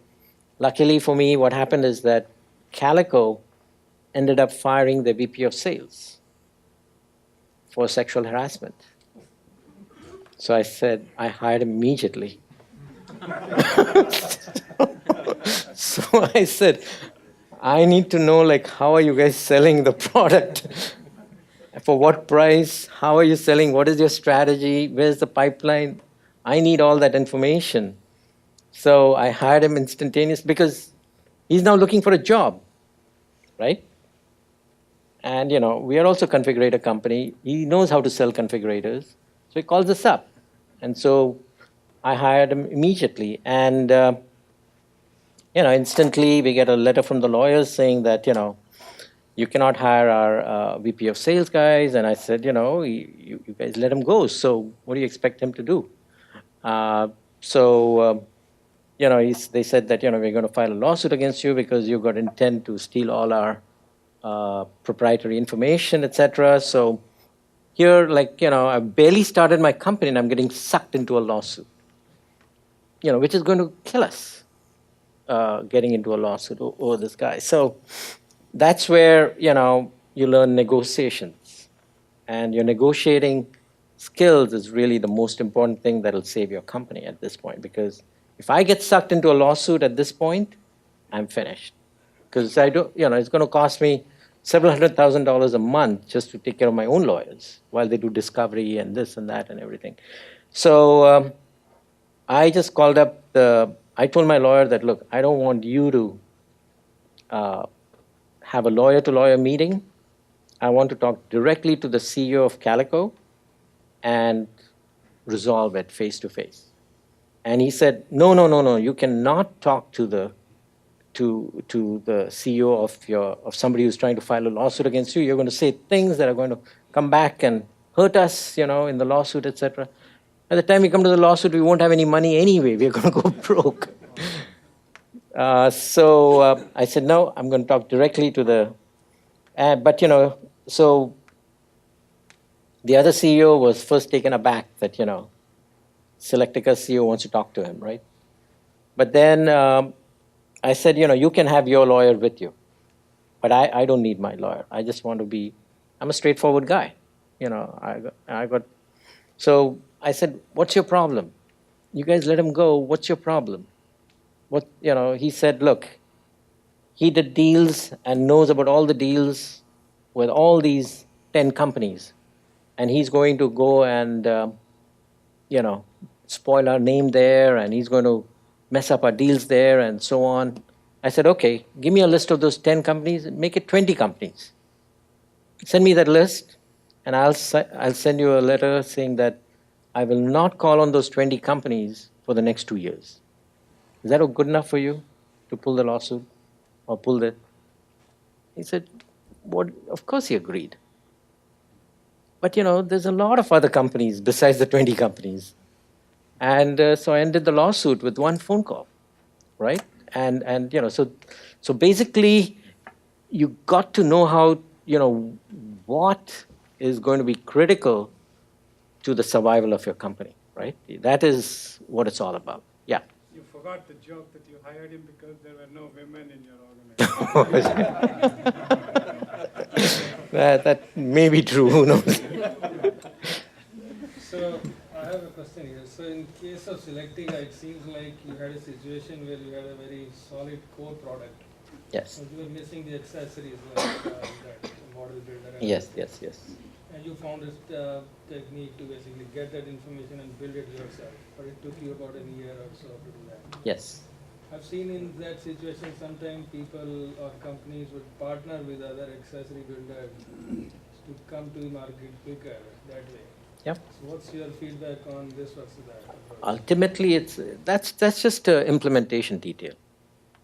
luckily for me, what happened is that Calico ended up firing the VP of sales for sexual harassment. So I said, I hired him immediately. So I said, I need to know, how are you guys selling the product? For what price? How are you selling? What is your strategy? Where's the pipeline? I need all that information. So I hired him instantaneously because he's now looking for a job, right? And, we are also a configurator company. He knows how to sell configurators. So he calls us up. And so I hired him immediately. And, instantly we get a letter from the lawyers saying that, you cannot hire our VP of sales guys. And I said, you guys let him go. So what do you expect him to do? They said that, we're going to file a lawsuit against you because you've got intent to steal all our proprietary information, etc. So here, I barely started my company and I'm getting sucked into a lawsuit, which is going to kill us, getting into a lawsuit over this guy. So that's where, you learn negotiations. And your negotiating skills is really the most important thing that'll save your company at this point. Because if I get sucked into a lawsuit at this point, I'm finished. Because it's going to cost me several $100,000 a month just to take care of my own lawyers while they do discovery and this and that and everything. So I just called up I told my lawyer that, look, I don't want you to have a lawyer-to-lawyer meeting. I want to talk directly to the CEO of Calico and resolve it face-to-face. And he said, no, you cannot talk to the CEO of somebody who's trying to file a lawsuit against you. You're going to say things that are going to come back and hurt us, in the lawsuit, etc. By the time we come to the lawsuit, we won't have any money anyway. We're going to go broke. So I said, no, I'm going to talk directly to the... so the other CEO was first taken aback that, Selectica CEO wants to talk to him, right? But then I said, you can have your lawyer with you, but I don't need my lawyer. I just want to be, I'm a straightforward guy. So I said, what's your problem? You guys let him go. What's your problem? He said, look, he did deals and knows about all the deals with all these 10 companies. And he's going to go and, spoil our name there, and he's going to mess up our deals there, and so on. I said, okay, give me a list of those 10 companies, and make it 20 companies. Send me that list, and I'll send you a letter saying that I will not call on those 20 companies for the next 2 years. Is that good enough for you to pull the lawsuit or pull the... He said, "What? Of course he agreed. But there's a lot of other companies besides the 20 companies." And so I ended the lawsuit with one phone call, right? And so basically, you got to know how what is going to be critical to the survival of your company, right? That is what it's all about. Yeah. You forgot the joke that you hired him because there were no women in your organization. That may be true. Who knows? So I have a question here. So in case of Selectica, it seems like you had a situation where you had a very solid core product. Yes. So you were missing the accessories like that model builder. Yes. And you found a technique to basically get that information and build it yourself. But it took you about a year or so to do that. Yes. I've seen in that situation sometimes people or companies would partner with other accessory builders to come to the market quicker that way. Yep. So what's your feedback on this versus that approach? Ultimately, that's just an implementation detail.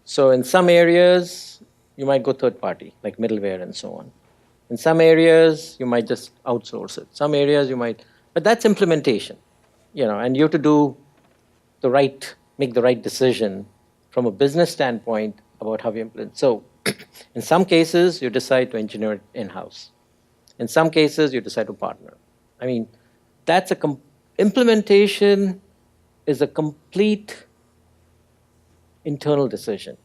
So in some areas, you might go third party, like middleware and so on. In some areas, you might just outsource it. Some areas you might, but that's implementation, and you have to make the right decision from a business standpoint about how you implement. So in some cases, you decide to engineer it in-house. In some cases, you decide to partner. I mean, implementation is a complete internal decision.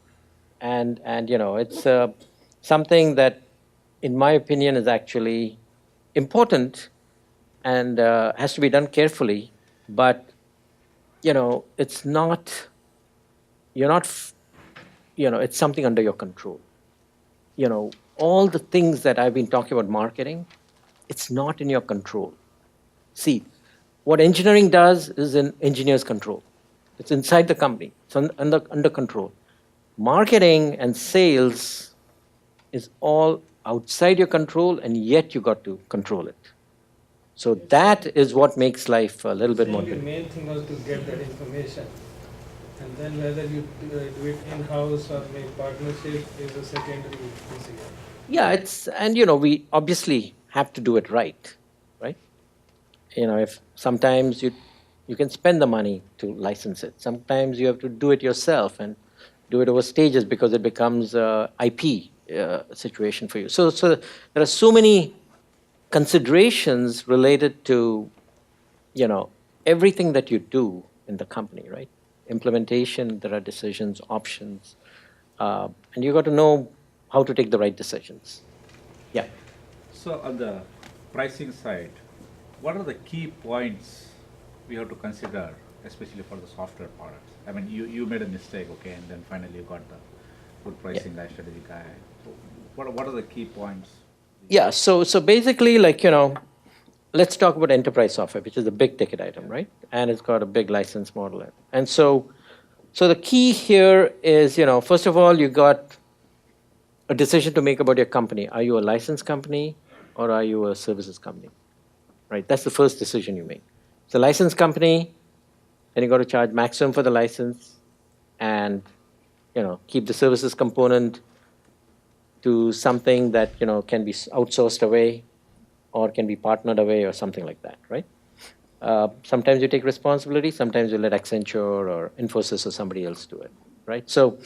And it's something that, in my opinion, is actually important and has to be done carefully. But, it's not, it's something under your control. All the things that I've been talking about marketing, it's not in your control. See, what engineering does is in engineer's control. It's inside the company. It's under control. Marketing and sales is all outside your control, and yet you got to control it. So that is what makes life a little bit more. The main thing was to get that information. And then whether you do it in-house or make partnership is a secondary decision. Yeah, and we obviously have to do it right? If sometimes you can spend the money to license it. Sometimes you have to do it yourself and do it over stages because it becomes a IP situation for you. So there are so many considerations related to, everything that you do in the company, right? Implementation, there are decisions, options, and you got to know how to take the right decisions. Yeah. So on the pricing side, what are the key points we have to consider, especially for the software products? I mean, you made a mistake, okay, and then finally you got the good pricing guy, strategy guy. So what are the key points? Yeah, so basically, let's talk about enterprise software, which is a big ticket item, right? And it's got a big license model. And so the key here is, first of all, you got a decision to make about your company. Are you a license company or are you a services company? Right, that's the first decision you make. It's a license company, then you got to charge maximum for the license and, keep the services component to something that, can be outsourced away or can be partnered away or something like that, right? Sometimes you take responsibility, sometimes you let Accenture or Infosys or somebody else do it, right? So,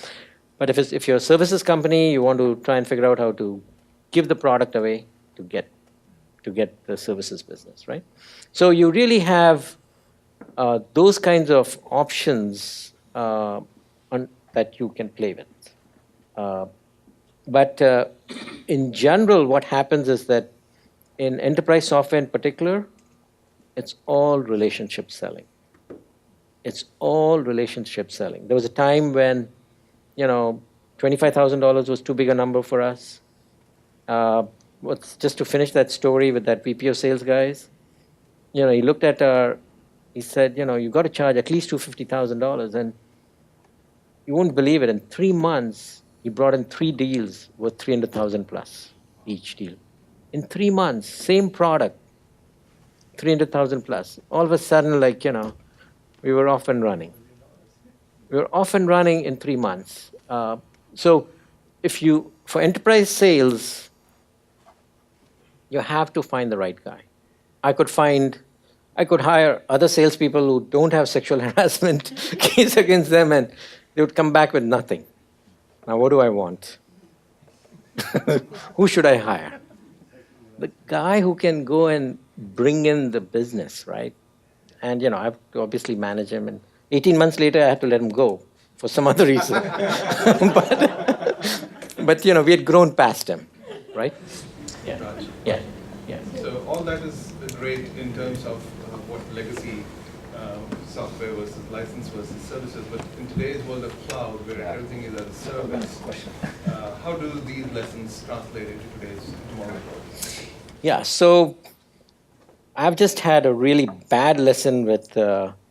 but if you're a services company, you want to try and figure out how to give the product away to get the services business, right? So you really have those kinds of options that you can play with. But in general, what happens is that in enterprise software in particular, it's all relationship selling. It's all relationship selling. There was a time when, $25,000 was too big a number for us. Just to finish that story with that VP of sales guys, he looked at he said, you got to charge at least $250,000. And you won't believe it, in 3 months, he brought in 3 deals worth 300,000 plus each deal. In 3 months, same product, 300,000 plus. All of a sudden, we were off and running. We were off and running in 3 months. So if you For enterprise sales, you have to find the right guy. I could hire other salespeople who don't have sexual harassment case against them, and they would come back with nothing. Now, what do I want? Who should I hire? The guy who can go and bring in the business, right? And, I have to obviously manage him. And 18 months later, I had to let him go for some other reason. but we had grown past him, right? Yeah. Raj. Yeah. Yeah. So all that is great in terms of what legacy software versus license versus services, but in today's world of cloud, where everything is as a service, how do these lessons translate into today's tomorrow world? Yeah, so I've just had a really bad lesson with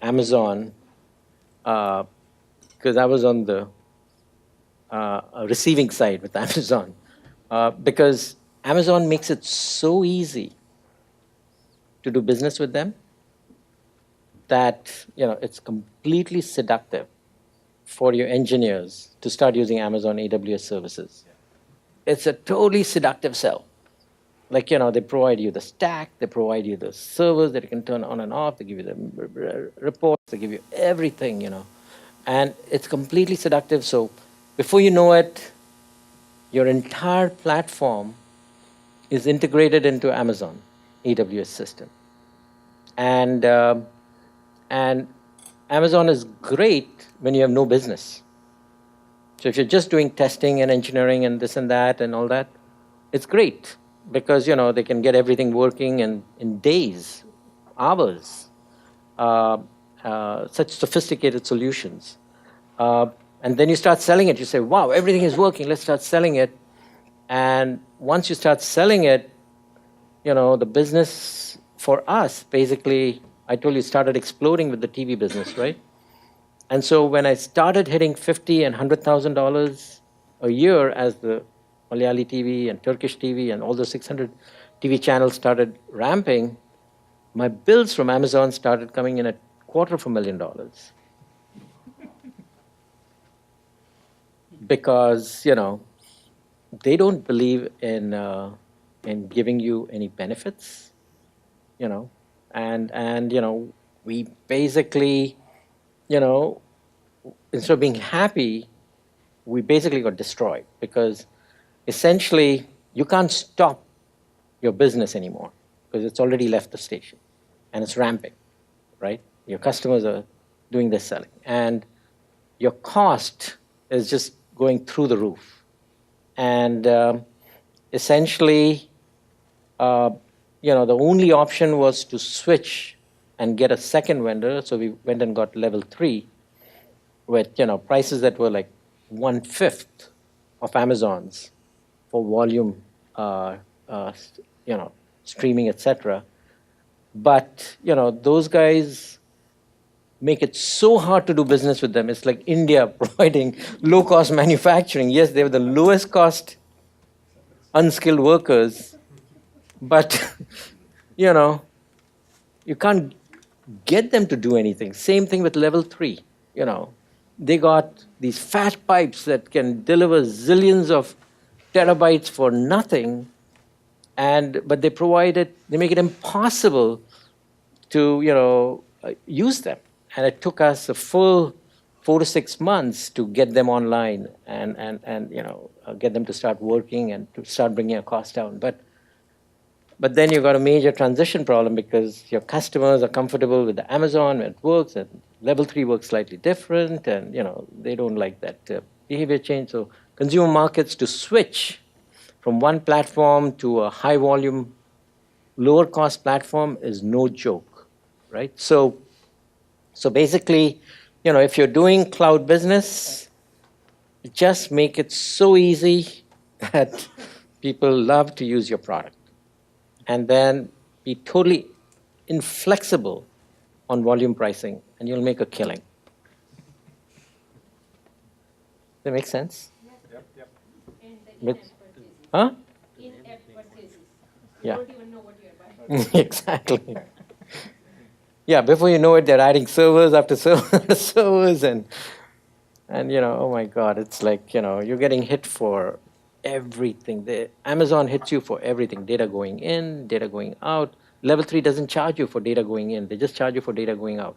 Amazon because I was on the receiving side with Amazon because Amazon makes it so easy to do business with them that it's completely seductive for your engineers to start using Amazon AWS services. It's a totally seductive sell. Like, they provide you the stack, they provide you the servers that you can turn on and off, they give you the reports, they give you everything, And it's completely seductive. So before you know it, your entire platform is integrated into Amazon AWS system. And Amazon is great when you have no business. So if you're just doing testing and engineering and this and that and all that, it's great because, they can get everything working in days, hours, such sophisticated solutions. And then you start selling it. You say, wow, everything is working. Let's start selling it. And once you start selling it, the business for us, basically, I told you, started exploding with the TV business, right? And so when I started hitting $50,000 and $100,000 a year as the Malayali TV and Turkish TV and all those 600 TV channels started ramping, my bills from Amazon started coming in at $250,000. Because, they don't believe in giving you any benefits, and we basically, instead of being happy, we basically got destroyed because essentially you can't stop your business anymore because it's already left the station and it's ramping, right? Your customers are doing their selling and your cost is just going through the roof. And essentially, the only option was to switch and get a second vendor. So we went and got level 3 with prices that were like 1/5 of Amazon's for volume, streaming, etc. But those guys make it so hard to do business with them. It's like India providing low-cost manufacturing. Yes, they were the lowest cost unskilled workers, but you can't get them to do anything. Same thing with level 3. They got these fat pipes that can deliver zillions of terabytes for nothing, but they make it impossible to use them. And it took us a full 4 to 6 months to get them online and get them to start working and to start bringing our cost down. But then you've got a major transition problem because your customers are comfortable with the Amazon when it works, and level 3 works slightly different, and they don't like that behavior change. So consumer markets to switch from one platform to a high volume, lower cost platform is no joke, right? So basically, if you're doing cloud business, just make it so easy that people love to use your product. And then be totally inflexible on volume pricing, and you'll make a killing. Does that make sense? Yep. Huh? In-app purchases. Yeah. You don't even know what you're buying. Exactly. Yeah, before you know it, they're adding servers after servers, and oh my God, it's like, you're getting hit for everything. Amazon hits you for everything. Data going in, data going out. Level 3 doesn't charge you for data going in. They just charge you for data going out.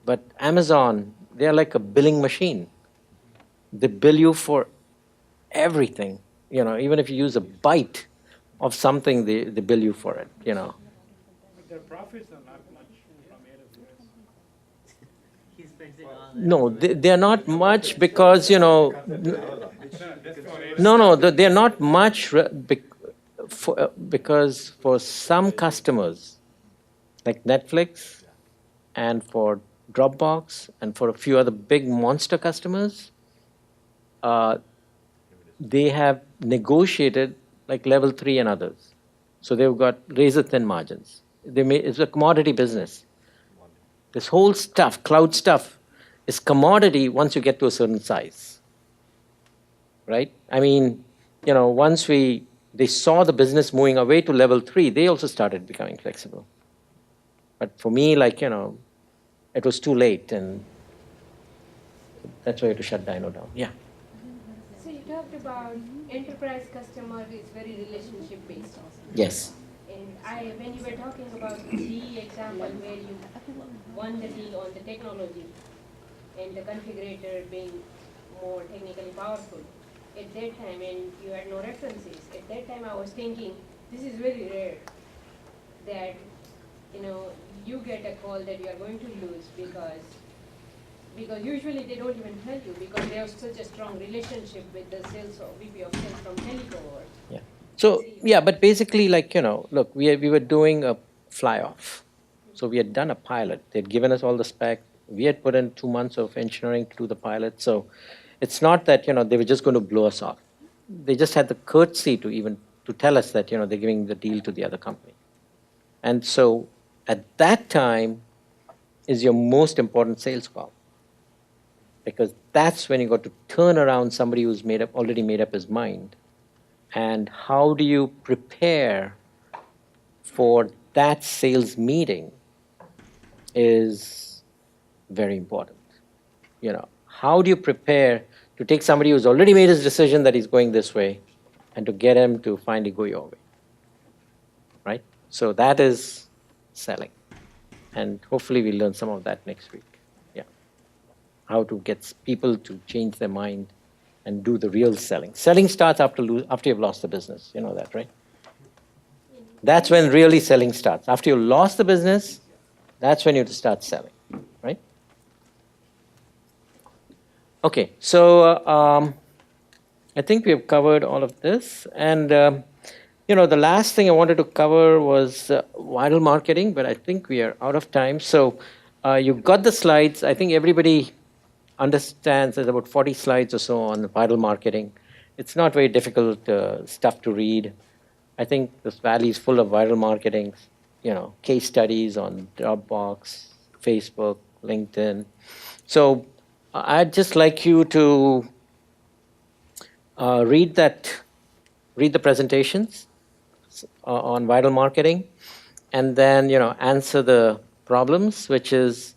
But Amazon, they're like a billing machine. They bill you for everything. Even if you use a byte of something, they bill you for it. But their profits are not much from AWS. He spends it all. No, they're not much because, no, they're not much because for some customers, like Netflix and for Dropbox and for a few other big monster customers, they have negotiated like level 3 and others. So they've got razor thin margins. It's a commodity business. This whole stuff, cloud stuff, is commodity once you get to a certain size, right? I mean, once they saw the business moving away to level 3, they also started becoming flexible. But for me, it was too late, and that's why I had to shut Dino down. Yeah. So you talked about enterprise customer is very relationship based. Yes. And when you were talking about the example where you won the deal on the technology and the configurator being more technically powerful, at that time, and you had no references, at that time I was thinking, this is very rare that, you get a call that you are going to lose because usually they don't even tell you because they have such a strong relationship with the sales or VP of sales from Telecom. Yeah. So, yeah, but basically, look, we were doing a fly-off. So we had done a pilot. They'd given us all the spec. We had put in 2 months of engineering to do the pilot. So it's not that, they were just going to blow us off. They just had the courtesy to tell us that, they're giving the deal to the other company. And so at that time is your most important sales call. Because that's when you got to turn around somebody who's already made up his mind. And how do you prepare for that sales meeting is very important. How do you prepare to take somebody who's already made his decision that he's going this way and to get him to finally go your way, right? So that is selling. And hopefully we'll learn some of that next week. Yeah. How to get people to change their mind and do the real selling. Selling starts after you've lost the business. You know that, right? That's when really selling starts. After you lost the business, that's when you have to start selling, right? Okay, so I think we have covered all of this. And, the last thing I wanted to cover was viral marketing, but I think we are out of time. So you got the slides. I think everybody understands there's about 40 slides or so on viral marketing. It's not very difficult stuff to read. I think this valley is full of viral marketing, case studies on Dropbox, Facebook, LinkedIn. So I'd just like you to read the presentations on viral marketing, and then answer the problems, which is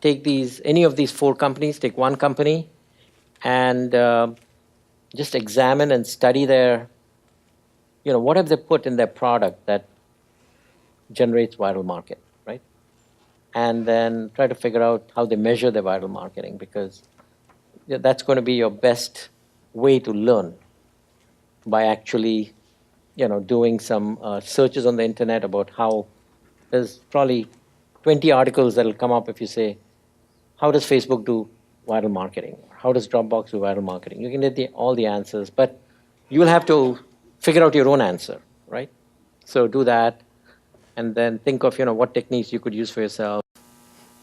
take any of these 4 companies, take one company, and just examine and study their, what have they put in their product that generates viral market, right? And then try to figure out how they measure their viral marketing, because that's going to be your best way to learn by actually, doing some searches on the internet about how there's probably 20 articles that will come up if you say, how does Facebook do viral marketing? How does Dropbox do viral marketing? You can get all the answers, but you will have to figure out your own answer, right? So do that, and then think of, what techniques you could use for yourself.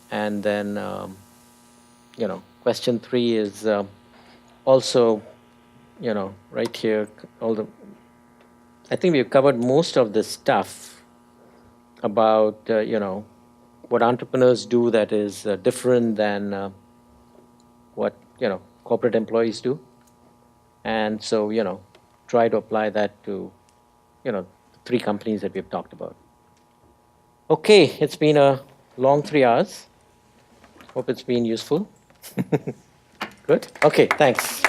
And then, question 3 is also, right here, I think we've covered most of this stuff about, what entrepreneurs do that is different than what, corporate employees do. And so, try to apply that to, 3 companies that we've talked about. Okay, it's been a long 3 hours. Hope it's been useful. Good? Okay, thanks.